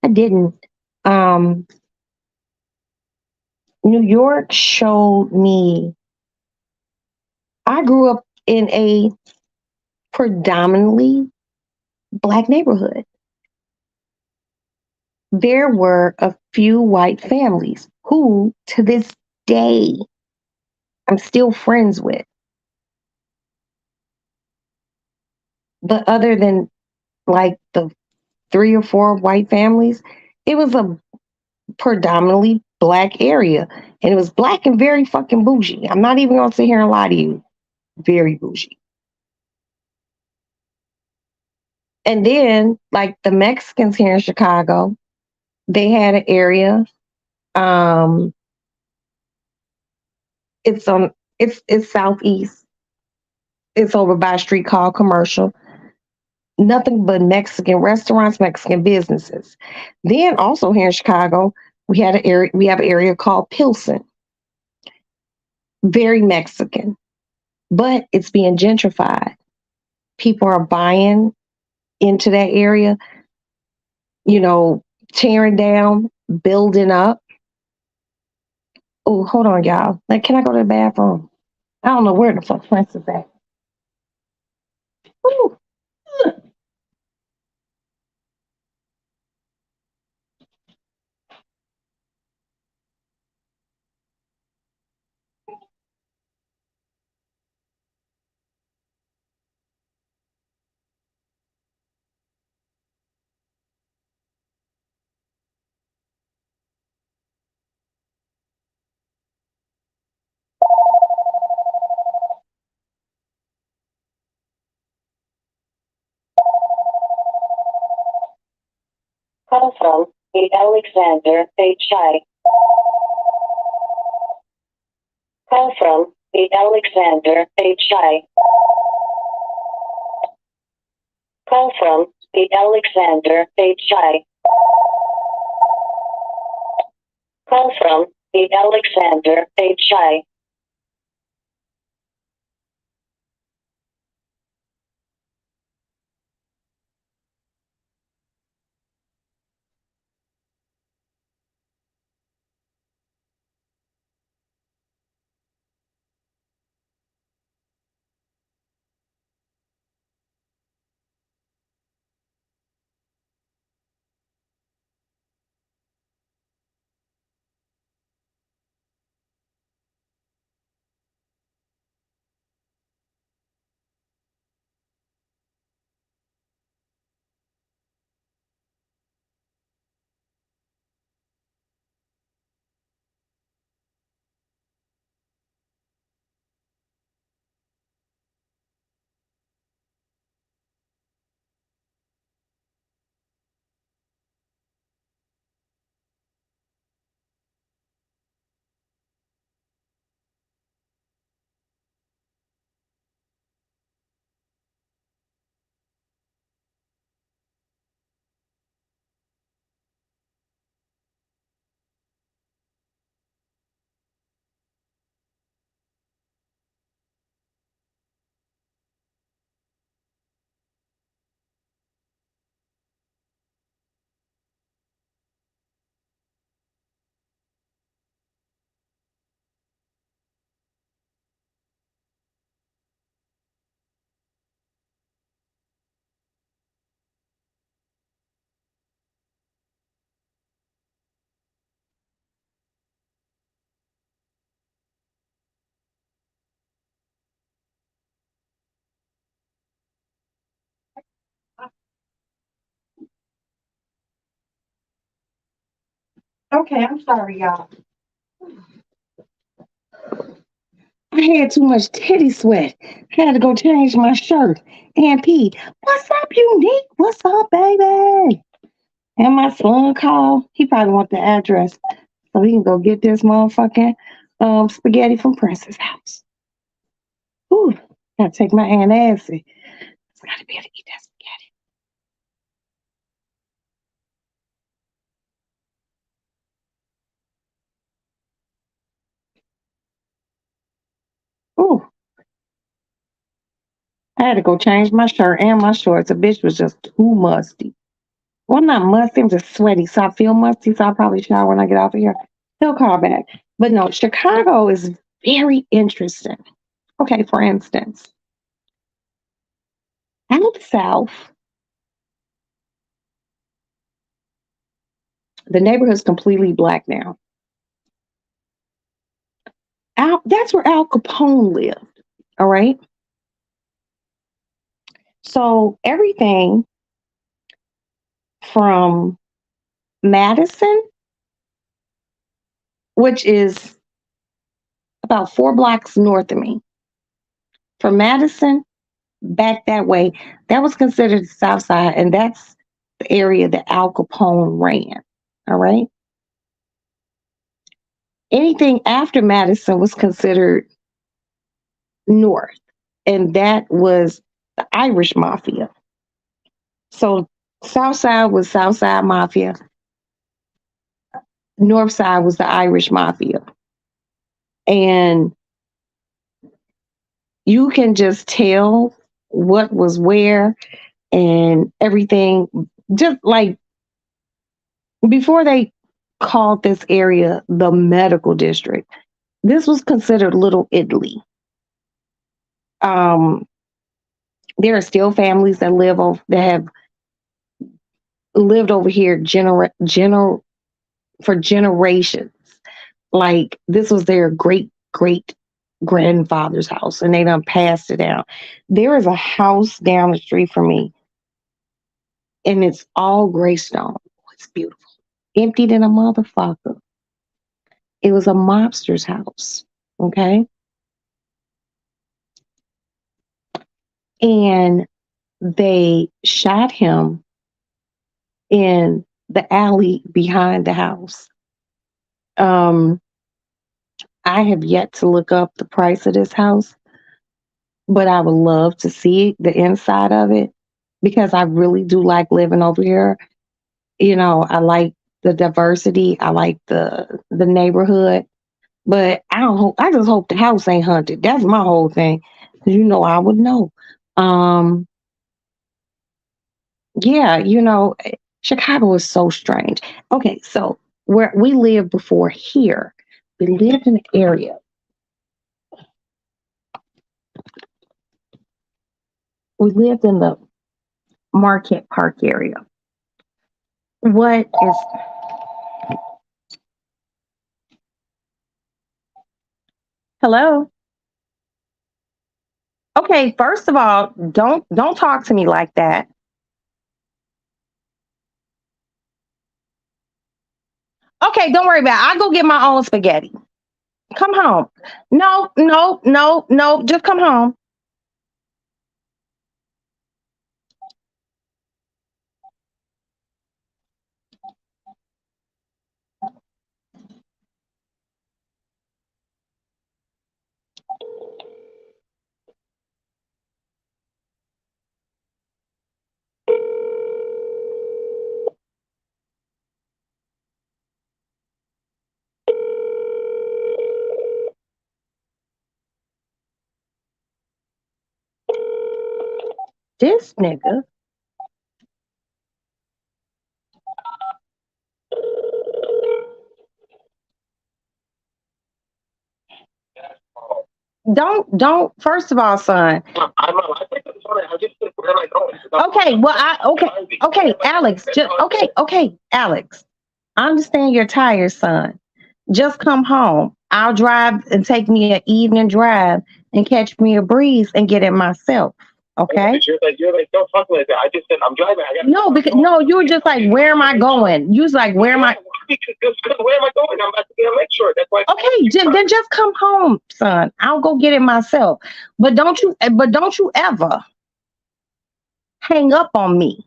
I didn't. Um, New York showed me. I grew up in a predominantly Black neighborhood. There were a few white families who, to this day, I'm still friends with. But other than like the 3 or 4 white families, it was a predominantly Black area. And it was Black and very fucking bougie. I'm not even gonna sit here and lie to you. Very bougie. And then, like the Mexicans here in Chicago, they had an area. Um, it's on it's southeast. It's over by a street called Commercial. Nothing but Mexican restaurants, Mexican businesses. Then also here in Chicago, we have an area called Pilsen. Very Mexican, but it's being gentrified. People are buying into that area, you know, tearing down, building up. Oh, hold on, y'all. Like, can I go to the bathroom? I don't know where the fuck Prince is at. Ooh. Call from the Alexander H.I. Call from the Alexander H.I. Call from the Alexander H.I. Call from the Alexander H.I. Okay, I'm sorry, y'all. I had too much titty sweat. Had to go change my shirt. And Pete, what's up, Unique? What's up, baby? And my son called. He probably want the address so he can go get this motherfucking spaghetti from Princess house. Ooh, gotta take my Aunt Assy. Gotta be able to eat that spaghetti. Ooh, I had to go change my shirt and my shorts. The bitch was just too musty. Well, I'm not musty, I'm just sweaty. So I feel musty, so I'll probably shower when I get off of here. He'll call back. But no, Chicago is very interesting. Okay, for instance, out south, the neighborhood's completely black now. That's where Al Capone lived. All right. So everything from Madison, which is about 4 blocks north of me, from Madison back that way, that was considered the South Side, and that's the area that Al Capone ran. All right. Anything after Madison was considered north, and that was the Irish Mafia. So South Side was South Side Mafia, North Side was the Irish Mafia. And you can just tell what was where and everything. Just like before they called this area the medical district, this was considered Little Italy. Um, there are still families that that have lived over here for generations. Like this was their great grandfather's house, and they done passed it down. There is a house down the street from me, and it's all gray stone. It's beautiful, empty than a motherfucker. It was a mobster's house, okay, and they shot him in the alley behind the house. Um, I have yet to look up the price of this house, but I would love to see the inside of it because I really do like living over here. You know, I like the diversity. I like the neighborhood, but I don't hope. I just hope the house ain't haunted. That's my whole thing. 'Cause you know, I would know. Um, yeah, Chicago is so strange. Okay, so where we lived before here, we lived in an area. We lived in the Marquette Park area. What is hello? Okay, first of all, don't talk to me like that. Okay, don't worry about it. I'll go get my own spaghetti. Come home. No, no, no, no. Just come home. This nigga. Don't. First of all, son. Okay. Well, okay, Alex. Okay, Alex. I understand you're tired, son. Just come home. I'll drive and take me an evening drive and catch me a breeze and get it myself. Okay. You're like, don't talk like that. I just said I'm driving. I got No, because no, you were just like, where am I going? You was like, where am I? Because where am I going? I'm about to get a lecture. That's why. Okay, then just come home, son. I'll go get it myself. But don't you ever hang up on me.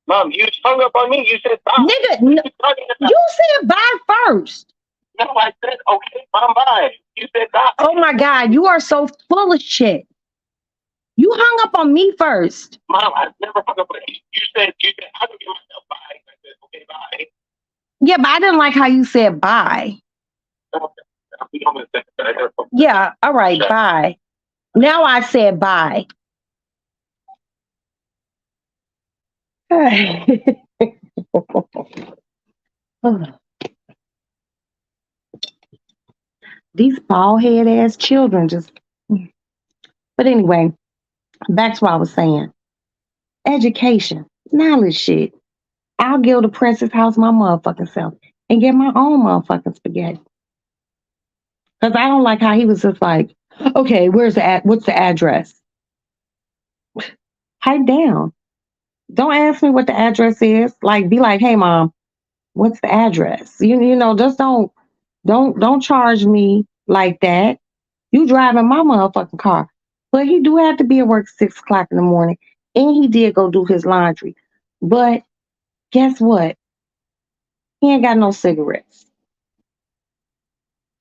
Mom, you hung up on me. You said bye. Nigga, you said bye first. No, I said okay, Mom, bye. You said bye. Oh my God, you are so full of shit. You hung up on me first. Mom, I never hung up on you. You said I don't give myself bye. I said okay, bye. Yeah, but I didn't like how you said bye. Yeah, all right, bye. Now I said bye. These bald head ass children just. But anyway, back to what I was saying. Education, knowledge shit. I'll go to Princess House my motherfucking self and get my own motherfucking spaghetti. Because I don't like how he was just like, okay, what's the address? Pipe down. Don't ask me what the address is. Like, be like, hey mom, what's the address? You know, just don't charge me like that. You driving my motherfucking car. But he do have to be at work 6 o'clock in the morning. And he did go do his laundry. But guess what? He ain't got no cigarettes.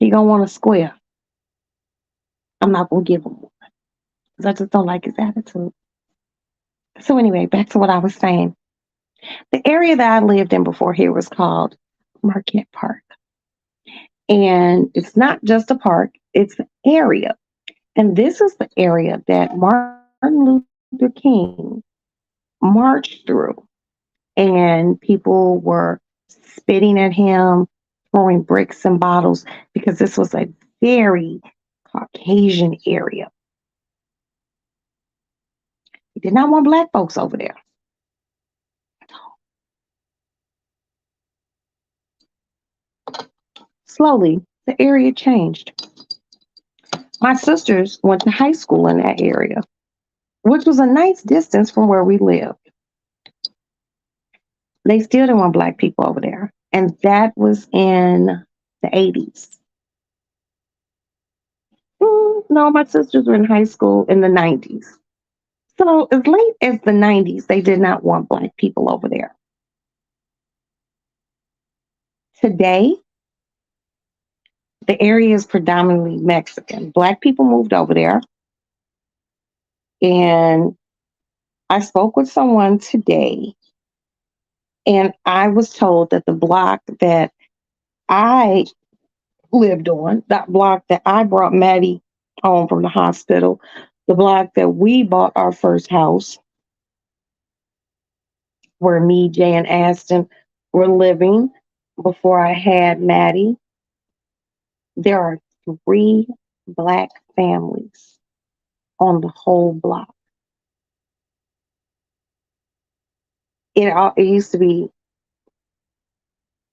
He gonna want a square. I'm not gonna give him one. Because I just don't like his attitude. So anyway, back to what I was saying. The area that I lived in before here was called Marquette Park. And it's not just a park, it's an area. And this is the area that Martin Luther King marched through. And people were spitting at him, throwing bricks and bottles, because this was a very Caucasian area. He did not want black folks over there. Slowly, the area changed. My sisters went to high school in that area, which was a nice distance from where we lived. They still didn't want black people over there. And that was in the 80s. No, my sisters were in high school in the 90s. So as late as the 90s, they did not want black people over there. Today, the area is predominantly Mexican. Black people moved over there. And I spoke with someone today, and I was told that the block that I lived on, that block that I brought Maddie home from the hospital, the block that we bought our first house, where me, Jay, and Aston were living before I had Maddie, there are 3 black families on the whole block. It used to be,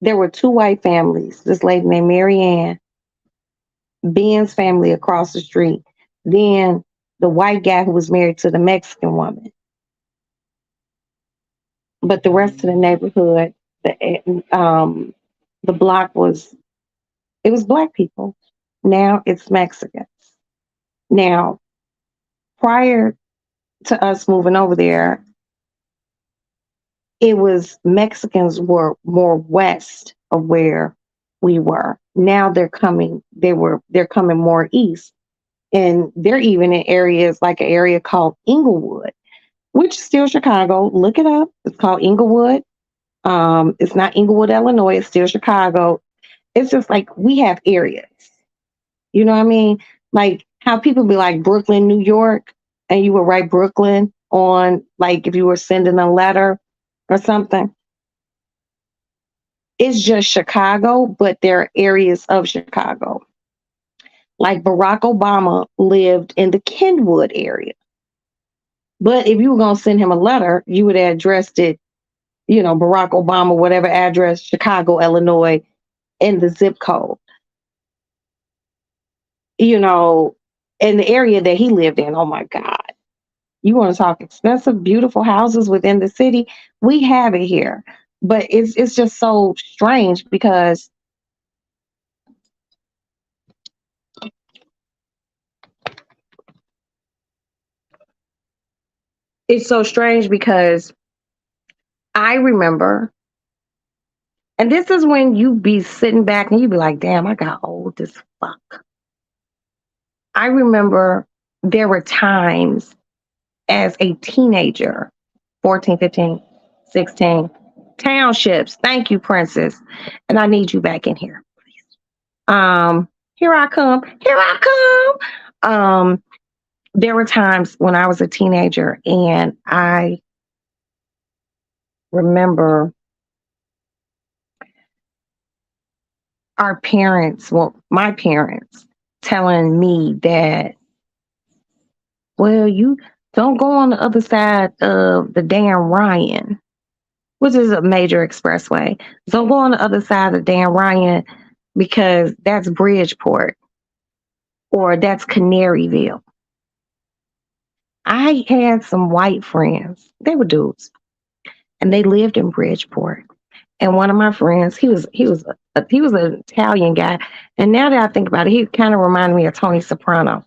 there were 2 white families, this lady named Mary Ann, Ben's family across the street, then the white guy who was married to the Mexican woman. But the rest of the neighborhood, the block was black people. Now it's Mexicans. Now, prior to us moving over there, it was Mexicans were more west of where we were. Now they're coming more east. And they're even in areas like an area called Inglewood, which is still Chicago. Look it up. It's called Inglewood. It's not Inglewood, Illinois. It's still Chicago. It's just like we have areas. You know what I mean? Like how people be like Brooklyn, New York, and you would write Brooklyn on, like if you were sending a letter or something. It's just Chicago, but there are areas of Chicago. Like Barack Obama lived in the Kenwood area. But if you were going to send him a letter, you would have addressed it, Barack Obama, whatever address, Chicago, Illinois, in the zip code. In the area that he lived in, oh my God. You want to talk expensive, beautiful houses within the city? We have it here. But it's just so strange because it's so strange because I remember, and this is when you be sitting back and you be like, damn, I got old as fuck. I remember there were times as a teenager, 14, 15, 16, townships. Thank you, Princess. And I need you back in here. Here I come. Here I come. There were times when I was a teenager and I remember our parents, well, my parents telling me that, well, you don't go on the other side of the Dan Ryan, which is a major expressway. Don't go on the other side of Dan Ryan because that's Bridgeport or that's Canaryville. I had some white friends. They were dudes, and they lived in Bridgeport. And one of my friends, he was an Italian guy. And now that I think about it, he kind of reminded me of Tony Soprano.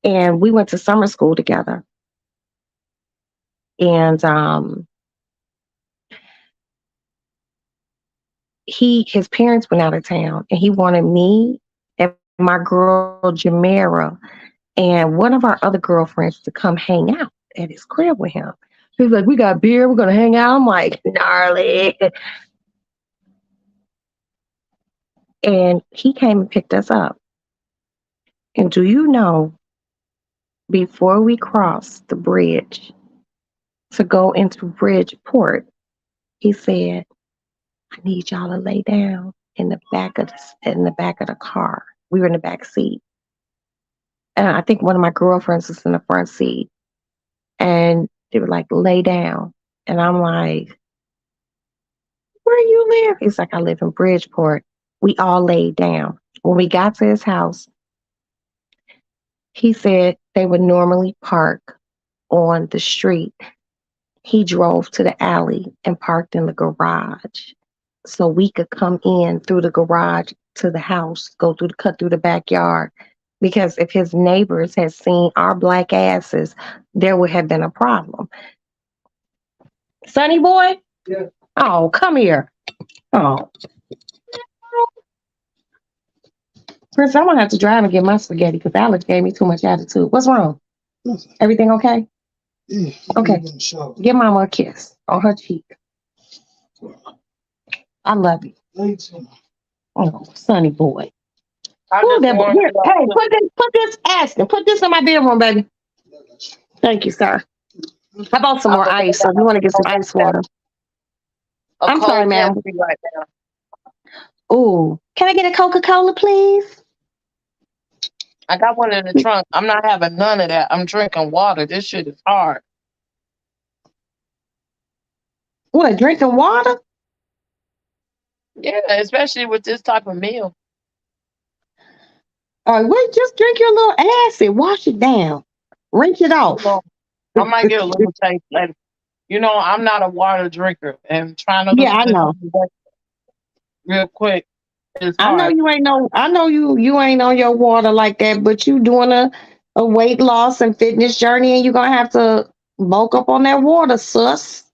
And we went to summer school together. And his parents went out of town, and he wanted me and my girl Jamera and one of our other girlfriends to come hang out at his crib with him. He's like, we got beer, we're gonna hang out. I'm like, gnarly. And he came and picked us up. And do you know, before we crossed the bridge to go into Bridgeport, he said, I need y'all to lay down in the back of the car. We were in the back seat. And I think one of my girlfriends was in the front seat. And they were like, lay down. And I'm like, where you live? He's like, I live in Bridgeport. We all laid down. When we got to his house, he said they would normally park on the street. He drove to the alley and parked in the garage so we could come in through the garage to the house, cut through the backyard. Because if his neighbors had seen our black asses, there would have been a problem. Sonny boy? Yeah. Oh, come here. Oh. Chris, I'm gonna have to drive and get my spaghetti because Alex gave me too much attitude. What's wrong? Nothing. Everything okay? Yeah, Okay. Give Mama a kiss on her cheek. I love you. Oh, Sonny boy. Ooh, that boy. Here, hey, put this in my bedroom, baby. Thank you, sir. How about some more ice? So you want to get some ice water? I'm sorry, ma'am. Right now. Ooh, can I get a Coca-Cola, please? I got one in the trunk. I'm not having none of that. I'm drinking water. This shit is hard. What, drinking water? Yeah, especially with this type of meal. All right, wait, just drink your little acid. Wash it down. Rinse it off. I might get a little taste later. You know, I'm not a water drinker, and trying to Yeah, I know. Real quick. I know you ain't you ain't on your water like that, but you doing a weight loss and fitness journey, and you're gonna have to bulk up on that water, sus.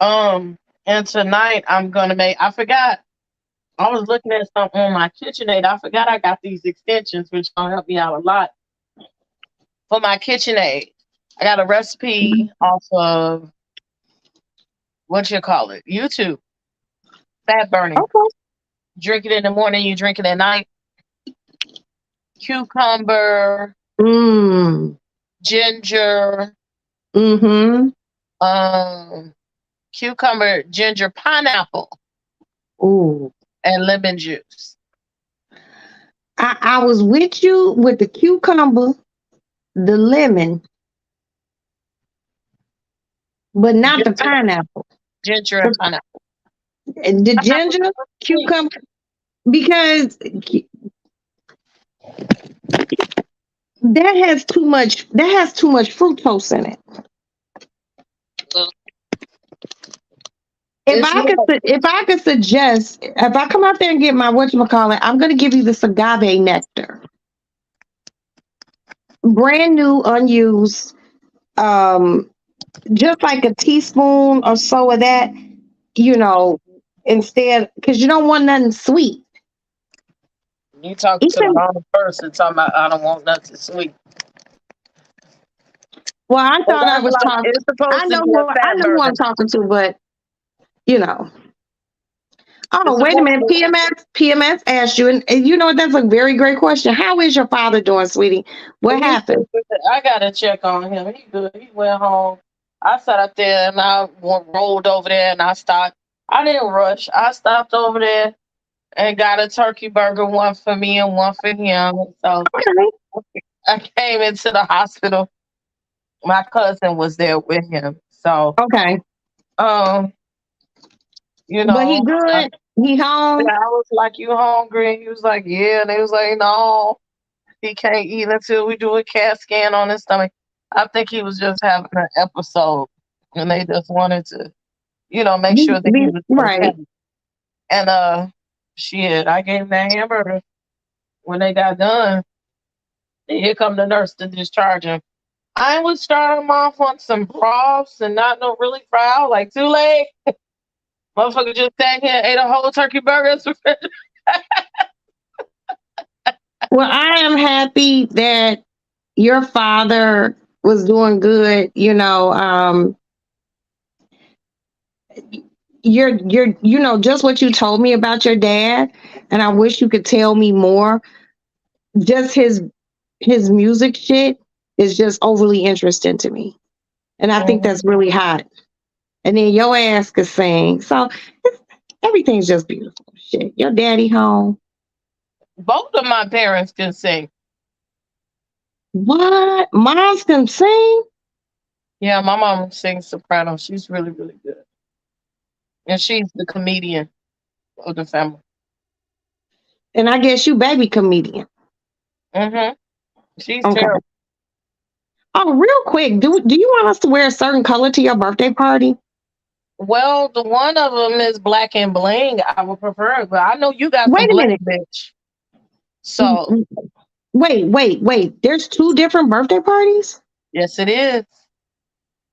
And tonight I'm gonna I forgot. I was looking at something on my KitchenAid. I forgot I got these extensions, which gonna help me out a lot for my KitchenAid. I got a recipe off of YouTube. Fat burning. Okay. Drink it in the morning, you drink it at night. Cucumber, ginger, cucumber, ginger, pineapple, and lemon juice. I was with you with the cucumber, the lemon, but not the pineapple. Ginger and pineapple. The ginger, cucumber, because That has too much. That has too much fructose in it. If It's I not. could suggest, if I come out there and get my whatchamacallit, I'm going to give you this agave nectar, brand new, unused. Um, just like a teaspoon or so of that, you know, instead, because you don't want nothing sweet. You talking to the Even wrong person talking about I don't want nothing sweet. well, I And thought I that's was like talking. it's supposed to be a I fat know who burner. I'm talking to, but you know. Oh, It's wait a supposed minute. to PMS asked you, and you know that's a very great question. How is your father doing, sweetie? What he's happened? good. I gotta check on him. He good. He went home. I sat up there and I rolled over there and I stopped. I didn't rush. I stopped over there and got a turkey burger, one for me and one for him. So Okay. I came into the hospital. My cousin was there with him. So Okay. um, you But he know, good. He I home. was like, "You hungry?" And he was like, "Yeah." And they was like, "No, he can't eat until we do a CAT scan on his stomach." I think he was just having an episode, and they just wanted to, make sure that he was Right. okay. And shit, I gave him that hamburger when they got done. And here come the nurse to discharge him. I was starting him off on some broths and not no really fried. Like too late, motherfucker just sat here and ate a whole turkey burger. Well, I am happy that your father was doing good. You're just what you told me about your dad, and I wish you could tell me more. Just his music shit is just overly interesting to me, and I think Mhm. that's really hot. And then your ass could sing, so everything's just beautiful. Shit, your daddy home. Both of my parents can sing. What? Moms can sing, Yeah, my mom sings soprano. She's really, really good. And she's the comedian of the family. and I guess you baby comedian. Hmm. She's Okay. terrible. Oh, real quick, do you want us to wear a certain color to your birthday party? Well, the one of them is black and bling. I would prefer it, but I know you got some Wait a bling, minute. bitch. Mm, So, mm, wait. There's two different birthday parties? yes, it is.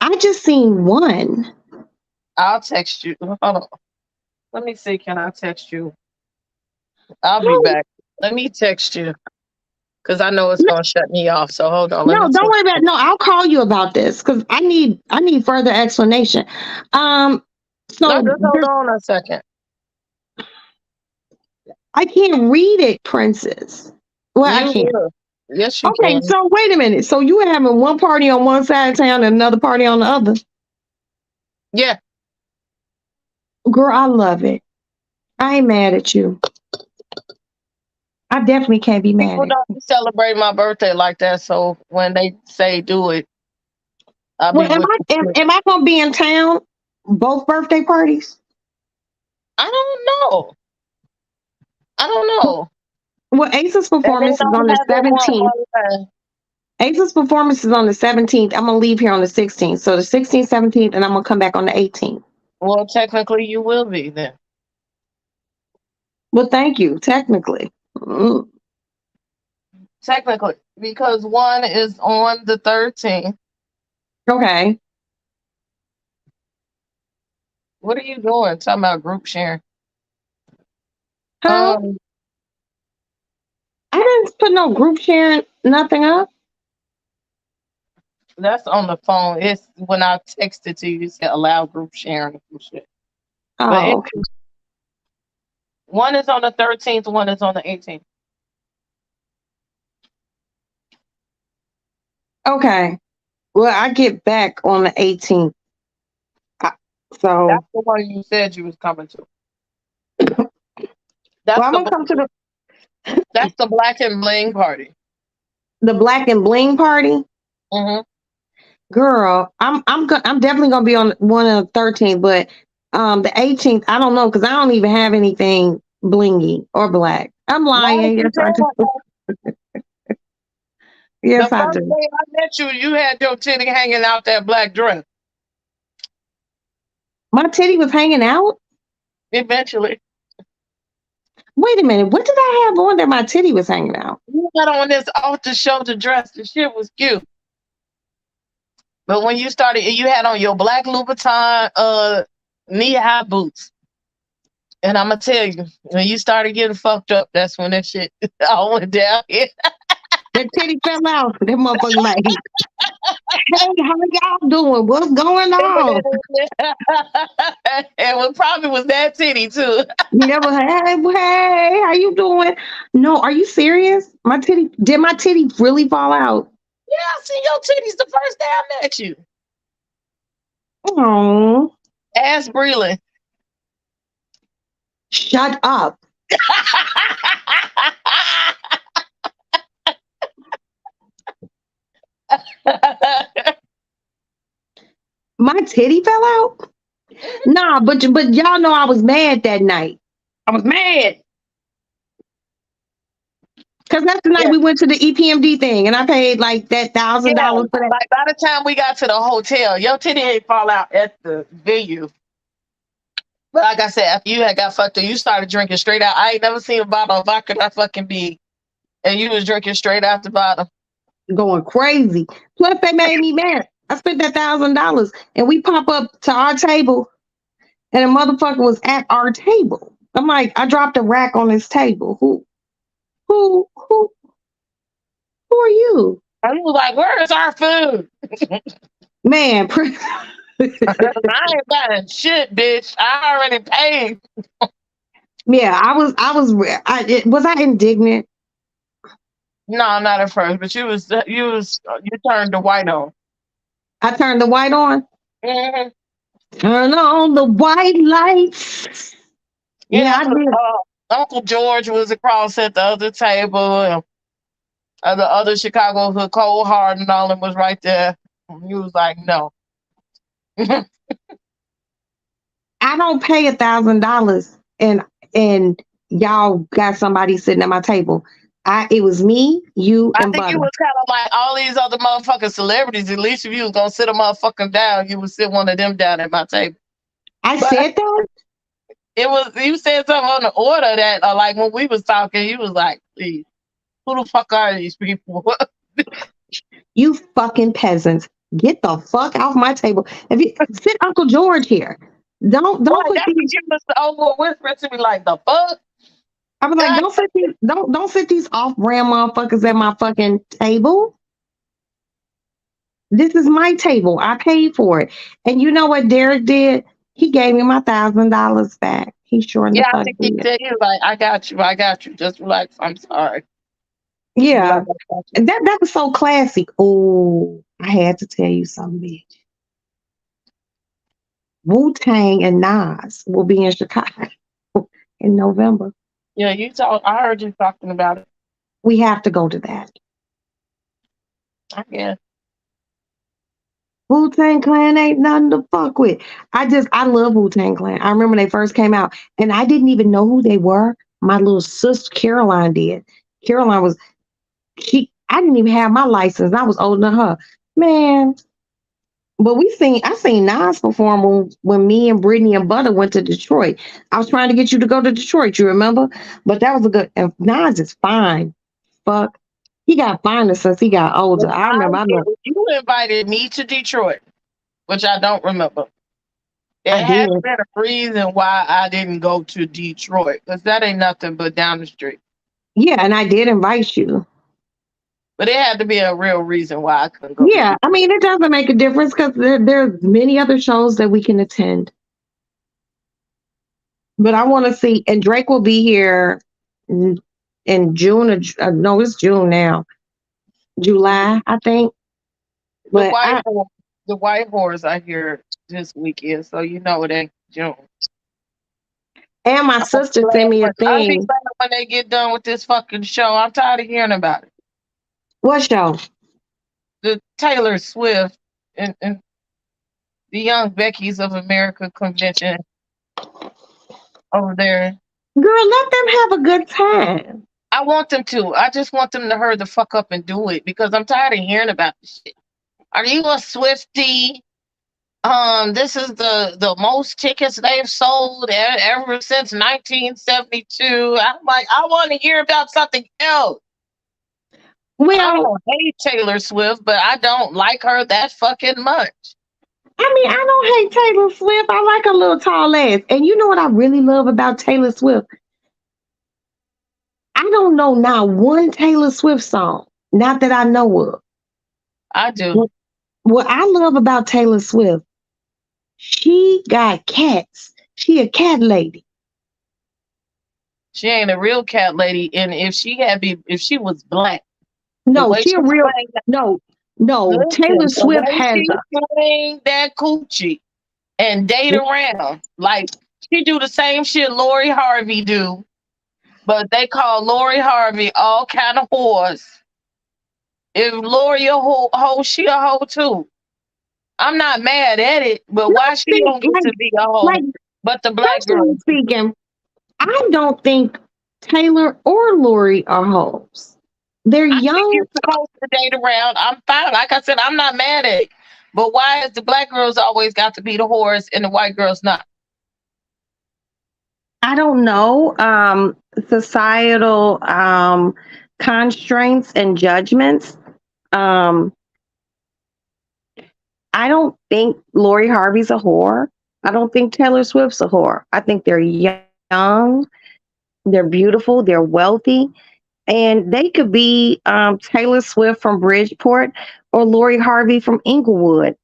I just seen one. I'll text you. Hold on. Let me see. Can I text you? I'll be No, back. Let me text you because I know it's no, going to shut me off. So, hold on. Let me no, don't text worry about it. you. No, I'll call you about this because I need further explanation. Um, No, so just hold on a second. I can't read it, Princess. Well, I You can't. will. Yes, you Okay, can. so wait a minute. So you were having one party on one side of town and another party on the other. Yeah. Girl, I love it. I ain't mad at you. I definitely can't be mad People at you. don't celebrate my birthday like that. So, when they say do it, I'll be Well, am with I you. am, am I gonna be in town both birthday parties? I don't know. I don't know. Well, Ace's And they performance is on don't the have it 17th. one time. Ace's performance is on the 17th. I'm gonna leave here on the 16th. So the 16th, 17th, and I'm gonna come back on the 18th. Well, technically, you will be then. Well, thank you. Technically. Technically, because one is on the 13th. Okay. What are you doing? Talking about group sharing. Huh? Um, I didn't put no group sharing, nothing up. that's on the phone. It's when I texted to you, it said allow group sharing and shit. But Oh, okay. one is on the 13th, one is on the 18th. Okay. Well, I get back on the 18th. I- That's So, the one you said you was coming to. well, That's I'm the gonna come to that's the black and bling party. the Black and Bling party. Hmm. Girl, I'm definitely gonna be on one of the 13th, but the 18th, I don't know because I don't even have anything blingy or black. I'm Why did lying. you Yes, say I do. that? Yes, The I first do. day I met you, you had your titty hanging out that black dress. My titty was hanging out. Eventually, Wait a minute. What did I have on that my titty was hanging out? you had on this off the shoulder dress. The shit was cute. But when you started, you had on your black Louboutin knee high boots. And I'm gonna tell you, when you started getting fucked up, that's when that shit all went down. That titty fell out. That motherfucker like, hey, how y'all doing? What's going on? And it probably was that titty too. You never, hey, how you doing? No, are you serious? Did my titty really fall out? Yeah, I seen your titties the first day I met you. Oh, Ask Breland. shut up. My titty fell out? Nah, but y'all know I was mad that night. I was mad. Because that's the night Yeah. we went to the EPMD thing and I paid like that $1,000 for that. Like by the time we got to the hotel, your titty ain't fall out at the venue. But like I said, after you had got fucked up, you started drinking straight out. I ain't never seen a bottle of vodka that fucking big. And you was drinking straight out the bottle. Going crazy. Plus, they made me mad. I spent that $1,000 and we pop up to our table and a motherfucker was at our table. I'm like, I dropped a rack on this table. Who are you? And you was like, where is our food? Man, I ain't buying shit, bitch. I already paid. yeah, was I indignant? No, not at first, but you turned the white on. I turned the white on. Mm-hmm. Turn on the white lights. Yeah, I did. Uncle George was across at the other table. And the other Chicago hood, Cole Hard and all them was right there. And he was like, no. I don't pay $1,000 and y'all got somebody sitting at my table. It was me, you, I and think Butter. you was kind of like all these other motherfucking celebrities. At least if you was gonna sit a motherfucking down, you would sit one of them down at my table. I said that? It was you said something on the order that like when we was talking, you was like, please, who the fuck are these people? You fucking peasants. Get the fuck off my table. If you sit Uncle George here. Don't Boy, put that's these what you was over whispering to me like the fuck. I was like, don't sit these off-brand motherfuckers at my fucking table. This is my table. I paid for it. And you know what Derek did? He gave me my $1,000 back. He sure in the Yeah, I fuck think he did. said he was like, I got you. Just relax. I'm sorry. Yeah. Like, I got you. That was so classic. Oh, I had to tell you something, bitch. Wu-Tang and Nas will be in Chicago in November. Yeah, I heard you talking about it. We have to go to that. Yeah. Wu-Tang Clan ain't nothing to fuck with. I love Wu-Tang Clan. I remember they first came out and I didn't even know who they were. My little sister Caroline did. Caroline was I didn't even have my license. I was older than her. Man. But I seen Nas perform when me and Brittany and Butter went to Detroit. I was trying to get you to go to Detroit, you remember? But that was a good and Nas is fine. Fuck. He got finer since he got older. I remember. You invited me to Detroit, which I don't remember. There I has did. been a reason why I didn't go to Detroit, because that ain't nothing but down the street. Yeah, and I did invite you. But it had to be a real reason why I couldn't go. Yeah, I mean, it doesn't make a difference because there's many other shows that we can attend. But I want to see, and Drake will be here in June. No, it's June now. July, I think. But The White Horse I hear this weekend, so you know it ain't June. And my sister sent me a I'll be thing. glad when they get done with this fucking show. I'm tired of hearing about it. What show? The Taylor Swift and the Young Beckies of America convention over there. Girl, let them have a good time. I want them to. I just want them to hurry the fuck up and do it because I'm tired of hearing about this shit. Are you a Swiftie? This is the most tickets they've sold ever since 1972. I'm like, I want to hear about something else. I Well, don't hate Taylor Swift, but I don't like her that fucking much. I mean, I don't hate Taylor Swift. I like her little tall ass. And you know what I really love about Taylor Swift? I don't know not one Taylor Swift song, not that I know of. I do. What, what I love about Taylor Swift, she got cats. She a cat lady. She ain't a real cat lady, and if she was black, the No, way she she a real sang that, no. Taylor listen, the Swift way has she sang that coochie and date around, like she do the same shit Lori Harvey do, but they call Lori Harvey all kind of whores. If Lori a hoe, she a hoe too. I'm not mad at it, but no why she think don't get to be a like hoe, but the black personally girls? speaking, I don't think Taylor or Lori are hoes. They're I think young. you're supposed to date around. I'm fine. Like I said, I'm not mad at it. But why is the black girls always got to be the whores and the white girls not? I don't know. Societal constraints and judgments. Um, I don't think Lori Harvey's a whore. I don't think Taylor Swift's a whore. I think they're young, they're beautiful, they're wealthy, and they could be Taylor Swift from Bridgeport or Lori Harvey from Inglewood.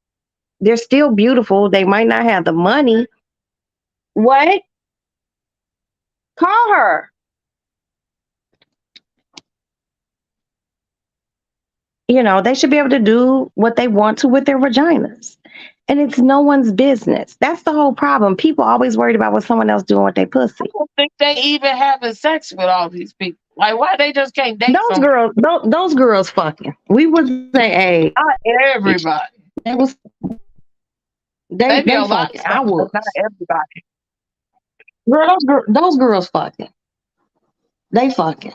They're still beautiful. They might not have the money. What? Call her. You know, they should be able to do what they want to with their vaginas. And it's no one's business. That's the whole problem. People always worried about what someone else doing with their pussy. I don't think they even having sex with all these people. Like, why they just can't date Those some? girls, those girls fucking. We would say, hey, Not everybody. they was Maybe they a lot fucking. of I them, would. but not everybody. Girl, those girls fucking. They fucking.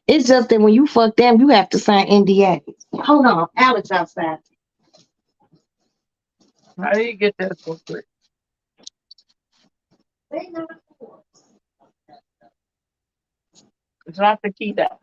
It's just that when you fuck them, you have to sign NDAs. Hold on, Alex outside. How do you get that so quick? They not. Drop the key down.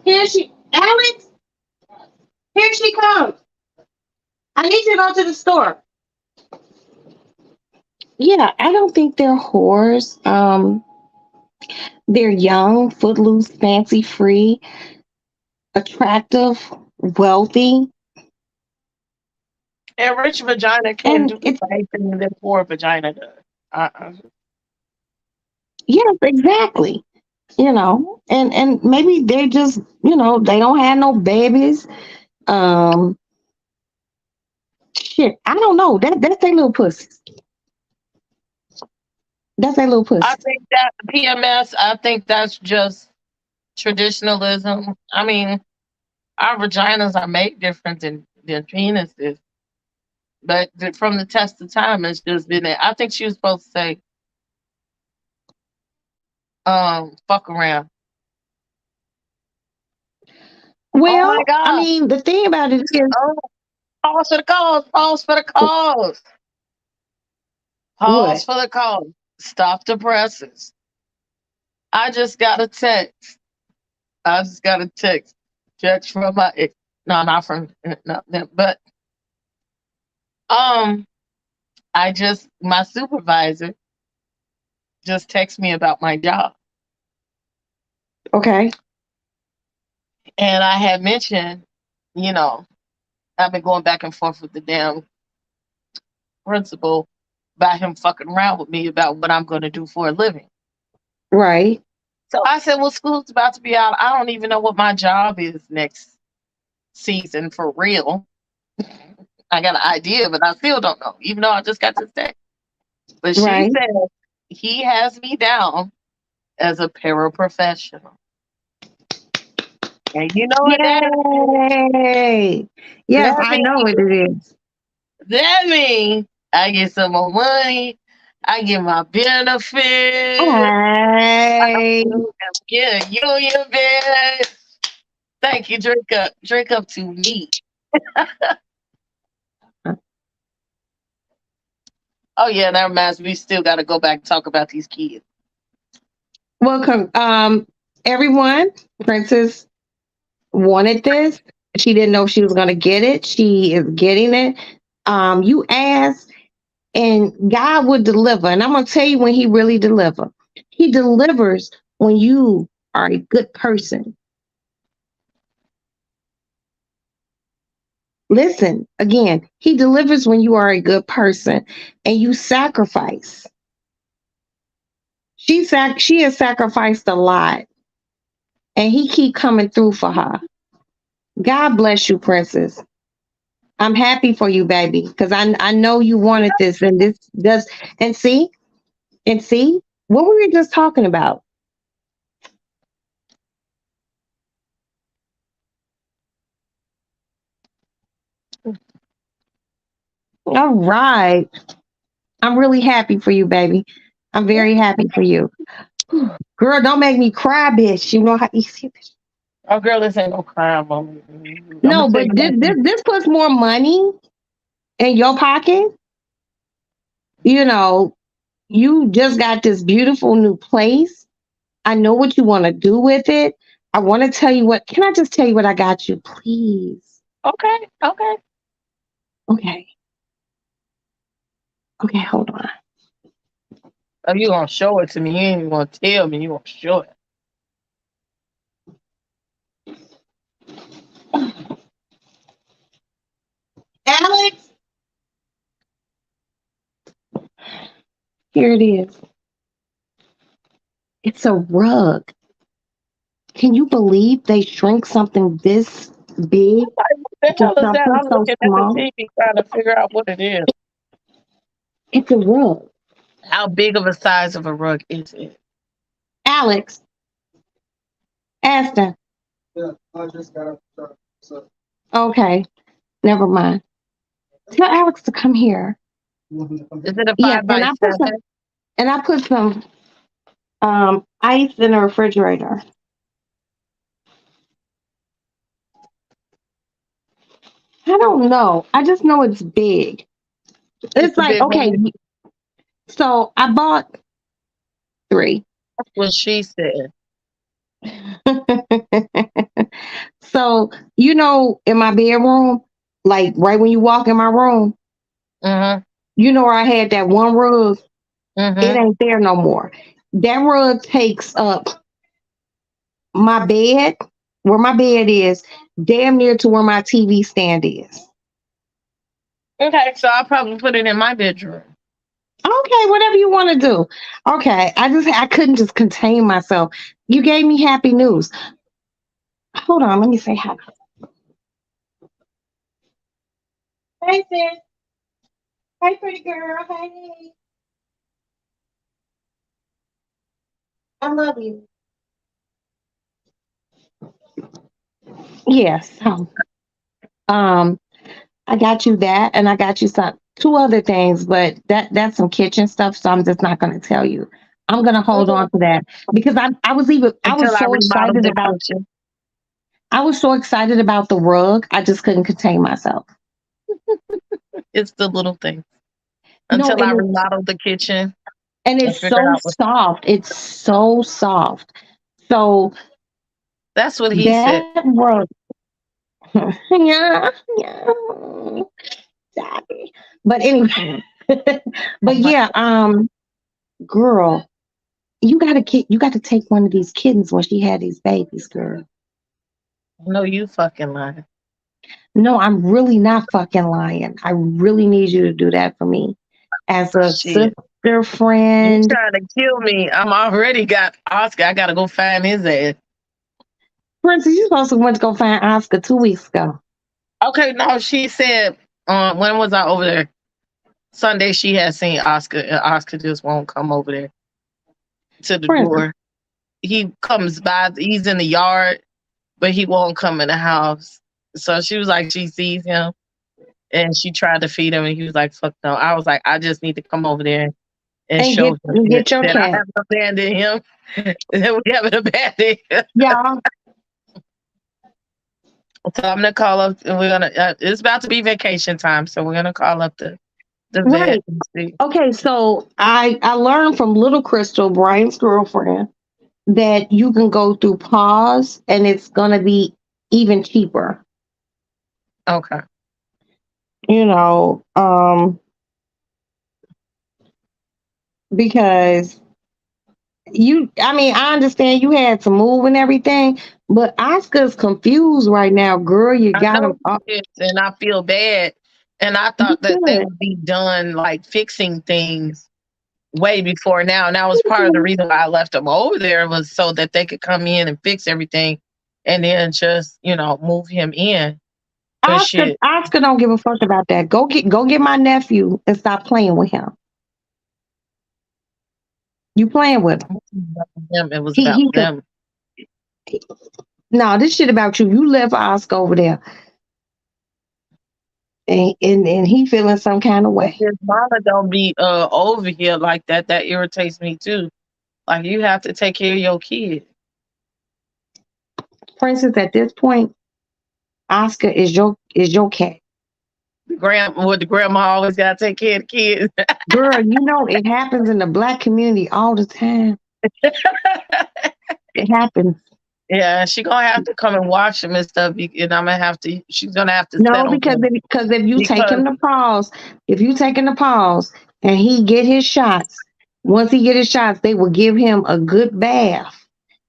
Here she, Alex. Here she comes. I need you to go to the store. Yeah, I don't think they're whores. They're young, footloose, fancy free, attractive, wealthy, And rich vagina can and do the it's same thing that poor vagina does. Uh-uh. yes, exactly. You know, and maybe they just, you know, they don't have no babies. Um, shit, I don't know. That's their little pussy. That's their little I pussy. think that PMS, I think that's just traditionalism. I mean, our vaginas are made different than penises. But from the test of time, it's just been that. I think she was supposed to say, fuck around. Oh my Well, I God. mean, the thing about it is Oh, pause for the cause. Pause for the cause. Pause what? for the cause. Stop the presses. I just got a text. I just got a text from my ex. No, not from not them, but um, my supervisor just texted me about my job, Okay. and I had mentioned, you know, I've been going back and forth with the damn principal about him fucking around with me about what I'm going to do for a living. Right. So I said, well, school's about to be out. I don't even know what my job is next season for real. I got an idea, but I still don't know, even though I just got to say. But she Right. said he has me down as a paraprofessional. And you know what that is? Yay. Yes, That I know means, what it is. that means I get some more money. I get my benefits. Hey. Yeah, union benefits. Thank you. Drink up to me. Oh yeah, that reminds me. We still got to go back and talk about these kids. Welcome. Everyone, Princess wanted this. She didn't know if she was gonna get it. She is getting it. You asked, and God would deliver. And I'm gonna tell you when He really delivers. He delivers when you are a good person. Listen again. He delivers when you are a good person and you sacrifice. She has sacrificed a lot, and He keep coming through for her. God bless you, Princess. I'm happy for you, baby, because I know you wanted this, and this does. And see what we were just talking about. All right, I'm really happy for you, baby. I'm very happy for you, girl. Don't make me cry, bitch. You know how easy. Oh girl, this ain't no crime moment. I'm gonna No, tell but you this, one this thing. this puts more money in your pocket. You know, you just got this beautiful new place. I know what you want to do with it. I want to tell you what. Can I just tell you what I got you, please? Okay, okay. Okay. Okay, hold on. Oh, you gonna show it to me? You ain't even gonna tell me. You gonna show it? Alex, here it is. It's a rug. Can you believe they shrink something this big What the to hell is that? something I'm so looking at the small? TV trying to figure out what it is. It's a rug. How big of a size of a rug is it? Alex, Aston. Okay, never mind. Tell Alex to come here. Is it a Yeah, five by seven? and I put some ice in the refrigerator. I don't know. I just know it's big. It's It's a like, big okay, one. so I bought 3. That's what she said. So, in my bedroom, like right when you walk in my room, Mm-hmm. where I had that one rug, it Mm-hmm. ain't there no more. That rug takes up my bed, where my bed is, damn near to where my TV stand is. Okay, so I'll probably put it in my bedroom. Okay, whatever you want to do. Okay, I couldn't just contain myself. You gave me happy news. Hold on, let me say hi. Hey, sis. Hey, pretty girl. Hey. I love you. Yes. Um, I got you that, and I got you some 2 other things, but that's some kitchen stuff, so I'm just not going to tell you. I'm going to hold Mhm. on to that because I was Until I so remodeled excited the about kitchen. the rug. I just couldn't contain myself. It's the little things. No, Until I remodeled the kitchen and it's figured so out what. soft. It's so soft. So That's what he said. that rug, yeah, yeah, sorry. But anyway, Oh but my! yeah, girl, you got to take one of these kittens when she had these babies, girl. No, you fucking lying. No, I'm really not fucking lying. I really need you to do that for me as a Shit. You friend. trying to kill me. I'm already got Oscar. I gotta go find his ass. Princess, you supposed to went to go find Oscar 2 weeks ago. Okay, no, she said, when was I over there? Sunday she had seen Oscar, and Oscar just won't come over there to the Princess, door. He comes by, he's in the yard, but he won't come in the house. So she was like, she sees him and she tried to feed him, and he was like, fuck no. I was like, I just need to come over there and and show get him get your that I cat. haven't abandoned him. That we haven't abandoned him. Y'all, So I'm gonna call up, and we're gonna. It's about to be vacation time, so we're gonna call up the vet right. and see. Okay, so I learned from Little Crystal, Brian's girlfriend, that you can go through pause and it's gonna be even cheaper. Okay. You know, because I mean, I understand you had to move and everything, but Oscar's confused right now, girl. You I got know him. he is, and I feel bad. And I You thought that they good. would be done like fixing things way before now. And that was part of the reason why I left them over there, was so that they could come in and fix everything, and then just move him in. Cause shit, Oscar don't give a fuck about that. Go get my nephew and stop playing with him. You playing with him. it was He about he could them. no, this shit about you. You left Oscar over there. And he feeling some kind of way. His mama don't be over here like that. That irritates me too. Like, you have to take care of your kid. For instance, at this point, Oscar is your cat. The grandma always gotta take care of the kids. Girl, you know it happens in the black community all the time. It happens. Yeah, she gonna have to come and watch them and stuff, and I'm gonna have to. She's gonna have to No, settle them because if you take because him to pause, and he get his shots, once he get his shots, they will give him a good bath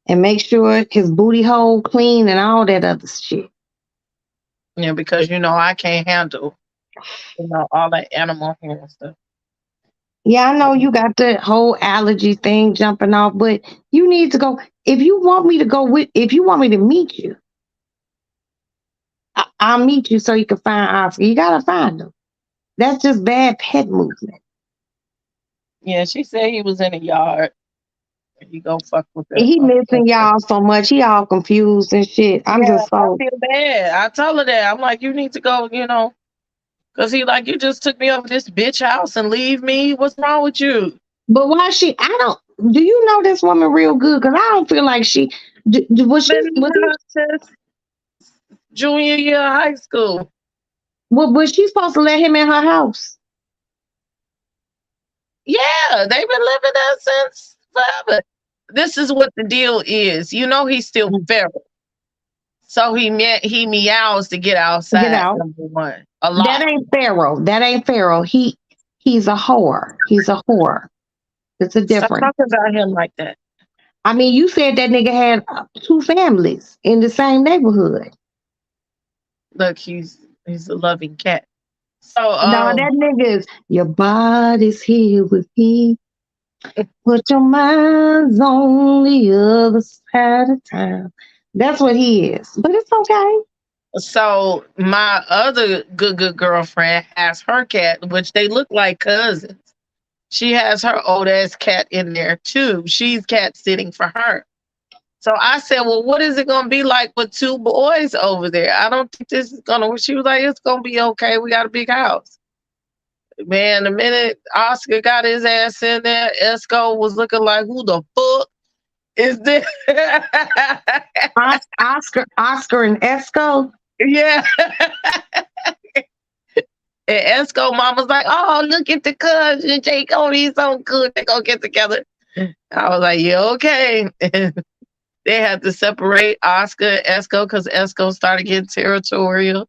and make sure his booty hole clean and all that other shit. because I can't handle all that animal hair and stuff. Yeah, I know you got the whole allergy thing jumping off, but you need to go. If you want me to meet you, I'll meet you so you can find Oscar. You gotta find him. That's just bad pet movement. Yeah, she said he was in the yard. He go fuck with her. He missing y'all so much. He all confused and shit. I'm Yeah, just I so. feel bad. I tell her that. I'm like, you need to go. Because he like, you just took me over this bitch house and leave me. What's wrong with you? But why she? I don't. Do you know this woman real good? Because I don't feel like she. Was she? Been since junior year of high school. Was she supposed to let him in her house? Yeah, they've been living there since forever. This is what the deal is. He's still feral. So he meows to get outside. Get out. Number one. A lot. That ain't Pharaoh. He's a whore. He's a whore. It's a Stop difference. talking about him like that. I mean, you said that nigga had 2 families in the same neighborhood. Look, he's a loving cat. So No, that nigga is your body's here with me. Put your mind's on the other side of town. That's what he is. But it's okay. So my other good girlfriend has her cat, which they look like cousins. She has her old ass cat in there too. She's cat sitting for her. So I said, well, what is it going to be like with 2 boys over there? I don't think this is going to, she was like, it's going to be okay. We got a big house. Man, the minute Oscar got his ass in there, Esco was looking like, who the fuck is this? Oscar and Esco. Yeah. And Esco mama's like, oh, look at the cousin Jacob. He's so good. They gonna get together. I was like, yeah, okay. They had to separate Oscar and Esco because Esco started getting territorial.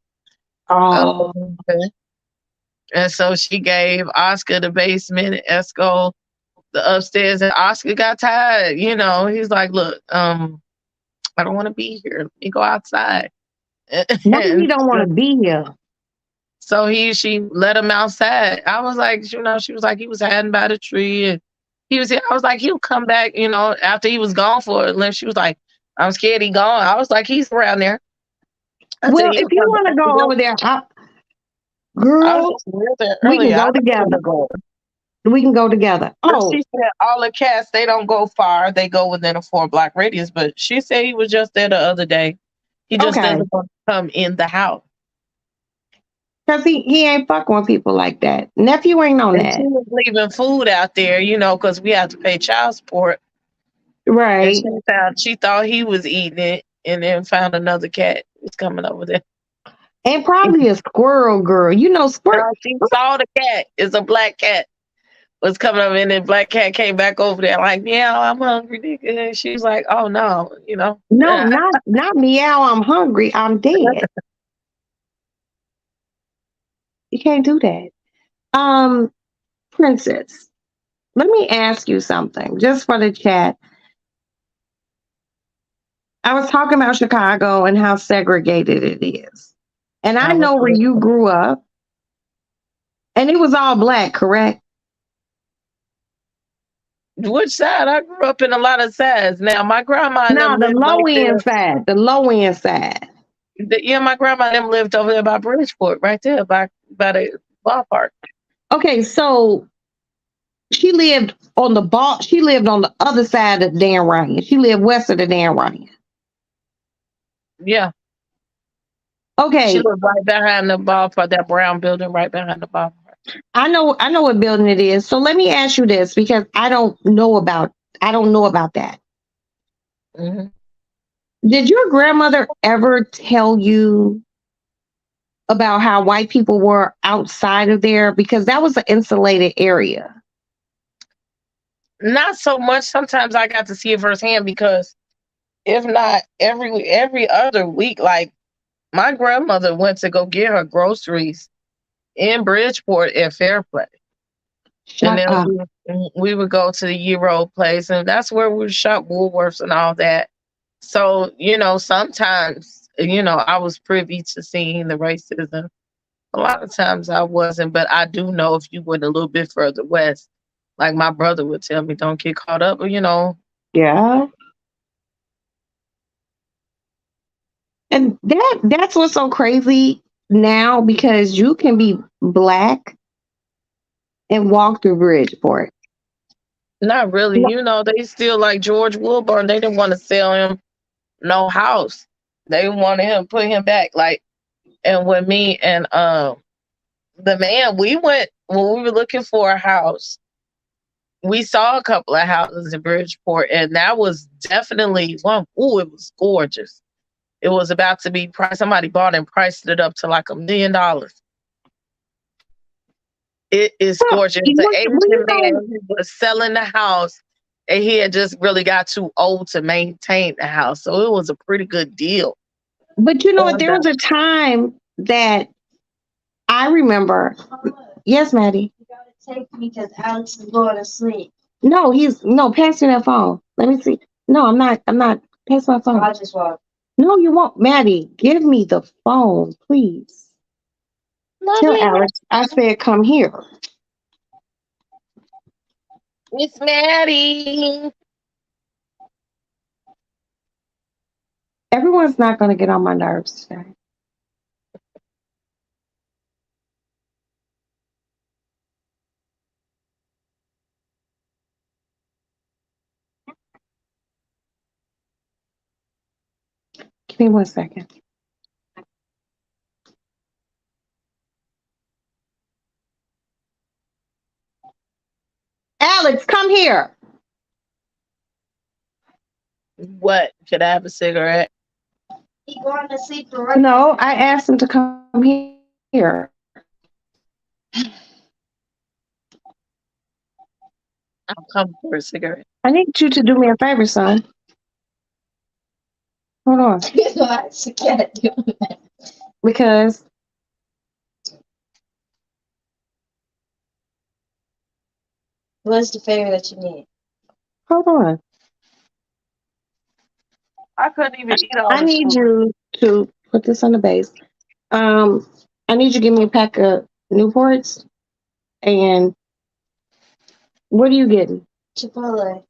Oh. Okay. And so she gave Oscar the basement and Esco the upstairs. And Oscar got tired. He's like, look, I don't want to be here. Let me go outside. No, he don't want to be here. So she let him outside. I was like, she was like, he was hiding by the tree and he was here. I was like, he'll come back, after he was gone for it. And she was like, I'm scared he gone. I was like, he's around there. I said, Well, he'll if you come want to back. go over there, I was girl, just real there we can earlier. I go don't together. wanna go. We can go together. But Oh, she said all the cats, they don't go far. They go within a 4-block radius. But she said he was just there the other day. He just okay. doesn't want to come in the house. Because he ain't fucking with people like that. Nephew ain't on And she that. was leaving food out there, because we have to pay child support. And Right. she thought he was eating it and then found another cat was coming over there. And probably a squirrel girl. You know, squirrel. She saw the cat. It's a black cat. Was coming up and then black cat came back over there like, yeah, I'm hungry, nigga. And she was like, oh no, No, not meow. I'm hungry. I'm dead. You can't do that. Princess, let me ask you something just for the chat. I was talking about Chicago and how segregated it is. And I know where you grew up. And it was all black, correct? Which side? I grew up in a lot of sides. Now my grandma and No, them the lived low like end this. side. The low end side. Yeah, my grandma and them lived over there by Bridgeport, right there by the ballpark. Okay, so she lived on the other side of Dan Ryan. She lived west of the Dan Ryan. Yeah. Okay. She lived right behind the ballpark, that brown building right behind the ballpark. I know what building it is. So let me ask you this because I don't know about that. Mm-hmm. Did your grandmother ever tell you about how white people were outside of there? Because that was an insulated area. Not so much. Sometimes I got to see it firsthand because if not every other week, like my grandmother went to go get her groceries in Bridgeport at Fairplay. Shut And up. then we would go to the Euro place, and that's where we would shop Woolworths and all that. So, sometimes, I was privy to seeing the racism. A lot of times I wasn't, but I do know if you went a little bit further west, like my brother would tell me, don't get caught up, Yeah. And that's what's so crazy now because you can be black and walk through Bridgeport. Not really. They still like George Wilburn. They didn't want to sell him no house. They wanted him put him back. Like, and when me and the man, we went when we were looking for a house. We saw a couple of houses in Bridgeport, and that was definitely one. Ooh, it was gorgeous. It was about to be priced. Somebody bought and priced it up to like $1 million. It is gorgeous. The Asian man who was selling the house, and he had just really got too old to maintain the house. So it was a pretty good deal. But there was a time that I remember. Yes, Maddie. You gotta take me because Alex is going to sleep. No, pass me that phone. Let me see. No, I'm not. Pass my phone. I just walked. No, you won't. Maddie, give me the phone, please. Tell Alex I said come here. Miss Maddie. Everyone's not going to get on my nerves today. Give me 1 second. Alex, come here. What? Should I have a cigarette? He going to sleep right. No, I asked him to come here. I'll come for a cigarette. I need you to do me a favor, son. Hold on. I can't do that. Because What's the favor that you need? hold on. I couldn't even eat all I this need food. you to put this on the base. I need you to give me a pack of Newports. And what are you getting? Chipotle.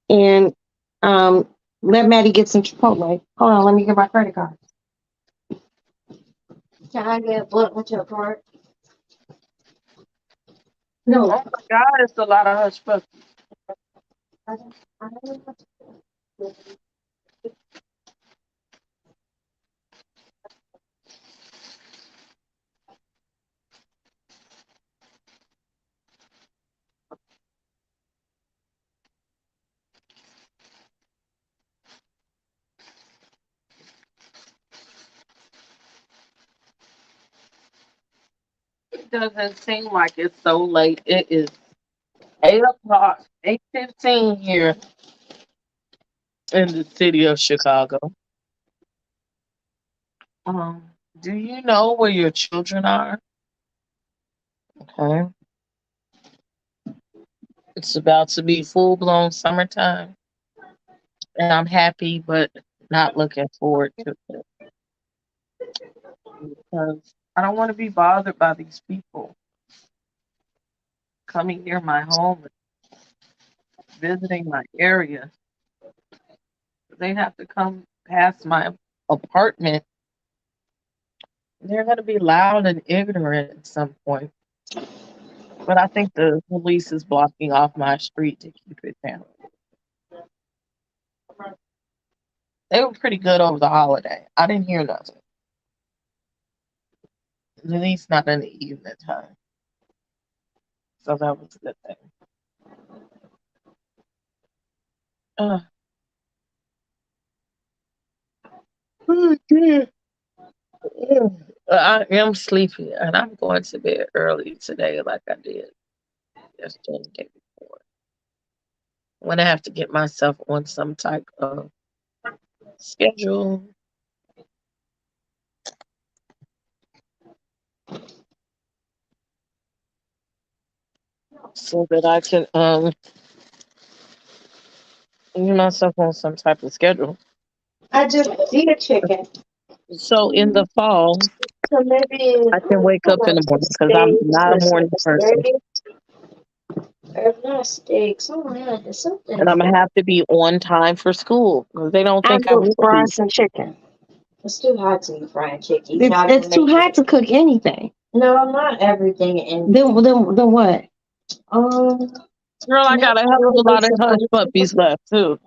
And let Maddie get some Chipotle. Hold on, let me get my credit card. Can I get a blunt with your card? No, Oh my God, it's a lot of hush puppies. I don't know. It doesn't seem like it's so late. It is 8 o'clock, 8:15 here in the city of Chicago. Do you know where your children are? Okay. It's about to be full blown summertime. And I'm happy but not looking forward to it. Because I don't want to be bothered by these people coming near my home and visiting my area. They have to come past my apartment. They're going to be loud and ignorant at some point. But I think the police is blocking off my street to keep it down. They were pretty good over the holiday. I didn't hear nothing. At least not in the evening time. So that was a good thing. Uh, oh, dear. I am sleepy and I'm going to bed early today like I did yesterday and the day before. I'm going to have to get myself on some type of schedule so that I can get myself on some type of schedule. I just did chicken. So in the fall, So maybe I can wake up in the morning because I'm not a morning person. Or not steaks. Oh man, there's something. And I'm going to have to be on time for school because they don't I'm think I gonna will fry be. some chicken. It's too hot to eat fried chicken. It's too hot to cook anything. No, not everything. And Then what? Girl, I got a hell of a lot of hush puppies left too.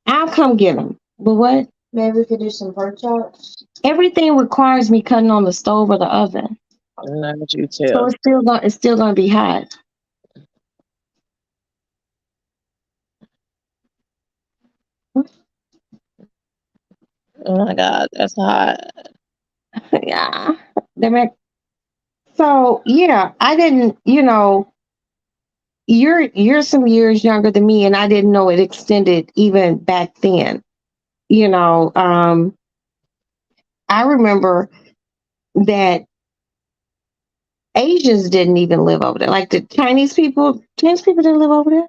I'll come get them. But what? maybe we could do some pork chops. Everything requires me cutting on the stove or the oven, Not you so tell. it's still gonna be hot. Oh my God, that's hot. Yeah. So yeah, I didn't. You're some years younger than me, and I didn't know it extended even back then. You know, I remember that Asians didn't even live over there. Like the Chinese people didn't live over there.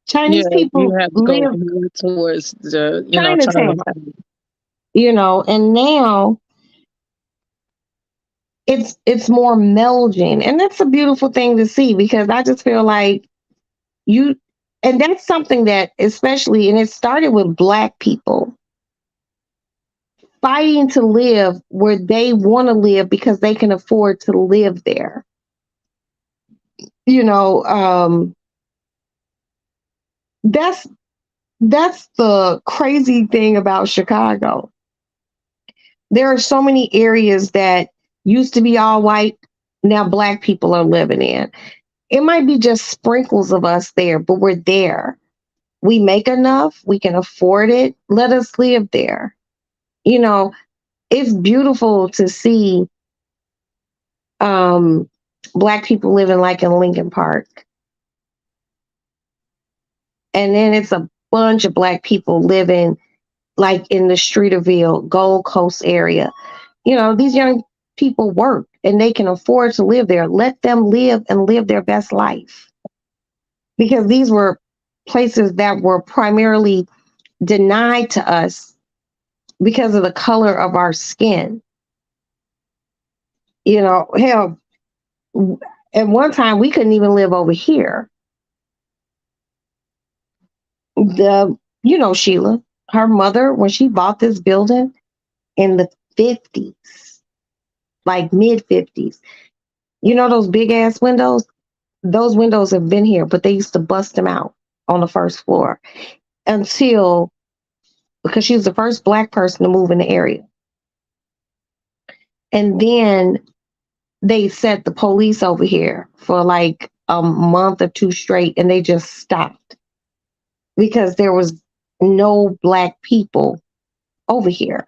Chinese You people have to go live more towards the, Chinatown. Chinatown. And now it's more melding, and that's a beautiful thing to see because I just feel like you, and that's something that especially, and it started with Black people fighting to live where they want to live because they can afford to live there. You know, that's the crazy thing about Chicago. There are so many areas that used to be all white, now Black people are living in. It might be just sprinkles of us there, but we're there. We make enough, we can afford it. Let us live there. You know, it's beautiful to see Black people living like in Lincoln Park. And then it's a bunch of Black people living like in the Streeterville, Gold Coast area. These young people work and they can afford to live there. Let them live and live their best life. Because these were places that were primarily denied to us because of the color of our skin. Hell, at one time we couldn't even live over here. Sheila, her mother, when she bought this building in the 50s, like mid 50s, those big ass windows? Those windows have been here, but they used to bust them out on the first floor because she was the first Black person to move in the area. And then they set the police over here for like a month or two straight, and they just stopped because there was no Black people over here.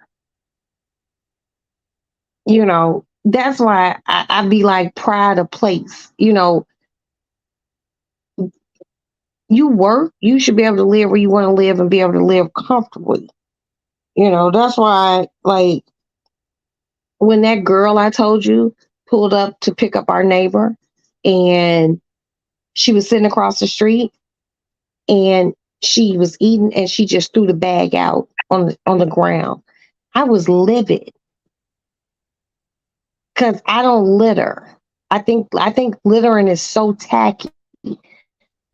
That's why I be like, pride of place. You work, you should be able to live where you want to live and be able to live comfortably. That's why, like, when that girl I told you pulled up to pick up our neighbor, and she was sitting across the street, and she was eating, and she just threw the bag out on the ground. I was livid because I don't litter. I think littering is so tacky,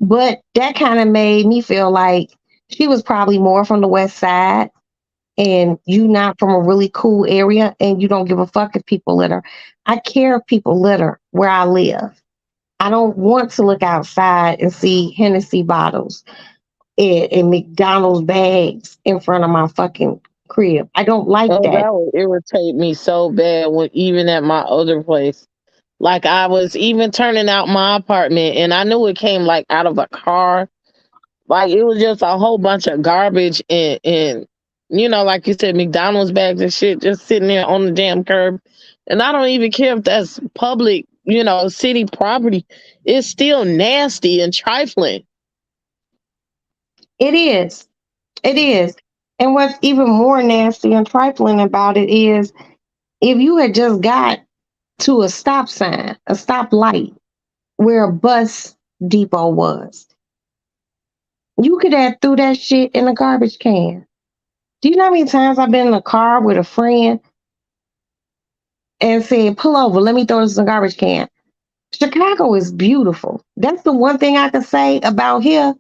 but that kind of made me feel like she was probably more from the West Side, and you not from a really cool area, and you don't give a fuck if people litter. I care if people litter where I live. I don't want to look outside and see Hennessy bottles and McDonald's bags in front of my fucking crib. I don't like Oh, that. that would irritate me so bad when even at my other place. Like I was even turning out my apartment and I knew it came like out of a car. Like it was just a whole bunch of garbage and like you said, McDonald's bags and shit just sitting there on the damn curb. And I don't even care if that's public, city property. It's still nasty and trifling. It is. It is. And what's even more nasty and trifling about it is, if you had just got to a stop sign, a stop light, where a bus depot was, you could have threw that shit in a garbage can. Do you know how many times I've been in a car with a friend and said, pull over, let me throw this in a garbage can? Chicago is beautiful. That's the one thing I can say about here,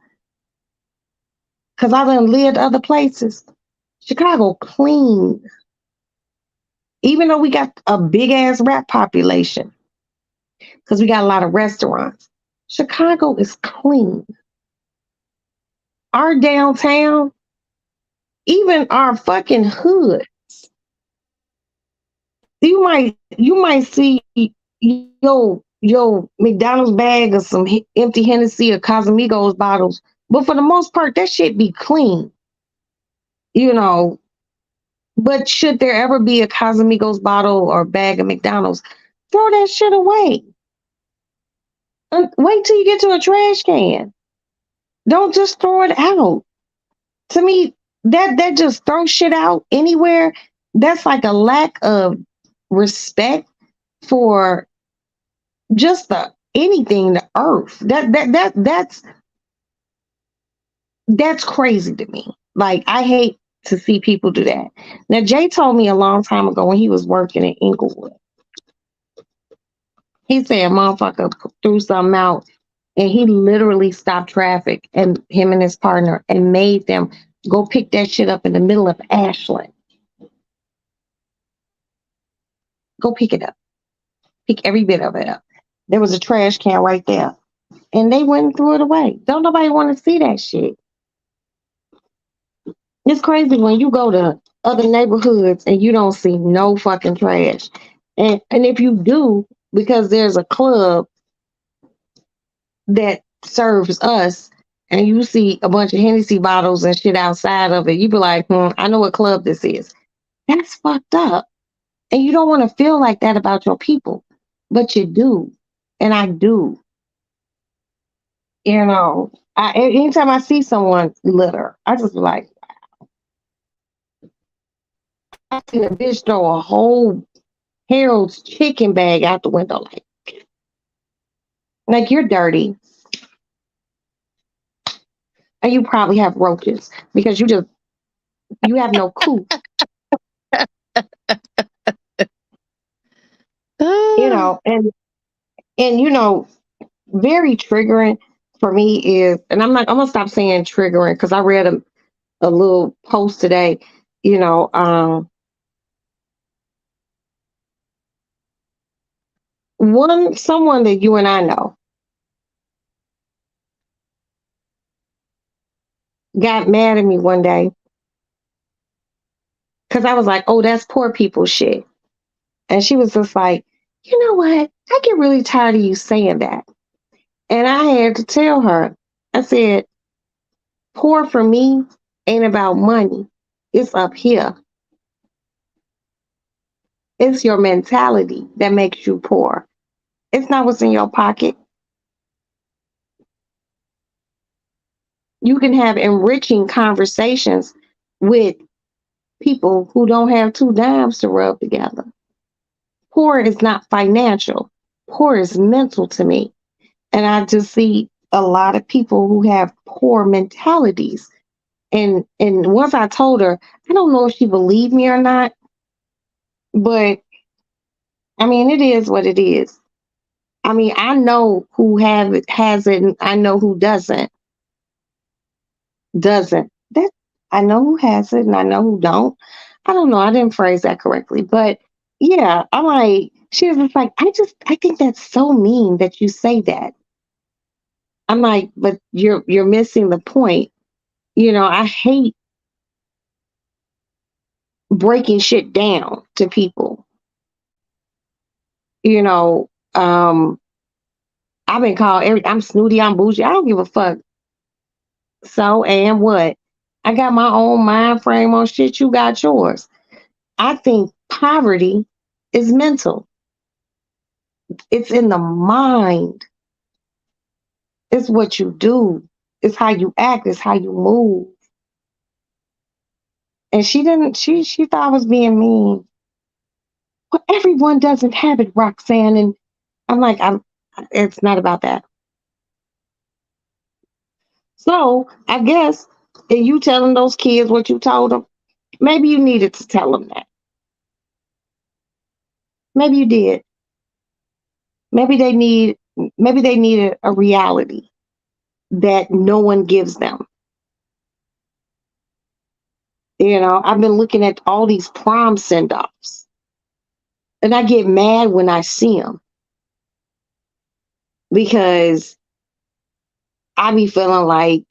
because I done lived other places. Chicago clean. Even though we got a big ass rat population, because we got a lot of restaurants, Chicago is clean. Our downtown, even our fucking hoods, you might see your McDonald's bag of some empty Hennessy or Casamigos bottles, but for the most part, that shit be clean. But should there ever be a Casamigos bottle or bag of McDonald's, throw that shit away. Wait till you get to a trash can. Don't just throw it out. To me, that just throw shit out anywhere. That's like a lack of respect for just the earth. That's crazy to me. Like, I hate to see people do that. Now, Jay told me a long time ago when he was working in Inglewood, he said a motherfucker threw something out, and he literally stopped traffic, and him and his partner, and made them go pick that shit up in the middle of Ashland. Go pick it up. Pick every bit of it up. There was a trash can right there, and they went and threw it away. Don't nobody want to see that shit. It's crazy when you go to other neighborhoods and you don't see no fucking trash. And if you do, because there's a club that serves us, and you see a bunch of Hennessy bottles and shit outside of it, you be like, I know what club this is. That's fucked up. And you don't want to feel like that about your people, but you do. And I do. Anytime I see someone litter, I just be like, I seen a bitch throw a whole Harold's chicken bag out the window, like you're dirty. And you probably have roaches because you have no coop. know, and very triggering for me is, and I'm gonna stop saying triggering because I read a little post today, you know, someone that you and I know got mad at me one day because I was like, oh, that's poor people shit. And she was just like, you know what? I get really tired of you saying that. And I had to tell her, I said, poor for me ain't about money. It's up here. It's your mentality that makes you poor. It's not what's in your pocket. You can have enriching conversations with people who don't have two dimes to rub together. Poor is not financial. Poor is mental to me. And I just see a lot of people who have poor mentalities. And once I told her, I don't know if she believed me or not, but I mean, it is what it is. I mean, I know who has it, and I know who doesn't. That I know who has it, and I know who don't. I don't know. I didn't phrase that correctly, but yeah, I'm like, she was just like, I think that's so mean that you say that. I'm like, but you're missing the point. I hate breaking shit down to people. You know, I've been called I'm snooty, I'm bougie. I don't give a fuck. So and what? I got my own mind frame on shit. You got yours. I think poverty is mental. It's in the mind. It's what you do. It's how you act. It's how you move. And she didn't. She thought I was being mean. Well, everyone doesn't have it, Roxanne. And I'm like, It's not about that. So I guess, and you telling those kids what you told them, maybe you needed to tell them that. Maybe you did. Maybe they needed a reality that no one gives them. I've been looking at all these prom send-offs, and I get mad when I see them because I be feeling like,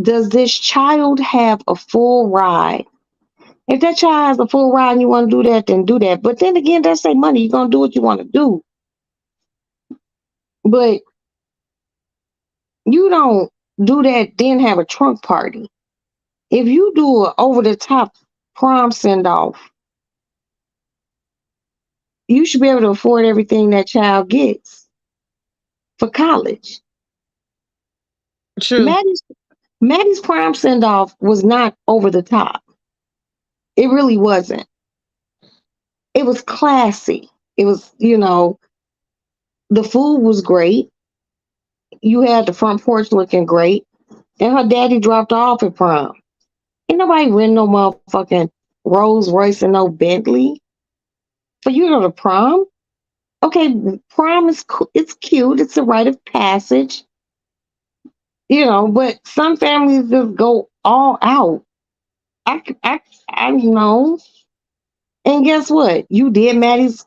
does this child have a full ride? If that child has a full ride and you want to do that, then do that. But then again, that's their money. You're going to do what you want to do. But you don't do that, then have a trunk party. If you do an over-the-top prom send-off, you should be able to afford everything that child gets for college. True. Maddie's prom send-off was not over the top. It really wasn't. It was classy. It was, the food was great. You had the front porch looking great. And her daddy dropped her off at prom. Ain't nobody renting no motherfucking Rolls Royce and no Bentley for you to go to prom. Okay, prom is it's cute. It's a rite of passage. But some families just go all out. I know. And guess what? You did Maddie's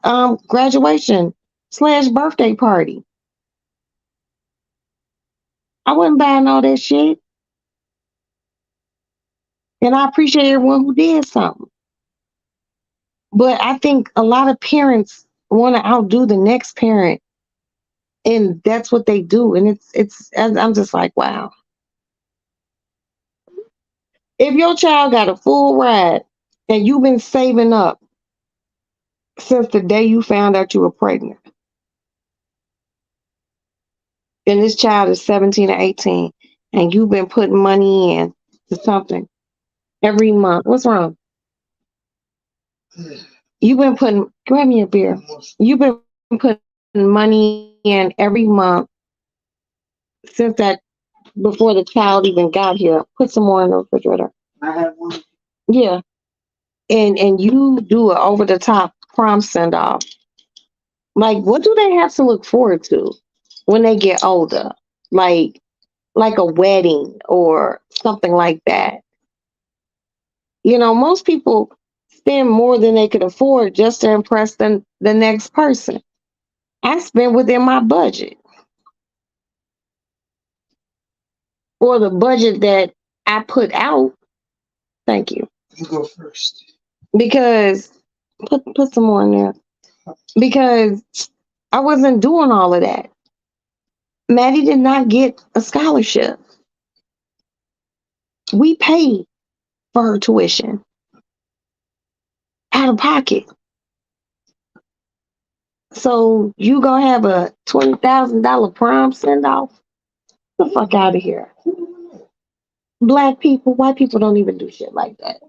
graduation / birthday party. I wasn't buying all that shit. And I appreciate everyone who did something. But I think a lot of parents want to outdo the next parent. And that's what they do. And I'm just like, wow. If your child got a full ride and you've been saving up since the day you found out you were pregnant, and this child is 17 or 18, and you've been putting money in to something every month. What's wrong? You've been grab me a beer. You've been putting money in every month since before the child even got here. Put some more in the refrigerator. I have one. Yeah. And you do it over the top prom send off. Like, what do they have to look forward to when they get older? Like a wedding or something like that. Most people spend more than they could afford just to impress the next person. I spend within my budget or the budget that I put out. Thank you. You go first. Because put some more in there. Because I wasn't doing all of that. Maddie did not get a scholarship. We paid for her tuition out of pocket. So you gonna have a $20,000 prom send off? The fuck out of here. Black people, white people don't even do shit like that.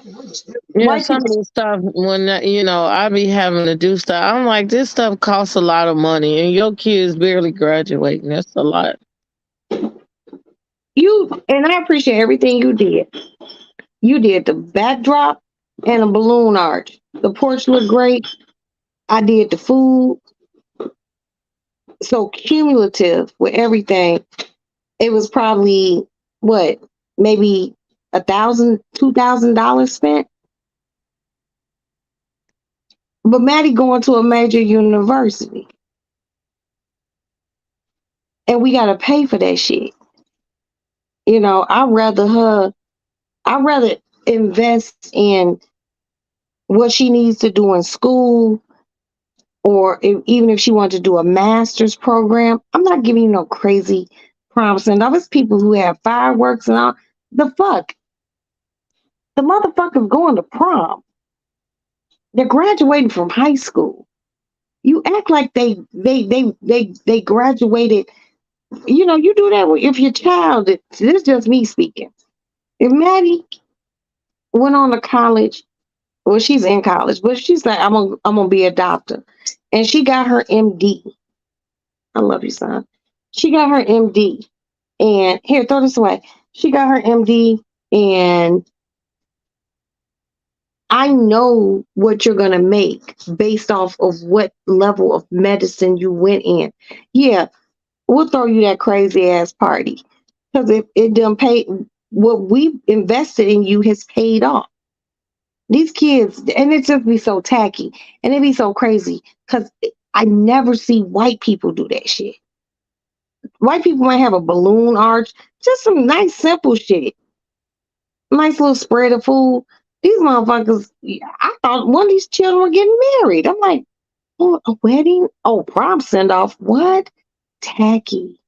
Yeah, White some of people, the stuff when I be having to do stuff. I'm like, this stuff costs a lot of money, and your kids barely graduating. That's a lot. and I appreciate everything you did. You did the backdrop and a balloon arch. The porch looked great. I did the food. So cumulative with everything, it was probably what, maybe $1,000, $2,000 spent. But Maddie going to a major university, and we gotta pay for that shit. I'd rather invest in what she needs to do in school, or even if she wanted to do a master's program. I'm not giving you no crazy promise. And there's people who have fireworks and all. The fuck? The motherfuckers going to prom. They're graduating from high school. You act like they graduated. You do that if your child. This is just me speaking. If Maddie went on to college, well, she's in college, but she's like, I'm gonna be a doctor, and she got her MD. I love you, son. She got her MD, and here, throw this away. She got her MD, and I know what you're gonna make based off of what level of medicine you went in. Yeah, we'll throw you that crazy ass party because it done paid. What we invested in you has paid off. These kids, and it just be so tacky, and it be so crazy because I never see white people do that shit. White people might have a balloon arch, just some nice simple shit, nice little spread of food. These motherfuckers, I thought one of these children were getting married. I'm like, oh, a wedding? Oh, prom send off? What? Tacky.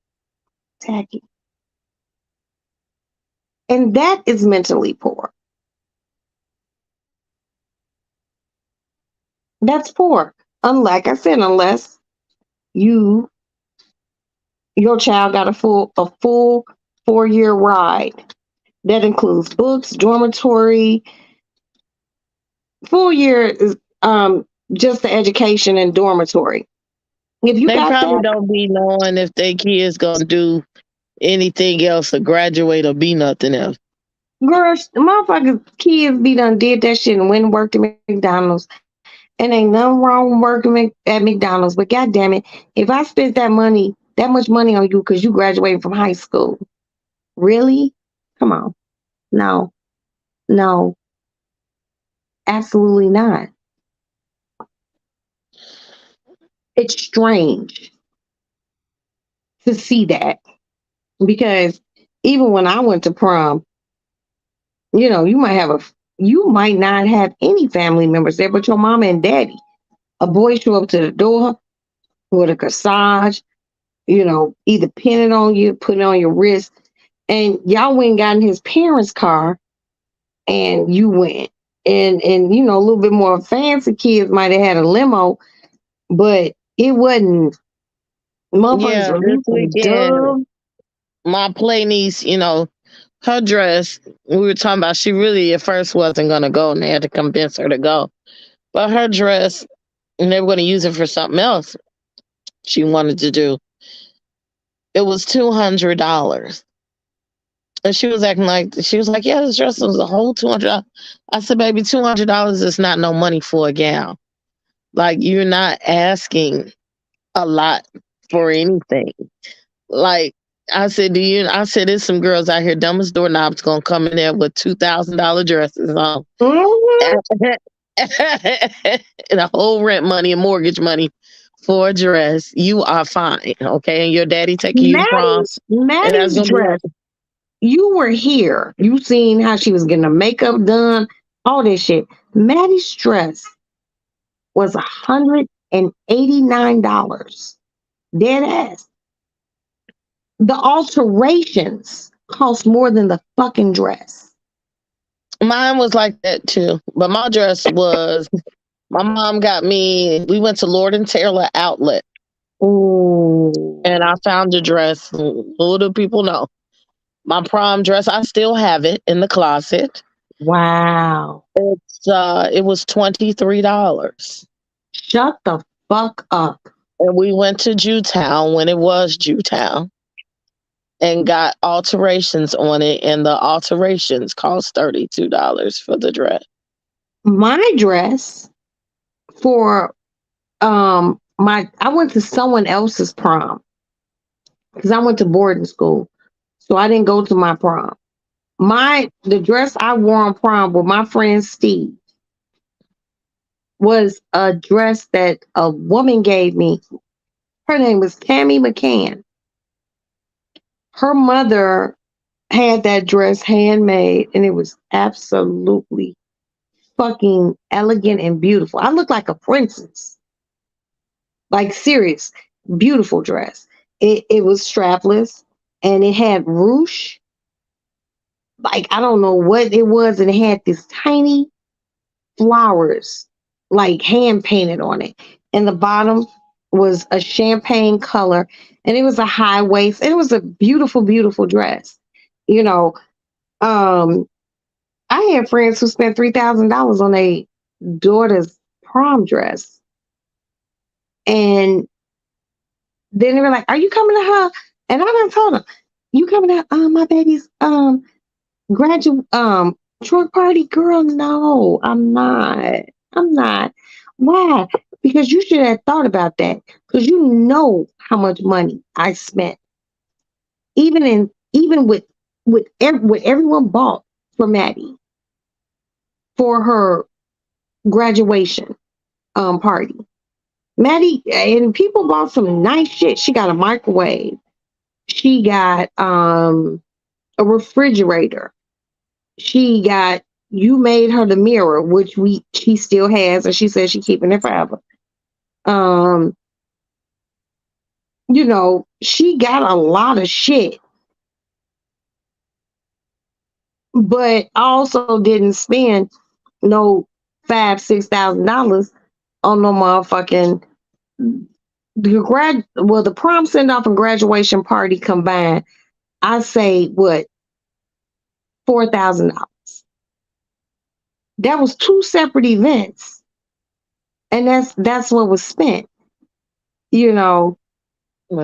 And that is mentally poor. That's poor. Like I said, unless your child got a full 4-year ride. That includes books, dormitory. Full year is just the education and dormitory. If you They got probably that, don't be knowing if their kids gonna do anything else or graduate or be nothing else. girl, motherfuckers, kids be done did that shit and went and worked at McDonald's. And ain't nothing wrong with working at McDonald's. But goddamn it, if I spent that much money on you because you graduated from high school, really? Come on. No, absolutely not. It's strange to see that because even when I went to prom, you might not have any family members there, but your mama and daddy. A boy show up to the door with a corsage, either pin it on you, put it on your wrist, and y'all went and got in his parents' car, and you went. And a little bit more fancy kids might have had a limo, but it wasn't. Motherfuckers Yeah, were this leaving weekend, dumb. my play niece, her dress, we were talking about she really at first wasn't gonna go and they had to convince her to go. But her dress, and they were gonna use it for something else she wanted to do. It was $200. And she was like, yeah, this dress was a whole $200. I said, baby, $200 is not no money for a gown. Like, you're not asking a lot for anything. Like, I said, there's some girls out here dumb as doorknobs gonna come in there with $2,000 dresses on. Mhm. And a whole rent money and mortgage money for a dress. You are fine, okay? And your daddy taking you to prom, and that's Maddie's gonna be dress. You were here. You seen how she was getting her makeup done, all this shit. Maddie's dress was $189. Dead ass. The alterations cost more than the fucking dress. mine was like that too. But my dress was, my mom got me, we went to Lord and Taylor outlet, Ooh. and I found a dress. Little do people know. My prom dress, I still have it in the closet. Wow. It was $23. Shut the fuck up. And we went to Jewtown when it was Jewtown and got alterations on it, and the alterations cost $32 for the dress. My dress for I went to someone else's prom because I went to boarding school. So I didn't go to my prom. The dress I wore on prom with my friend Steve was a dress that a woman gave me. Her name was Tammy McCann. Her mother had that dress handmade, and it was absolutely fucking elegant and beautiful. I looked like a princess. Like, serious, beautiful dress. It was strapless, and it had ruche. Like, I don't know what it was, and it had this tiny flowers, like hand painted on it. And the bottom was a champagne color, and it was a high waist. And it was a beautiful, beautiful dress. You know, I had friends who spent $3,000 on a daughter's prom dress, and then they were like, "Are you coming to her?" And I done told them, "You coming to my baby's graduate truck party?" Girl, no, I'm not. I'm not. Why? Because you should have thought about that. Because you know how much money I spent, even with what everyone bought for Maddie for her graduation party. Maddie and people bought some nice shit. She got a microwave. She got a refrigerator. You made her the mirror, which she still has, and she says she's keeping it forever. She got a lot of shit, but also didn't spend no $5,000-$6,000 on no motherfucking the prom send off and graduation party combined. I say what, $4,000. That was two separate events, and that's what was spent. Which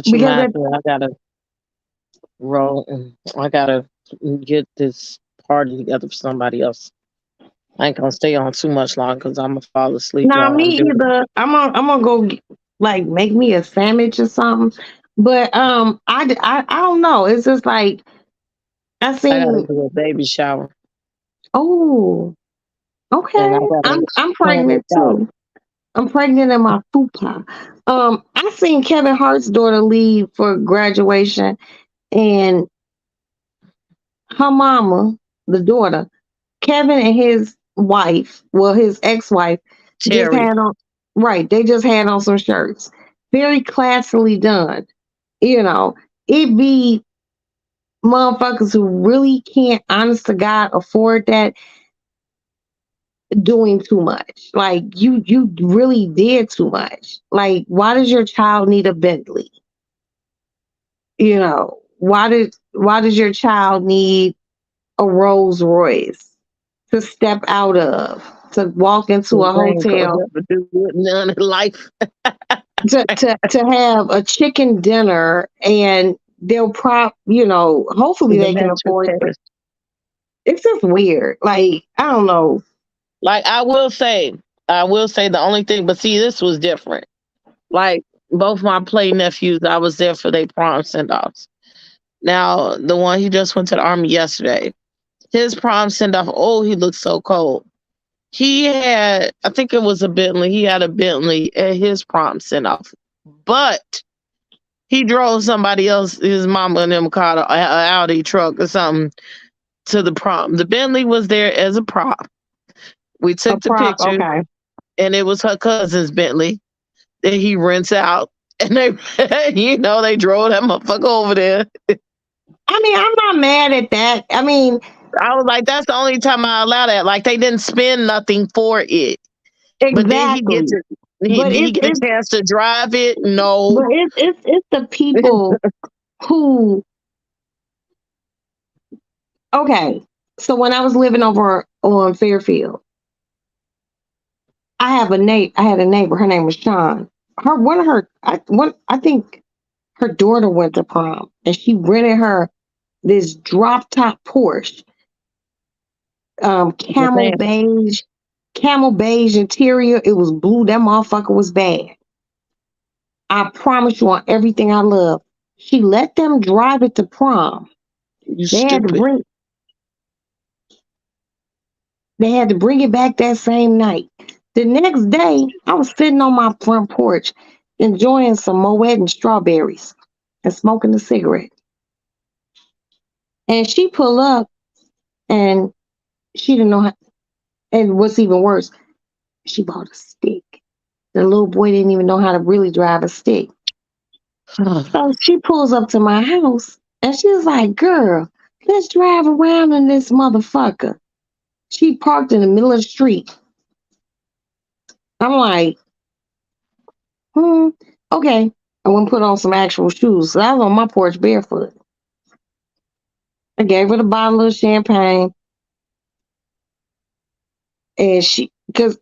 Because reminds me, I gotta roll. I gotta get this party together for somebody else. I ain't gonna stay on too much longer because I'm gonna fall asleep nah, while I'm me doing it. either. I'm gonna go like make me a sandwich or something. But I don't know. It's just like I I gotta seen. do a baby shower, Oh, okay. and I gotta I'm plan pregnant this out. too. I'm pregnant in my fupa. I seen Kevin Hart's daughter leave for graduation, and her mama, the daughter, Kevin and his wife, well, his ex-wife, just Cherry, had on right. They just had on some shirts, very classily done. It be motherfuckers who really can't, honest to God, afford that doing too much. Like you really did too much. Like, why does your child need a Bentley? Why does your child need a Rolls Royce to step out of, to walk into a they ain't gonna hotel, never do it none in life. to have a chicken dinner, and hopefully The they can natural afford it. test. It's just weird. Like, I don't know. Like, I will say, I will say the only thing, but see, this was different. Like both my play nephews, I was there for their prom send offs. Now, the one he just went to the army yesterday, his prom send off, oh, he looked so cold. He had, I think it was a Bentley. He had a Bentley at his prom send off, but he drove somebody else, his mama and them car, an Audi truck or something, to the prom. The Bentley was there as a prop. We A took the prop, picture, okay. and it was her cousin's Bentley that he rents out. And they, they drove that motherfucker over there. I mean, I'm not mad at that. I mean, I was like, that's the only time I allow that. Like they didn't spend nothing for it. But did he exactly. get to But did he get a chance to drive it? No. it's the people who, okay. So when I was living over on Fairfield, I had a neighbor, her name was Sean. I think her daughter went to prom and she rented her this drop top Porsche, The man. camel beige interior. It was blue. That motherfucker was bad. I promise you on everything I love. She let them drive it to prom. You They had to stupid. bring they had to bring it back that same night. The next day, I was sitting on my front porch enjoying some Moet and strawberries and smoking a cigarette. And she pulled up and she didn't know how, and what's even worse, she bought a stick. The little boy didn't even know how to really drive a stick. So she pulls up to my house and she was like, girl, let's drive around in this motherfucker. She parked in the middle of the street. I'm like, okay. I went and put on some actual shoes. So I was on my porch barefoot. I gave her the bottle of champagne. And because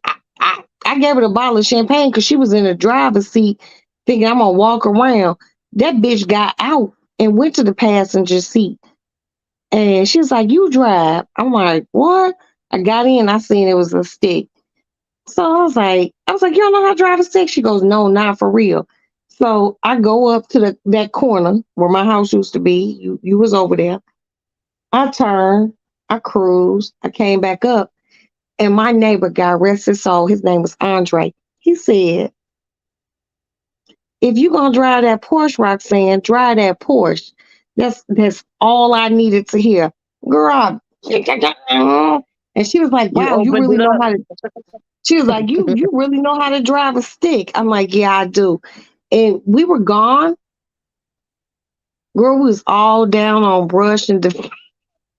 I gave her the bottle of champagne because she was in the driver's seat thinking I'm going to walk around. That bitch got out and went to the passenger seat. And she was like, you drive. I'm like, what? I got in, I seen it was a stick. So I was like, you don't know how to drive a stick? She goes, no, not for real. So I go up to that corner where my house used to be. You was over there. I turned, I cruised, I came back up, and my neighbor, God rest his soul, his name was Andre. He said, if you gonna drive that Porsche, Roxanne, drive that Porsche. That's all I needed to hear. Girl, and she was like, You wow, you opened really it know up. how to. She was like, you really know how to drive a stick. I'm like, yeah, I do. And we were gone. Girl, we was all down on Brush and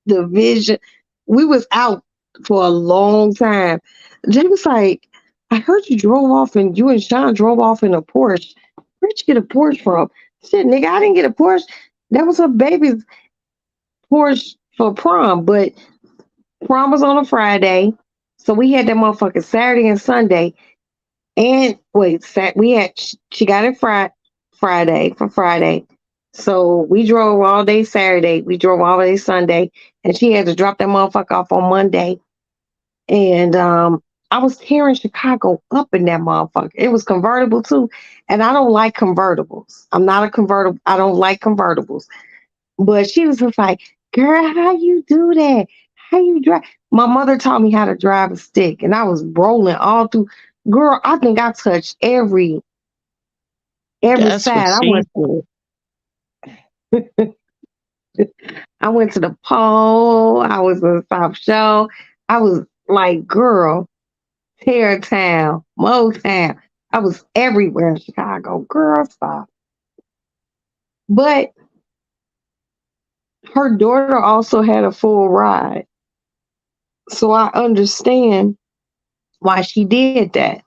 Division. We was out for a long time. They was like, I heard you drove off and you and Sean drove off in a Porsche. Where'd you get a Porsche from? Shit, nigga, I didn't get a Porsche. That was her baby's Porsche for prom, but prom was on a Friday. So we had that motherfucker Saturday and Sunday. And wait, she got it Friday for Friday. So we drove all day Saturday. We drove all day Sunday, and she had to drop that motherfucker off on Monday. And I was tearing Chicago up in that motherfucker. It was convertible too, and I don't like convertibles. I'm not a convertible. I don't like convertibles. But she was just like, "Girl, how you do that? How you drive?" My mother taught me how to drive a stick, and I was rolling all through. Girl, I think I touched every That's what side. she said. I went to the pole. I was in South Show. I was like, girl, Terrytown, Motown. I was everywhere in Chicago. Girl, stop. But her daughter also had a full ride. So I understand why she did that.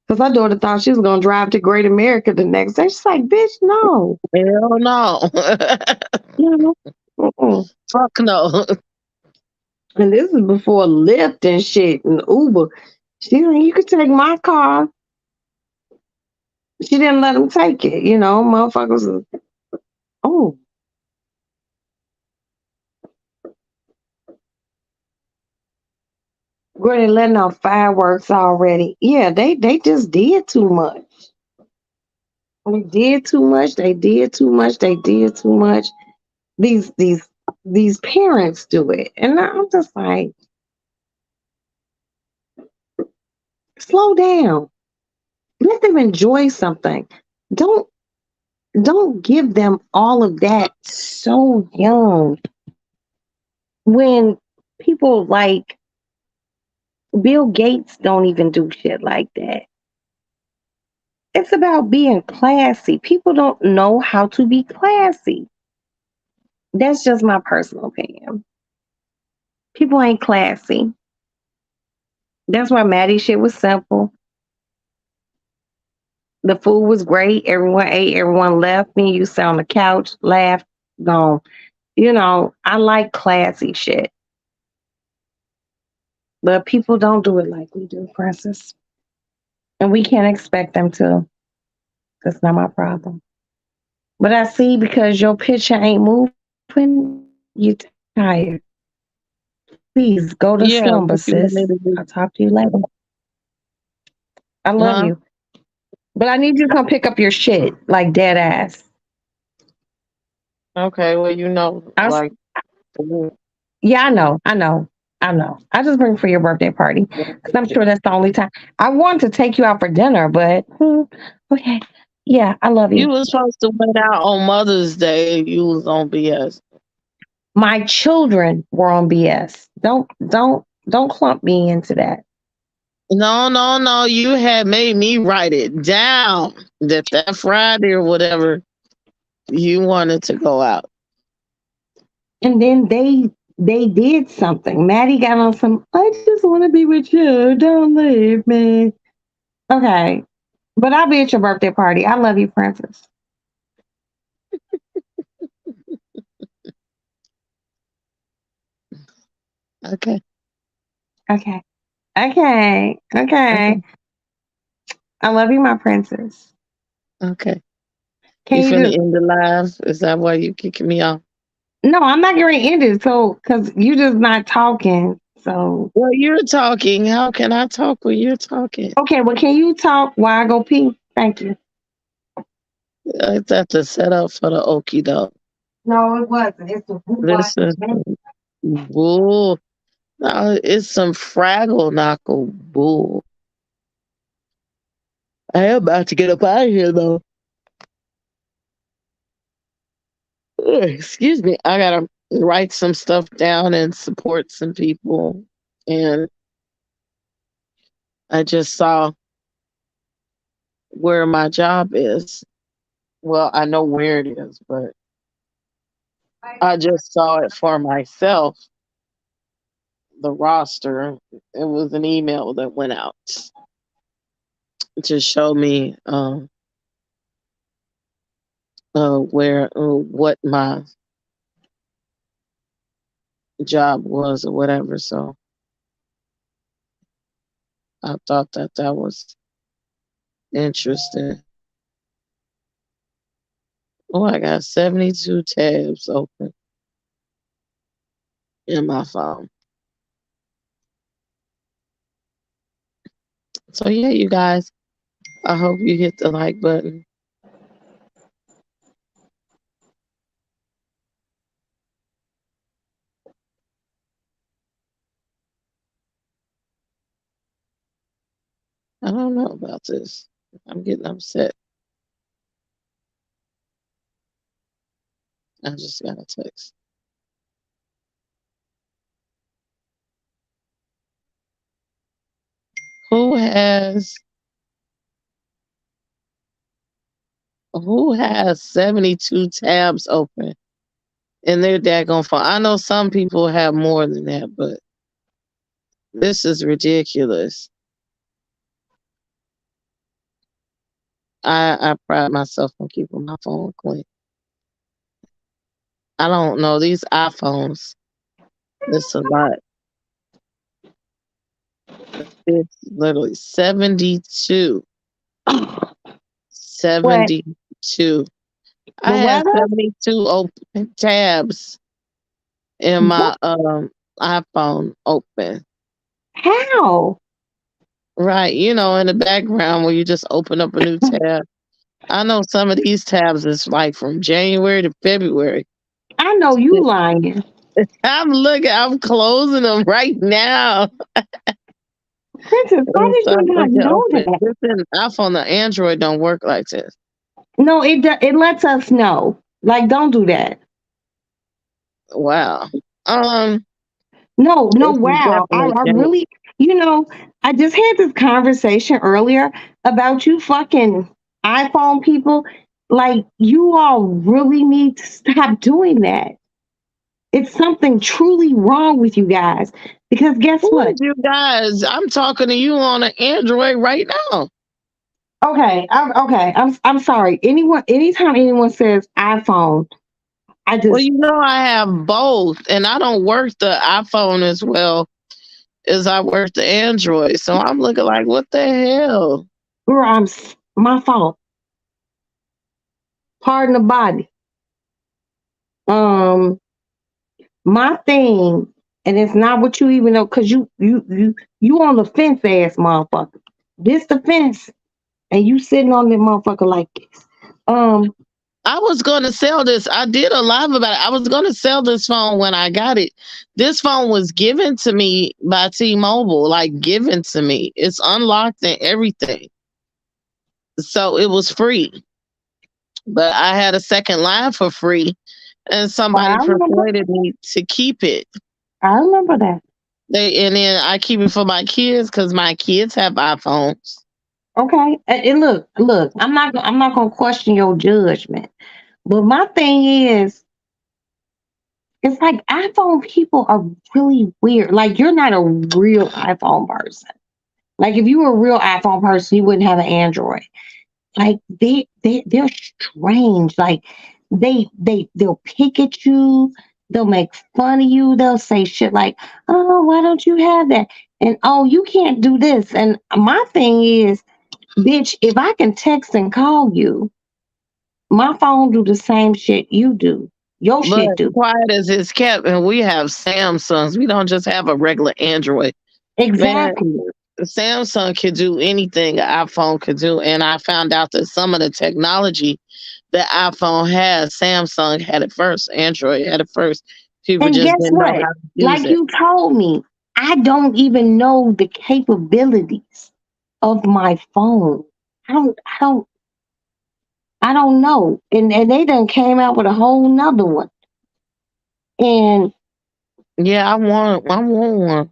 Because her daughter thought she was going to drive to Great America the next day. She's like, bitch, no. Hell no. You know? Fuck no. And this is before Lyft and shit and Uber. She like, you could take my car. She didn't let him take it. Motherfuckers. Oh, Girl, they letting off fireworks already. Yeah, they just did too much. They did too much. They did too much. They did too much. These these these parents do it, and I'm just like, slow down. Let them enjoy something. Don't don't give them all of that so young. When people like Bill Gates don't even do shit like that. It's about being classy. People don't know how to be classy. That's just my personal opinion. People ain't classy. That's why Maddie shit was simple. The food was great. Everyone ate, everyone left. Me, you sat on the couch, laughed, gone. You know, I like classy shit. But people don't do it like we do, Princess. And we can't expect them to. That's not my problem. But I see because your picture ain't moving, you tired. Please go to Yeah, slumber, what you want me sis. to do? I'll talk to you later. I love Huh? you. But I need you to come pick up your shit like dead ass. Okay, well, you know, I, like, yeah, I know. I just bring for your birthday party because I'm sure that's the only time. I want to take you out for dinner, but okay. Yeah, I love you you. was supposed to went out on Mother's Day. You was on BS. My children were on BS. Don't clump me into that. No, no, no. You had made me write it down that Friday or whatever you wanted to go out. And then they did something. Maddie got on some. I just want to be with you. Don't leave me. Okay, but I'll be at your birthday party. I love you, Princess. Okay. Okay. Okay. Okay. Okay. I love you, my princess. Okay. You Can you finna just end the live? Is that why you kicking me off? no, I'm not getting to end it. So because you just not talking. So Well, you're talking. How can I talk when you're talking? okay, well, can you talk while I go pee? Thank you. That's a setup for the okie doke. No, it wasn't. It's the This is bull. No, it's some Fraggle knuckle bull. I am about to get up out of here though. Ugh, excuse me. I gotta write some stuff down and support some people. And I just saw where my job is. Well, I know where it is, but I just saw it for myself. The roster. It was an email that went out to show me where what my job was or whatever. So I thought that was interesting. Oh, I got 72 tabs open in my phone. So yeah, you guys, I hope you hit the like button. I don't know about this. I'm getting upset. I just got a text. Who has 72 tabs open in their daggone phone? I know some people have more than that, but this is ridiculous. I pride myself on keeping my phone clean. I don't know these iPhones. It's a lot. It's literally 72. What? 72. I The had weather? 72 open tabs in my iPhone open. How? Right. You know, in the background where you just open up a new tab. I know some of these tabs is like from January to February. I know you lying. I'm closing them right now. Princess, how did So you I'm not looking know open. that? This is iPhone, the Android don't work like this. No, it lets us know. Like, don't do that. Wow. No, no, This is wow. definitely I changed. really, you know, I just had this conversation earlier about you fucking iPhone people. Like, you all really need to stop doing that. It's something truly wrong with you guys. Because guess Who what? is you guys? I'm talking to you on an Android right now. I'm sorry. Anytime anyone says iPhone, I Well, just you know I have both, and I don't work the iPhone as well as I work the Android. So I'm looking like, what the hell? girl, my fault. Pardon the body. Um, my thing, and it's not what you even know, cause you on the fence, ass motherfucker. This the fence, and you sitting on that motherfucker like this. Um, I was going to sell this. I did a live about it. I was going to sell this phone when I got it. This phone was given to me by T-Mobile, like given to me. It's unlocked and everything. So it was free. But I had a second line for free and I somebody remember, persuaded me to keep it. I remember that. And then I keep it for my kids because my kids have iPhones. Okay, and look. I'm not gonna question your judgment, but my thing is, it's like iPhone people are really weird. Like you're not a real iPhone person. Like if you were a real iPhone person, you wouldn't have an Android. Like they're strange. Like they'll pick at you, they'll make fun of you, they'll say shit like, "Oh, why don't you have that?" And "Oh, you can't do this." And my thing is, bitch, if I can text and call you, my phone do the same shit you do. Your But shit do. quiet as it's kept, and we have Samsungs. We don't just have a regular Android. Man, Exactly. Samsung can do anything an iPhone could do. And I found out that some of the technology that iPhone has, Samsung had it first. Android had it first. People And just guess didn't know what? how to use Like it. you told me, I don't even know the capabilities of my phone. I don't I don't I don't know. And they done came out with a whole nother one. And Yeah, I want one.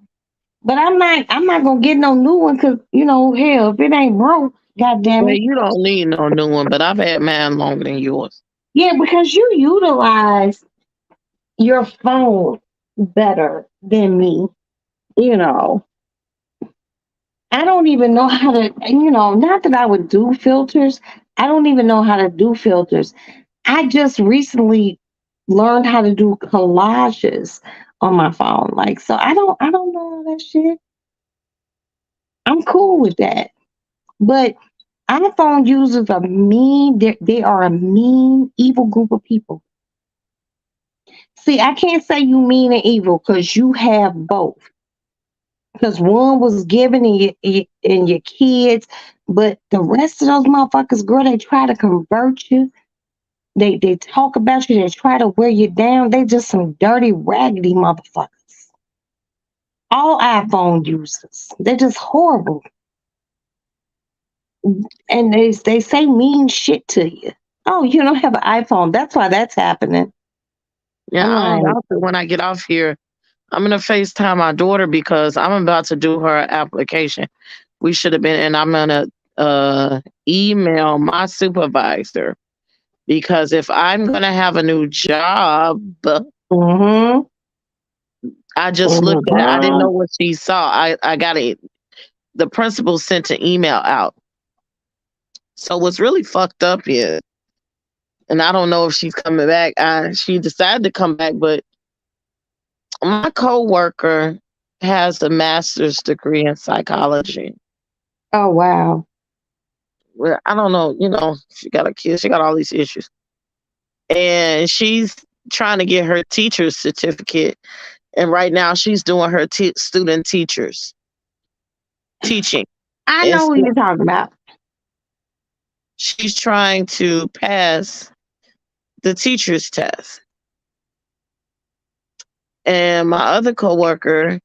but I'm not gonna get no new one because hell, if it ain't broke, god damn Well, it. you don't need no new one, but I've had mine longer than yours. Yeah, because you utilize your phone better than me, you know. I don't even know how to, not that I would do filters. I don't even know how to do filters. I just recently learned how to do collages on my phone. Like, so I don't know all that shit. I'm cool with that. But iPhone users are mean. They are a mean, evil group of people. See, I can't say you mean and evil because you have both. Because one was given in your kids, but the rest of those motherfuckers, girl, they try to convert you. They talk about you. They try to wear you down. They just some dirty, raggedy motherfuckers. All iPhone users, they're just horrible, and they say mean shit to you. Oh, you don't have an iPhone. That's why that's happening. Yeah, I'm I'm like, about to, when I get off here, I'm gonna FaceTime my daughter because I'm about to do her application. We should have been, and I'm gonna email my supervisor because if I'm gonna have a new job, mm-hmm, I just looked at it. I didn't mm-hmm. know what she saw. I got it. The principal sent an email out. So what's really fucked up is, and I don't know if she's coming back. She decided to come back, but my coworker has a master's degree in psychology. Oh wow. Well, I don't know. She got a kid. She got all these issues, and she's trying to get her teacher's certificate. And right now, she's doing her student teachers. teaching. I And know who you're talking about. she's trying to pass the teacher's test. And my other coworker,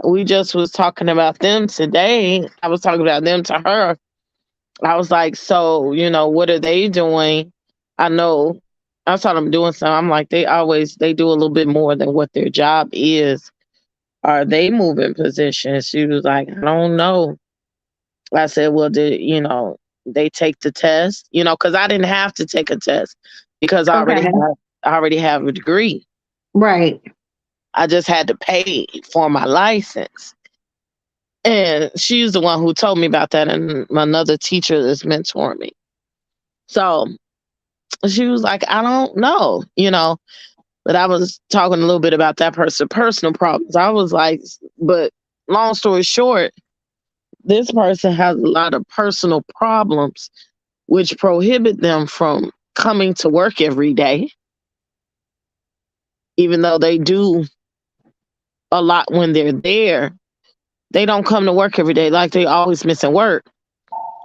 we just was talking about them today. I was talking about them to her. I was like, so, what are they doing? I know I saw them doing something. I'm like, they do a little bit more than what their job is. Are they moving positions? She was like, I don't know. I said, well, they take the test, because I didn't have to take a test because Okay. I already have a degree. Right. I just had to pay for my license. And she's the one who told me about that, and another teacher that's mentoring me. So she was like, I don't know, but I was talking a little bit about that person's personal problems. I was like, but long story short, this person has a lot of personal problems which prohibit them from coming to work every day, even though they do a lot when they're there. They don't come to work every day, like they always missing work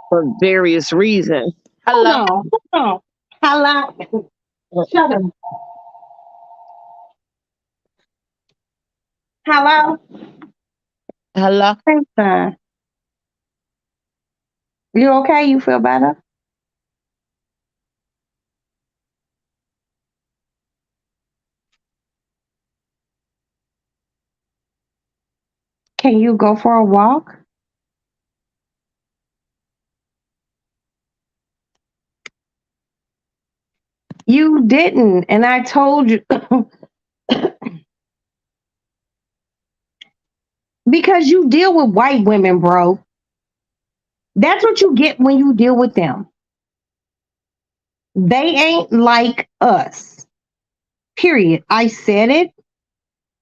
for various reasons. Hello. Hold on. Hello. Shut up. Hello. Hello. Hey, son. You okay? You feel better? Can you go for a walk? You didn't, and I told you because you deal with white women, bro. That's what you get when you deal with them. They ain't like us. Period. I said it.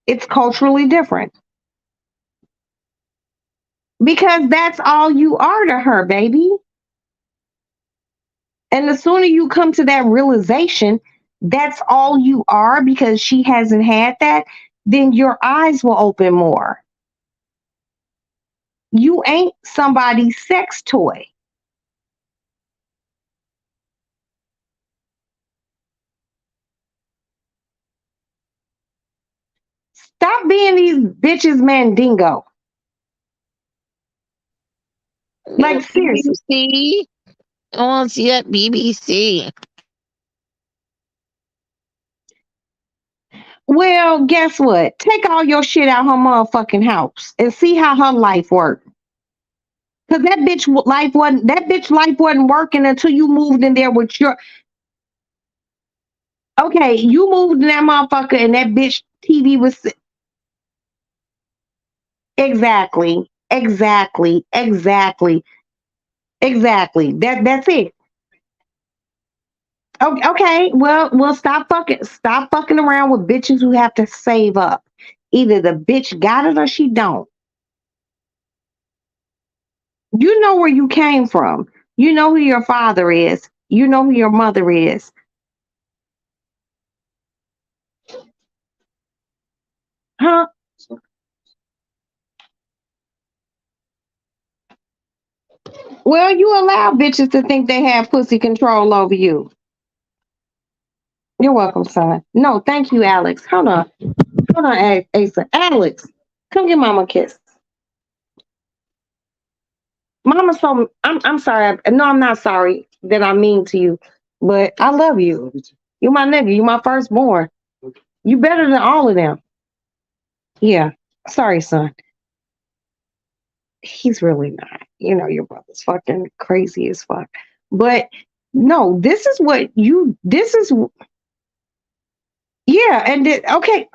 It's culturally different. Because that's all you are to her, baby. And the sooner you come to that realization, that's all you are because she hasn't had that, then your eyes will open more. You ain't somebody's sex toy. Stop being these bitches mandingo. Like, seriously. BBC. I want to see that BBC. Well, guess what? Take all your shit out her motherfucking house and see how her life worked. Cause that bitch life wasn't working until you moved in there with your. Okay, you moved in that motherfucker and that bitch TV was exactly. That's it. Okay, well, stop fucking around with bitches who have to save up. Either the bitch got it or she don't. You know where you came from. You know who your father is. You know who your mother is. Huh? Well, you allow bitches to think they have pussy control over you. You're welcome, son. No, thank you, Alex. Hold on, Asa. Alex, come give mama a kiss. Mama, so I'm sorry. No, I'm not sorry that I'm mean to you, but I love you. You my nigga. You my firstborn. You better than all of them. Yeah. Sorry, son. He's really not. You know, your brother's fucking crazy as fuck. But no, this is what you. This is. Yeah, and okay,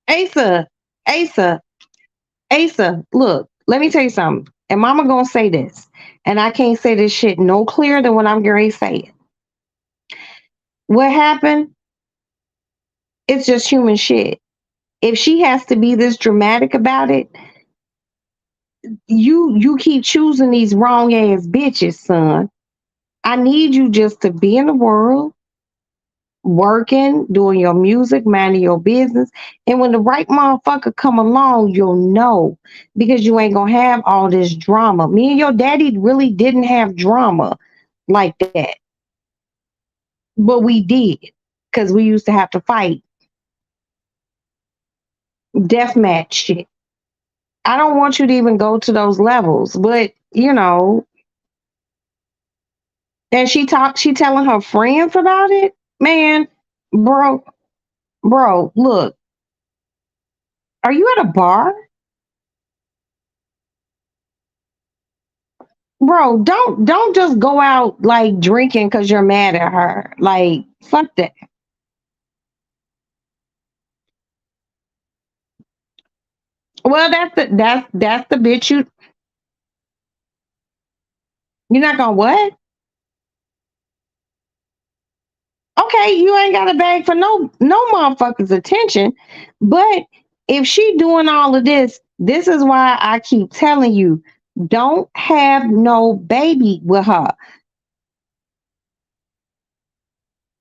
Asa, Asa, Asa. Look, let me tell you something. And Mama gonna say this, and I can't say this shit no clearer than when I'm going to say it. What happened? It's just human shit. If she has to be this dramatic about it, you keep choosing these wrong ass bitches, son. I need you just to be in the world, working, doing your music, minding your business. And when the right motherfucker come along, you'll know because you ain't gonna have all this drama. Me and your daddy really didn't have drama like that, but we did because we used to have to fight deathmatch shit. I don't want you to even go to those levels, but you know, and she telling her friends about it. Man, bro, look, are you at a bar? Bro, don't just go out like drinking because you're mad at her. Like, fuck that. Well, that's the bitch you're not gonna what? Okay, you ain't got to beg for no motherfucker's attention. But if she doing all of this, this is why I keep telling you, don't have no baby with her.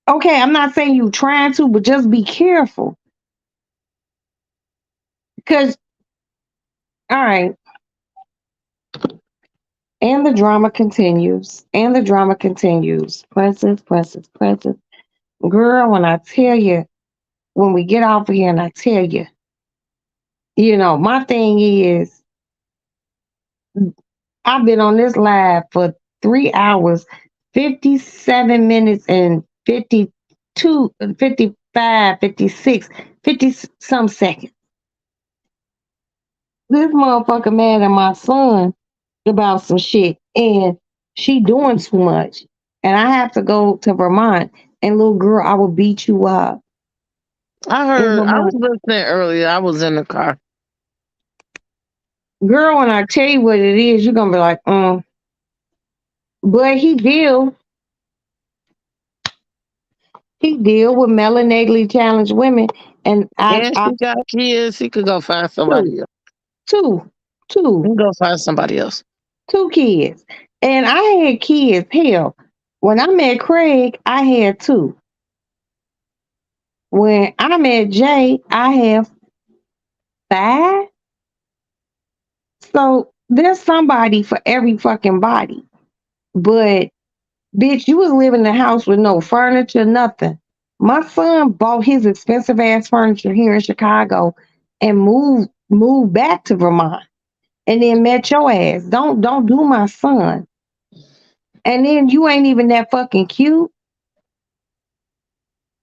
Okay, I'm not saying you trying to, but just be careful. Cause all right, and the drama continues, and the drama continues. Presses. Girl, when I tell you, when we get off of here, and I tell you, you know, my thing is, I've been on this live for 3 hours, 57 minutes, and 52, 55, 56, 50 some seconds. This motherfucker mad at my son about some shit, and she doing too much. And I have to go to Vermont. And little girl, I will beat you up. I heard. I was listening earlier. I was in the car. Girl, when I tell you what it is, you're gonna be like, But he deal with melanatically challenged women, and And she got kids. He could go find somebody else. Two. He can go find somebody else. 2 kids. And I had kids. Hell, when I met Craig, I had 2. When I met Jay, I have 5. So there's somebody for every fucking body. But bitch, you was living in a house with no furniture, nothing. My son bought his expensive ass furniture here in Chicago and moved back to Vermont and then met your ass. Don't do my son. And then you ain't even that fucking cute.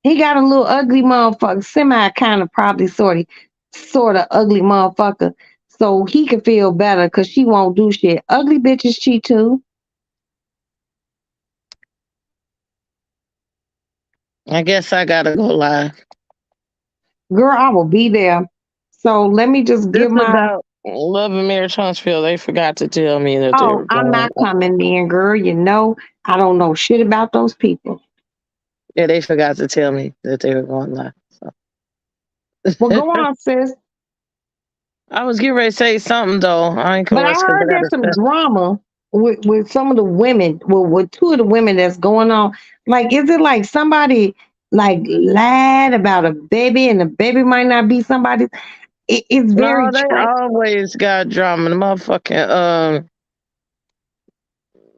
He got a little ugly motherfucker, semi kind of probably sort of ugly motherfucker. So he could feel better because she won't do shit. Ugly bitches cheat too. I guess I gotta go live. Girl, I will be there. So let me just This give my about Love and Marriage Huntsville. They forgot to tell me that they were I'm going. not coming then, girl. You know, I don't know shit about those people. Yeah, they forgot to tell me that they were going live. So. Well, go on, sis. I was getting ready to say something though. I ain't But gonna I risk heard there's some drama with some of the women, well, with 2 of the women that's going on. Like, is it like somebody like lied about a baby and the baby might not be somebody's? It's very No, they always got drama. The motherfucking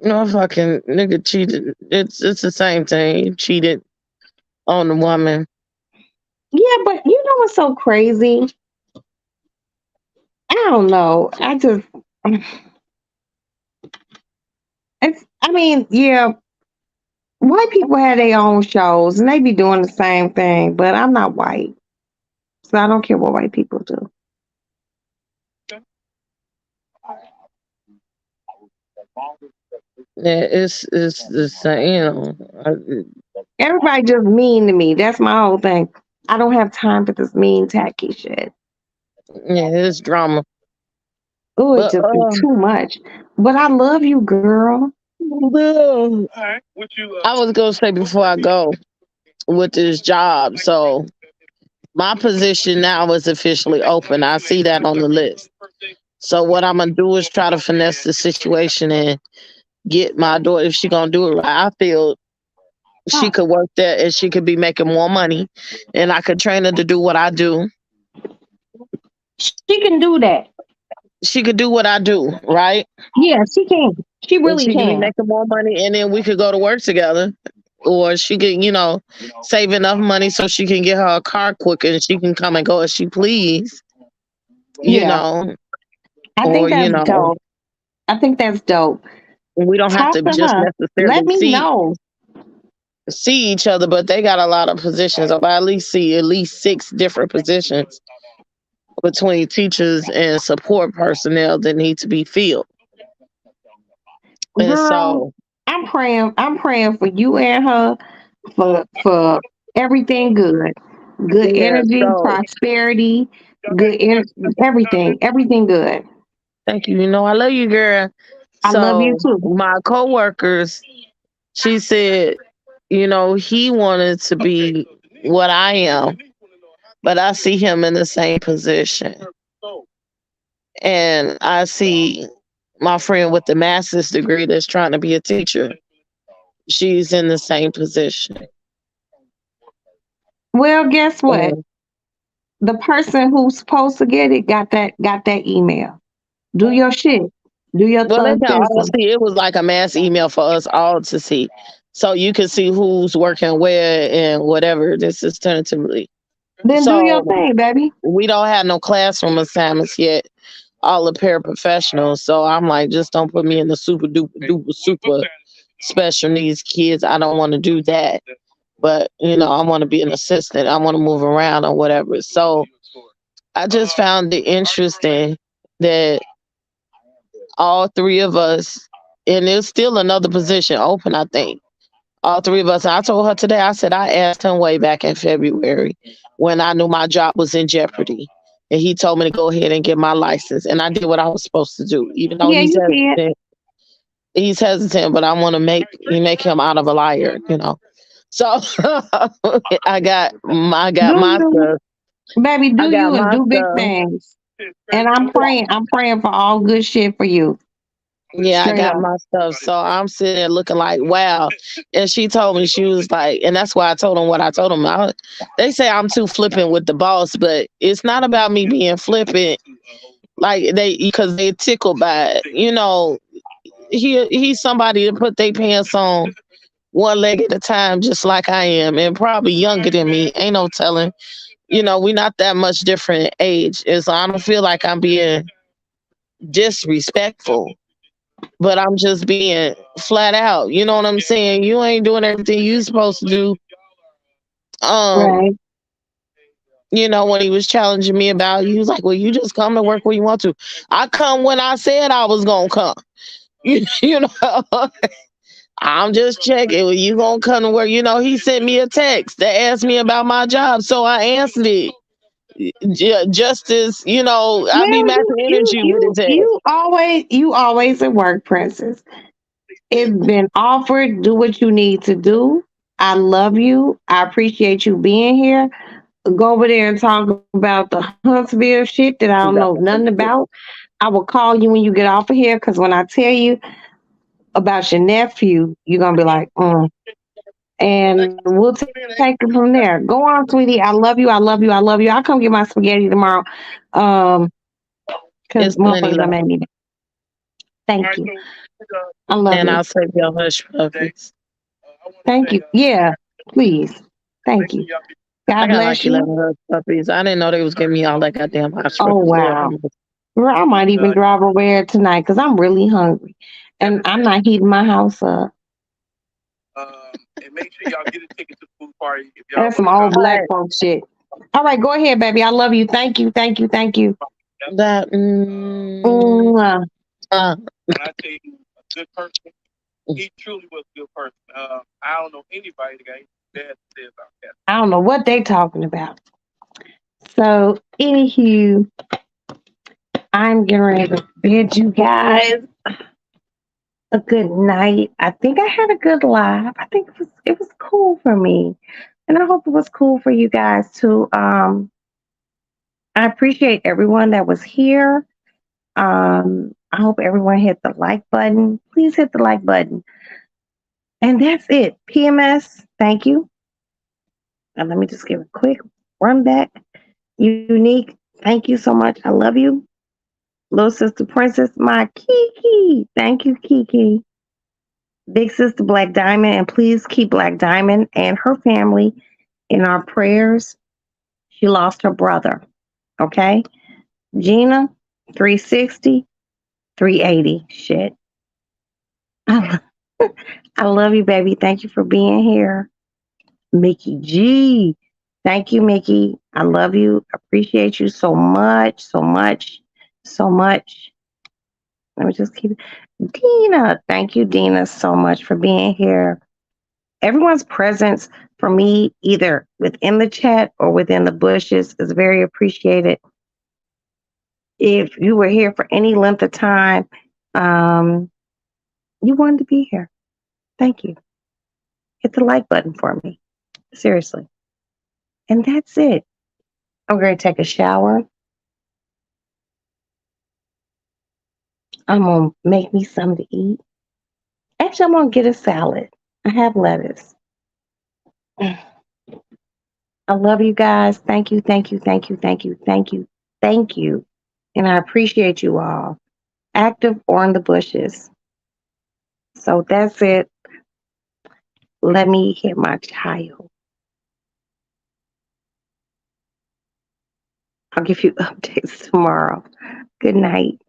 no fucking nigga cheated. It's the same thing. He cheated on the woman. Yeah, but you know what's so crazy? I don't know. I mean, yeah, white people have their own shows and they be doing the same thing, but I'm not white. So I don't care what white people do. Yeah, it's the same. You know, Everybody just mean to me. That's my whole thing. I don't have time for this mean, tacky shit. yeah, it's drama. Oh, it But just be too much. But I love you, girl. I was gonna say before I go with this job. So my position now is officially open. I see that on the list. So what I'm gonna do is try to finesse the situation and get my daughter if she gonna do it right. I feel she could work there and she could be making more money, and I could train her to do what I do. She can do that. She could do what I do, right? Yeah, she can. She And really she could be can. making more money, and then we could go to work together. Or she could, save enough money so she can get her a car quicker and she can come and go as she please, you Yeah, know, I or think that's dope. I think that's dope. we don't have Talk to to just her. necessarily Let me know. see each other, but they got a lot of positions. Or I at least see at least 6 different positions between teachers and support personnel that need to be filled. And Girl, so I'm praying for you and her for everything good. Good yeah, energy, so prosperity, everything good. thank you. I love you, girl. I love you So too. my coworkers, she said, he wanted to be what I am, but I see him in the same position. And I see my friend with the master's degree that's trying to be a teacher. She's in the same position. Well, guess what? And, The person who's supposed to get it got that email. Do your shit. Do your well, they thug can all system. see. It was like a mass email for us all to see. So you can see who's working where and whatever this is tentatively. Then do your So thing, baby. we don't have no classroom assignments yet, all the paraprofessionals. So I'm like, just don't put me in the super duper duper super special needs kids. I don't want to do that. But, I want to be an assistant. I want to move around or whatever. So I just found it interesting that all 3 of us, and there's still another position open, I think. All 3 of us. I told her today, I said, I asked him way back in February when I knew my job was in jeopardy. And he told me to go ahead and get my license. And I did what I was supposed to do, even though Yeah, you did. He's hesitant, but I want to make him out of a liar. So I got my Do you, stuff. baby, I do got you and my do big stuff. things. And I'm praying for all good shit for you. Yeah, I Straight got up. my stuff. So I'm sitting there looking like, wow. And she told me, she was like, and that's why I told him what I told him. They say I'm too flippant with the boss, but it's not about me being flippant. Like because they tickled by it. He's somebody to put their pants on one leg at a time, just like I am, and probably younger than me. Ain't no telling. We not that much different age. And so I don't feel like I'm being disrespectful, but I'm just being flat out. You know what I'm saying? You ain't doing everything you supposed to do. Um, Right. when he was challenging me about, he was like, "Well, you just come to work when you want to." I come when I said I was gonna come. You know, I'm just checking. Well, you gonna come to work? He sent me a text that asked me about my job, so I answered it. Just as I be Well, matching you you energy with you his ass. you always at work, princess. It's been offered. Do what you need to do. I love you. I appreciate you being here. Go over there and talk about the Huntsville shit that I don't know nothing about. I will call you when you get off of here because when I tell you about your nephew, you're gonna be like, and we'll take it from there. Go on, sweetie. I love you. I love you. I love you. I'll come get my spaghetti tomorrow. Because It's plenty motherfuckers gonna left, make me. Thank you. I love and you. I'll save your hush puppies. Thank you. Yeah, please. Thank you. I God got bless like you. 11 hush puppies. I didn't know they was giving me all that goddamn hush Oh puppies. Lord, wow. Girl, I might even drive over there tonight because I'm really hungry. And I'm not heating my house up. And make sure y'all get a ticket to the food party if y'all That's some want to old come. black folk shit. All right, go ahead, baby. I love you. Thank you. Thank you. Thank you. that Mwah. uh, When I tell you a good person, he truly was a good person. I don't know anybody that got anything bad to say about that. I don't know what they talking about. So, anywho, I'm getting ready to bid you guys a good night. I think I had a good live. I think it was cool for me. And I hope it was cool for you guys too. I appreciate everyone that was here. I hope everyone hit the like button. Please hit the like button. And that's it. PMS, thank you. And let me just give a quick run back. Unique, thank you so much. I love you. Little sister princess, my Kiki. Thank you, Kiki. Big sister Black Diamond, and please keep Black Diamond and her family in our prayers. She lost her brother. Okay? Gina, 360, 380. Shit. I love you, baby. Thank you for being here. Mickey G. Thank you, Mickey. I love you. Appreciate you so much, so much, so much. Let me just keep Dina. Thank you, Dina, so much for being here. Everyone's presence for me, either within the chat or within the bushes, is very appreciated. If you were here for any length of time, you wanted to be here. Thank you. Hit the like button for me. Seriously. And that's it. I'm going to take a shower. I'm going to make me something to eat. Actually, I'm going to get a salad. I have lettuce. I love you guys. Thank you, thank you, thank you, thank you, thank you, thank you. And I appreciate you all, active or in the bushes. So that's it. Let me hit my child. I'll give you updates tomorrow. Good night.